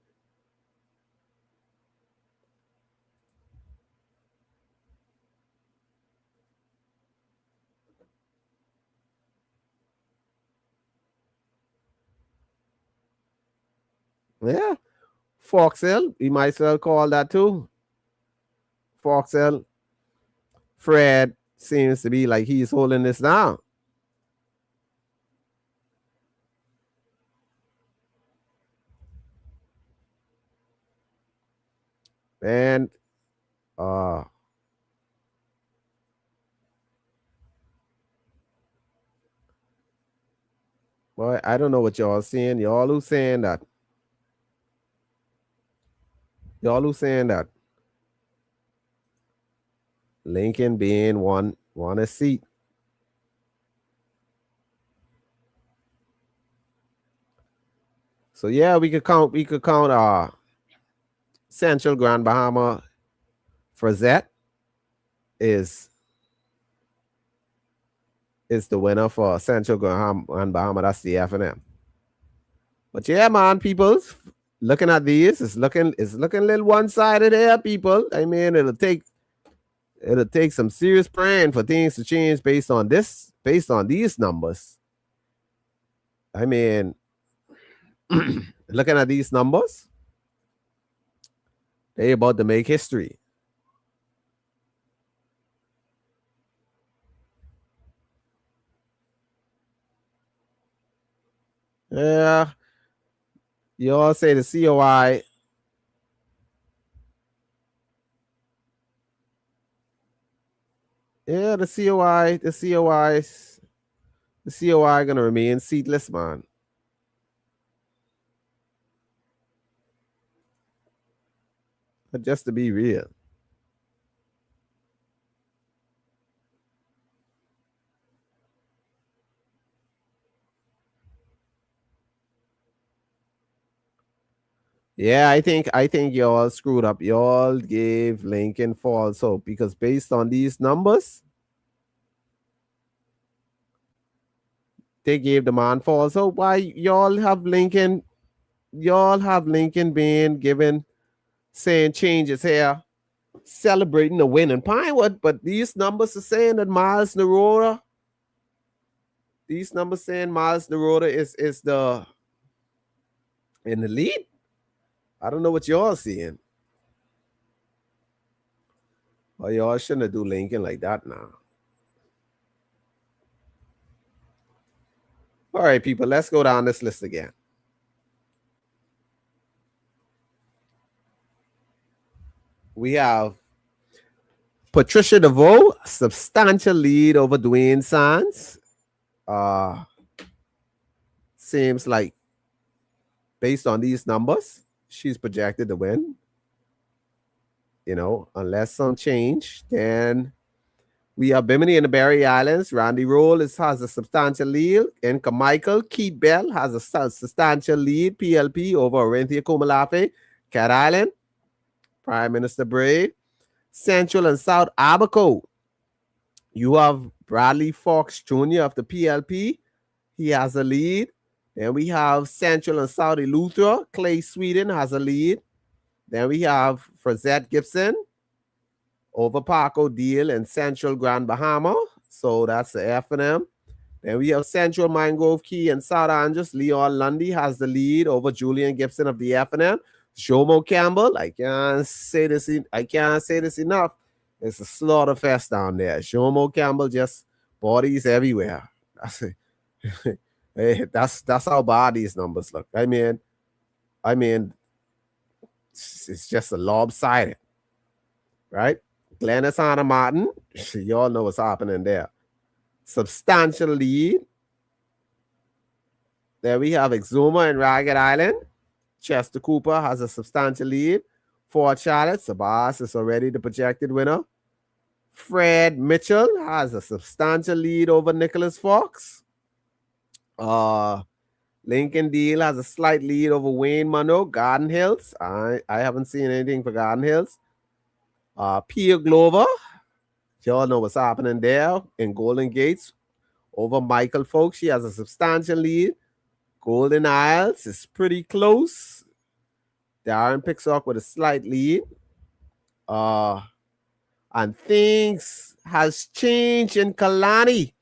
Yeah. Foxhill, we might as well call that too. Foxhill. Fred seems to be like he's holding this down. And boy, I don't know what y'all saying. Y'all who saying that. Y'all who saying that. Lincoln being won a seat. So yeah, we could count Central Grand Bahama Frazette is the winner for Central Grand Bahama. That's the F&M. But yeah, man, people, looking at these, it's looking a little one-sided here, people. I mean, it'll take some serious praying for things to change based on these numbers. I mean, looking at these numbers, they about to make history. Yeah. You all say the COI. Yeah, the COI gonna remain seatless, man. But just to be real. Yeah, I think y'all screwed up. Y'all gave Lincoln false hope because based on these numbers, they gave the man false hope. Why y'all have Lincoln being given saying changes here, celebrating the win in Pinewood, but these numbers are saying that Miles Nerora, is the in the lead. I don't know what y'all seeing. Well, y'all shouldn't have do Lincoln like that now. All right, people, let's go down this list again. We have Patricia DeVoe, substantial lead over Dwayne Sands. Seems like based on these numbers, she's projected to win. You know, unless some change, then we have Bimini in the Barry Islands. Randy Roll has a substantial lead. And Michael Keith Bell has a substantial lead, PLP, over Orinthia Komalafe. Cat Island, Prime Minister Bray. Central and South Abaco. You have Bradley Fox Jr. of the PLP. He has a lead. Then we have Central and South Eleuthera. Clay Sweden has a lead. Then we have Frazette Gibson over Paco Deal and Central Grand Bahama. So that's the F&M. Then we have Central Mangrove Key and South Andros. Leon Lundy has the lead over Julian Gibson of the F&M. Jomo Campbell, I can't say this enough. It's a slaughter fest down there. Jomo Campbell just bodies everywhere. That's how bad these numbers look. I mean, it's just a lopsided, right? Glennis Hannah Martin, you all know what's happening there. Substantial lead. There we have Exuma and Ragged Island. Chester Cooper has a substantial lead. Fort Charlotte, Sabas is already the projected winner. Fred Mitchell has a substantial lead over Nicholas Fox. Lincoln Deal has a slight lead over Wayne Monroe. Garden Hills, I haven't seen anything for Garden Hills. Pierre Glover, y'all know what's happening there in Golden Gates over Michael Folks. She has a substantial lead. Golden Isles is pretty close. Darren picks up with a slight lead. And things has changed in Kalani.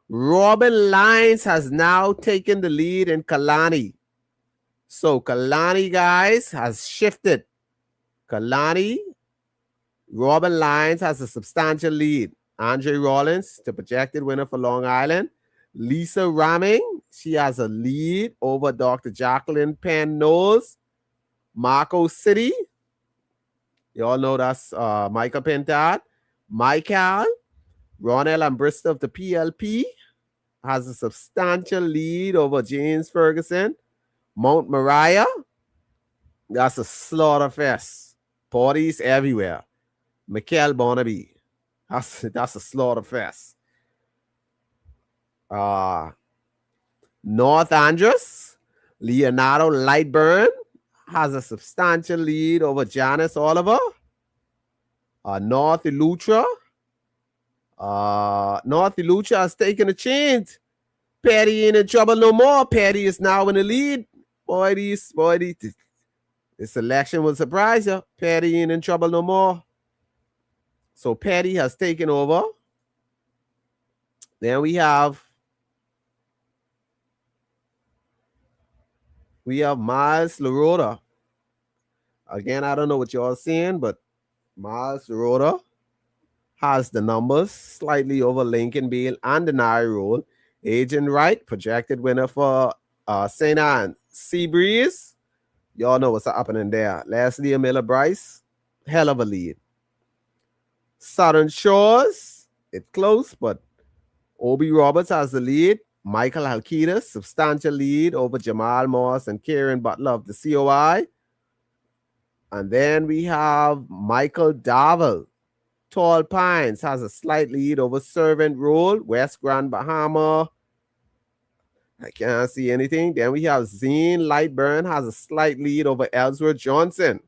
Robin Lyons has now taken the lead in Kalani. So Kalani, guys, has shifted. Kalani, Robin Lyons has a substantial lead. Andre Rollins, the projected winner for Long Island. Lisa Ramming, she has a lead over Dr. Jacqueline Penn Knowles. Marco City, you all know that's Michael Pentad. Michael, Ronell and Bristol of the PLP has a substantial lead over James Ferguson. Mount Moriah, that's a slaughter fest. Parties everywhere. Mikel Bonnaby, that's a slaughter fest. North Andros, Leonardo Lightburn has a substantial lead over Janice Oliver. North Elutra. North Elutra has taken a chance. Patty ain't in trouble no more. Patty is now in the lead. Boy, this election will surprise you. Patty ain't in trouble no more. So Patty has taken over. Then we have Miles LaRota. Again, I don't know what y'all seeing, but Miles LaRota has the numbers slightly over Lincoln Beale and Denari Roll. Agent Wright, projected winner for St. Anne. Seabreeze, y'all know what's happening there. Leslie Miller Bryce, hell of a lead. Southern Shores, it's close, but Obi Roberts has the lead. Michael Alquidas, substantial lead over Jamal Moss and Kieran Butler of the COI. And then we have Michael Darville. Tall Pines has a slight lead over Servant Roll. West Grand Bahama, I can't see anything. Then we have Zane Lightburn has a slight lead over Ellsworth Johnson.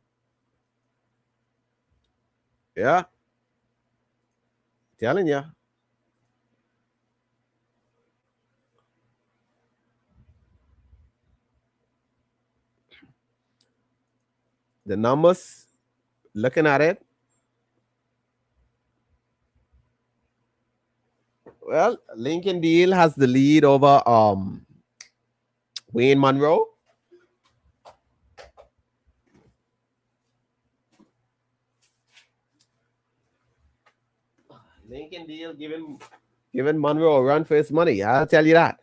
Yeah. Telling you. The numbers, looking at it. Well, Lincoln Deal has the lead over Wayne Monroe. Lincoln Deal giving Monroe a run for his money. I'll tell you that.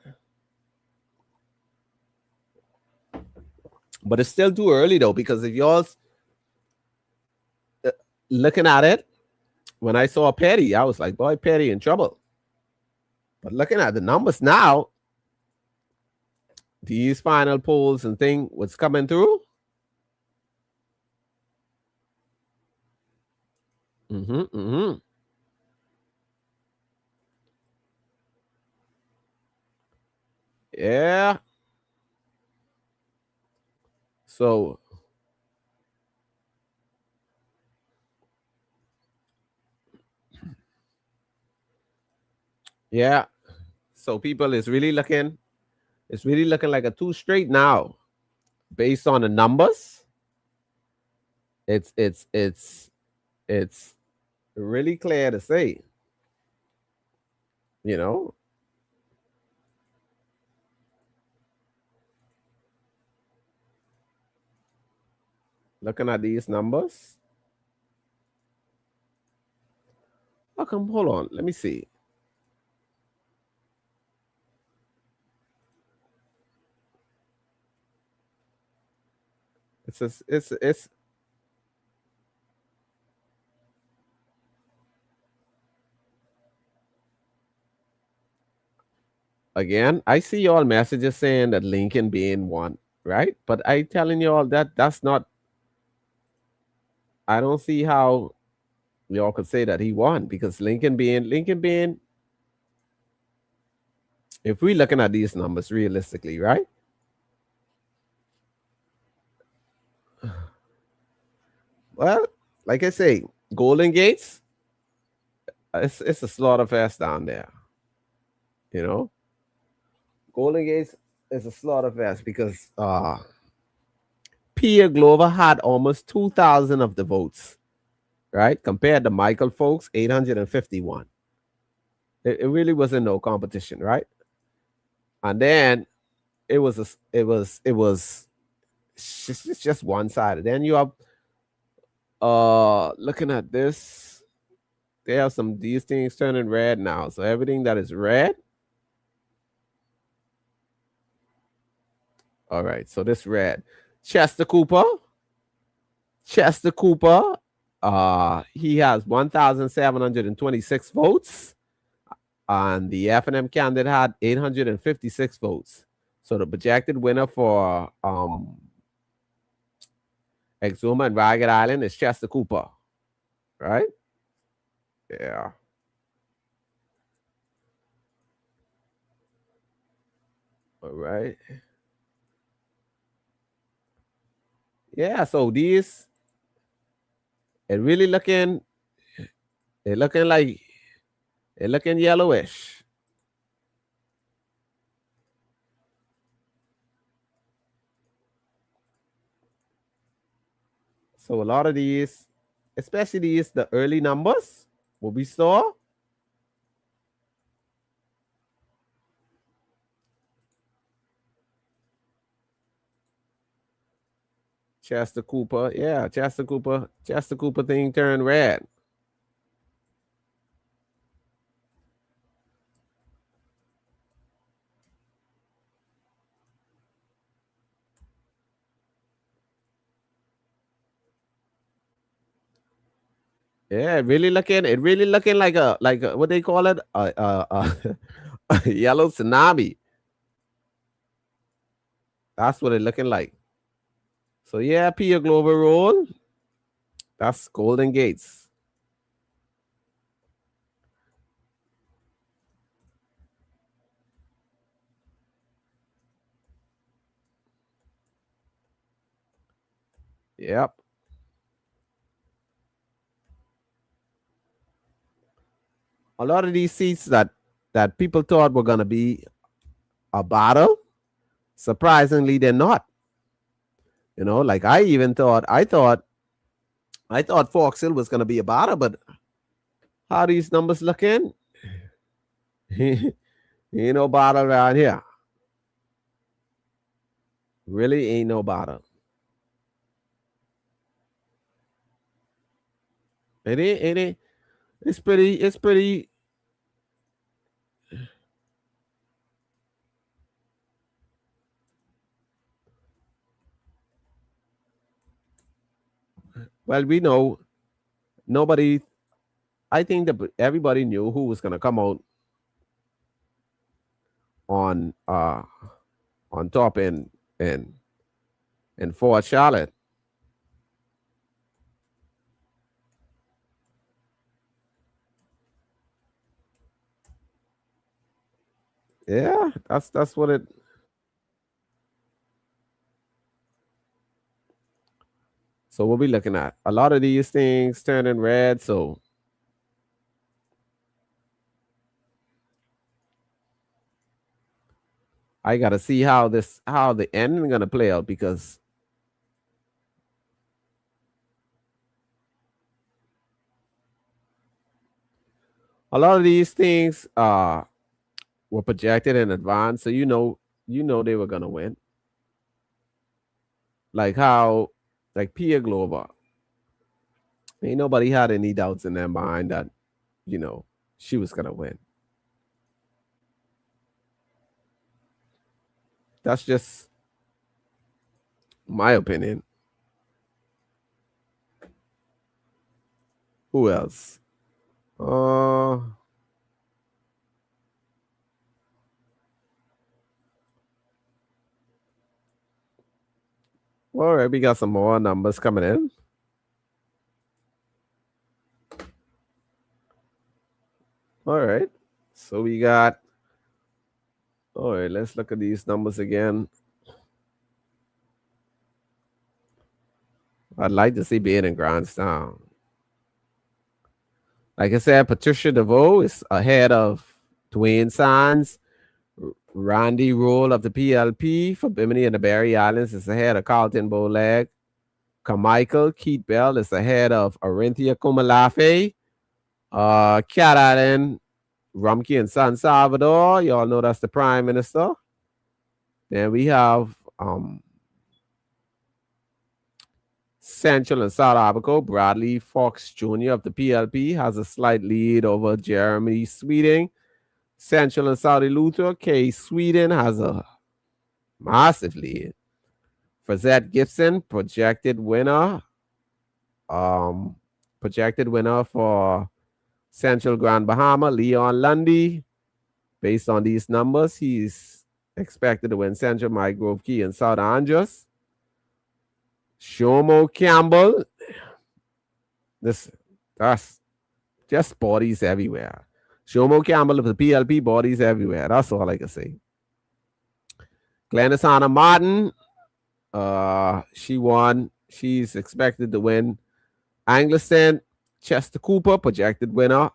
But it's still too early though, because if y'all looking at it, when I saw Petty, I was like, boy, Petty in trouble. But looking at the numbers now, these final polls and thing what's coming through. Yeah. So yeah. So people is really looking, it's really looking like a 2 straight now. Based on the numbers. It's really clear to say. You know. Looking at these numbers. How come? Hold on. Let me see. It's again, I see y'all messages saying that Lincoln being won, right? But I telling y'all that that's not, I don't see how y'all could say that he won, because Lincoln being, if we looking at these numbers realistically, right? Well, like I say, Golden Gates, it's a slaughter fest down there. You know, Golden Gates is a slaughter fest because Pierre Glover had almost 2,000 of the votes, right? Compared to Michael Folks, 851. It really wasn't no competition, right? And then it was it's just one side. Then you have looking at this, they have some these things turning red now. So everything that is red. All right, so this red. Chester Cooper. Chester Cooper. He has 1,726 votes. And the F&M candidate had 856 votes. So the projected winner for Exuma and Ragged Island is Chester Cooper. Right? Yeah. All right. Yeah, so these it really looking like it looking yellowish. So a lot of these, especially these the early numbers, what we saw. Chester Cooper, yeah, Chester Cooper thing turned red. Yeah, it really looking like a what they call it, a yellow tsunami. That's what it looking like. So yeah, Pia Glover Roll. That's Golden Gates. Yep. A lot of these seats that people thought were gonna be a battle, surprisingly, they're not. You know, like I thought Fox Hill was gonna be a battle, but how these numbers looking? Ain't no battle around here. Really ain't no battle. It ain't. It's pretty. Well, we know nobody. I think that everybody knew who was gonna come out on top in Fort Charlotte. Yeah, that's what it. So we'll be looking at a lot of these things turning red. So I gotta see how the ending gonna play out because a lot of these things were projected in advance, so you know they were gonna win. Like how like Pia Glover, ain't nobody had any doubts in their mind that she was gonna win. That's just my opinion. Who else? All right, we got some more numbers coming in. All right. So we got. All right, let's look at these numbers again. I'd like to see Baden Grandstown. Like I said, Patricia DeVoe is ahead of Dwayne Sands. Randy Roll of the PLP for Bimini and the Barry Islands is ahead of Carlton Bowleg. Carmichael Keith Bell is ahead of Arinthia Kumalafe. Cat Island, Rumkey and San Salvador. Y'all know that's the Prime Minister. Then we have Central and South Africa, Bradley Fox Jr. of the PLP has a slight lead over Jeremy Sweeting. Central and Saudi Luther, K. Sweden has a massive lead. Frazette Gibson, projected winner for Central Grand Bahama, Leon Lundy. Based on these numbers, he's expected to win Central Mike Grove Key and South Andros. Shomo Campbell. That's just bodies everywhere. Shomo Campbell of the PLP, bodies everywhere. That's all I can say. Glennis Hannah Martin. She won. She's expected to win. Angleton, Chester Cooper, projected winner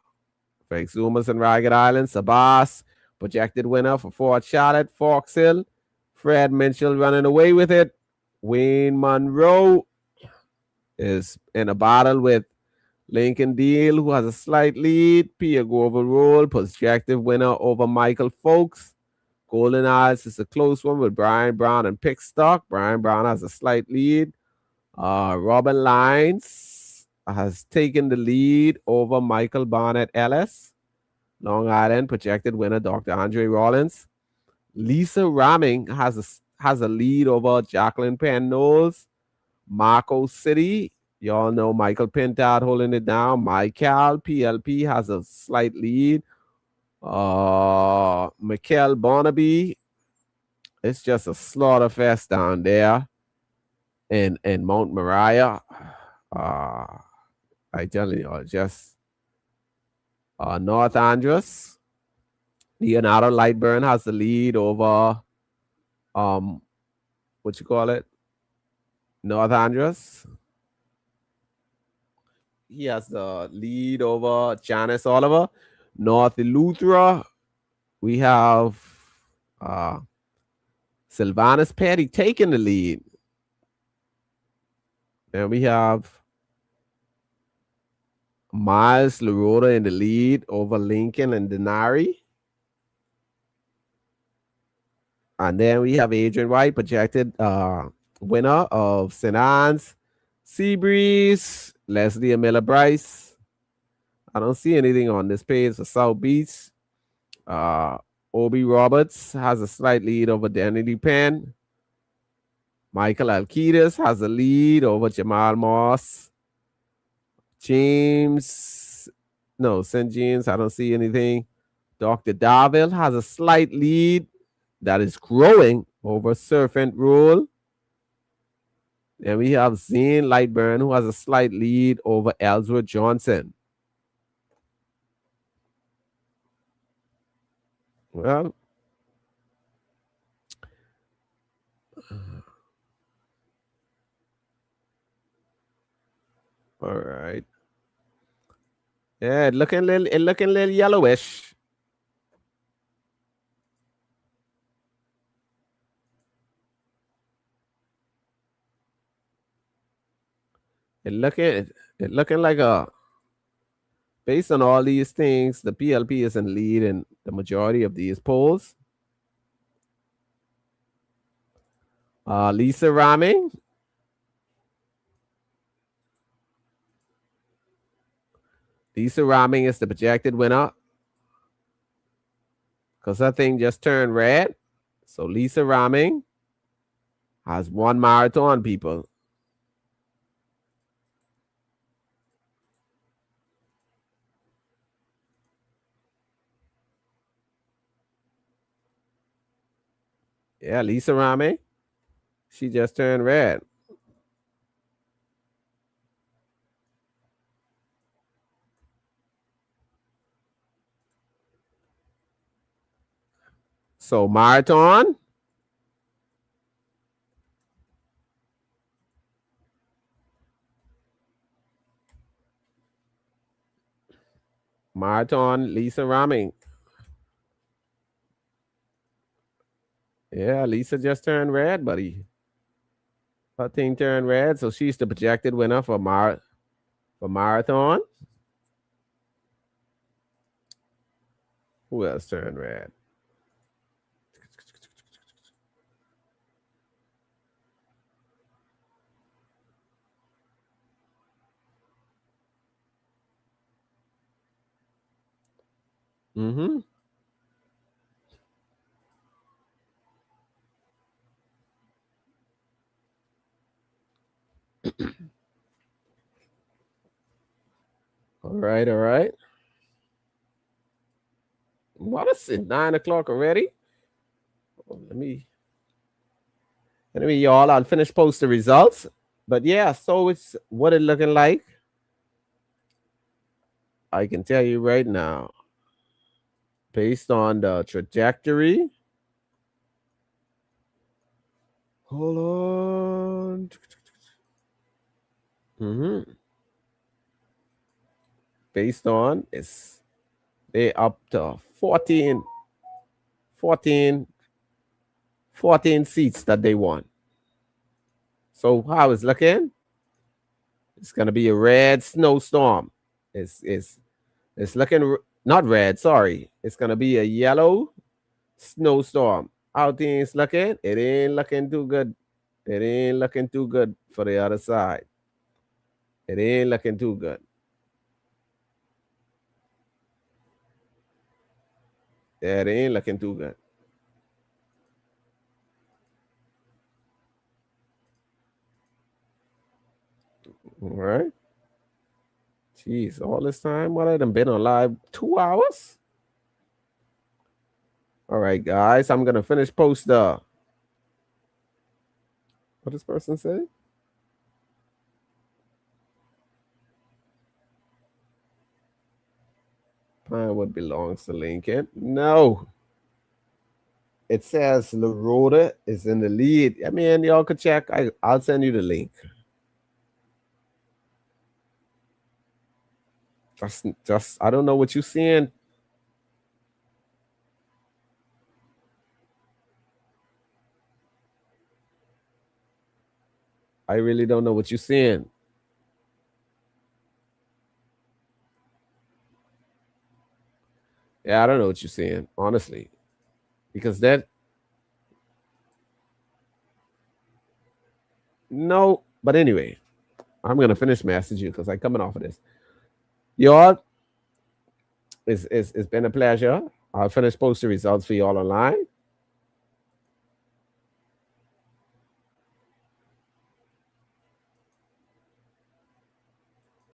for Exumas and Ragged Island. Sabas, projected winner for Fort Charlotte. Fox Hill, Fred Mitchell running away with it. Wayne Monroe is in a battle with Lincoln Deal, who has a slight lead. Pia Grover Roll, projected winner over Michael Folks. Golden Eyes is a close one with Brian Brown and Pickstock. Brian Brown has a slight lead. Robin Lines has taken the lead over Michael Barnett Ellis. Long Island, projected winner Dr. Andre Rollins. Lisa Ramming has a lead over Jacqueline Penn Knowles. Marco City, y'all know Michael Pintard holding it down. Michael PLP has a slight lead. Mikel Barnaby, it's just a slaughter fest down there in Mount Moriah. I tell you, just North Andros. Leonardo Lightburn has the lead over what you call it? North Andros. He has the lead over Janice Oliver. North Eleuthera, we have Sylvanus Petty taking the lead. And we have Miles LaRota in the lead over Lincoln and Denari. And then we have Adrian White, projected winner of St. Anne's. Seabreeze, Leslie and Miller Bryce. I don't see anything on this page for South Beach. Obi Roberts has a slight lead over Danny Penn. Michael Alcides has a lead over Jamal Moss. St. James, I don't see anything. Dr. Darville has a slight lead that is growing over Serpent Rule. And we have Zane Lightburn, who has a slight lead over Ellsworth Johnson. Well, all right. Yeah, it looking a little yellowish. It looking like based on all these things, the PLP is in lead in the majority of these polls. Lisa Ramming. Lisa Ramming is the projected winner because that thing just turned red. So Lisa Ramming has won marathon, people. Yeah, Lisa Ramming. She just turned red. So marathon. Marathon, Lisa Ramming. Yeah, Lisa just turned red, buddy. Her thing turned red, so she's the projected winner for marathon. Who else turned red? Mm-hmm. All right, all right. What is it? 9 o'clock already? Oh, let me y'all. I'll finish post the results. But yeah, so it's what it looking like. I can tell you right now, based on the trajectory. Hold on. Mm-hmm. Based on it's they up to 14, 14 seats that they want. So how it's looking? It's gonna be a red snowstorm. It's looking not red. Sorry, it's gonna be a yellow snowstorm. How things looking? It ain't looking too good. It ain't looking too good for the other side. It ain't looking too good. Yeah, it ain't looking too good. All right. Jeez, all this time, what I done been on live 2 hours? All right, guys, I'm gonna finish post the what this person say? Pinewood belongs to Lincoln. No, it says LaRoda is in the lead. I mean, y'all could check. I'll send you the link. Just I don't know what you're seeing. I really don't know what you're seeing. Yeah, I don't know what you're seeing, honestly. Because that no, but anyway, I'm gonna finish messaging you because I'm coming off of this. Y'all, it's been a pleasure. I'll finish post the results for y'all online.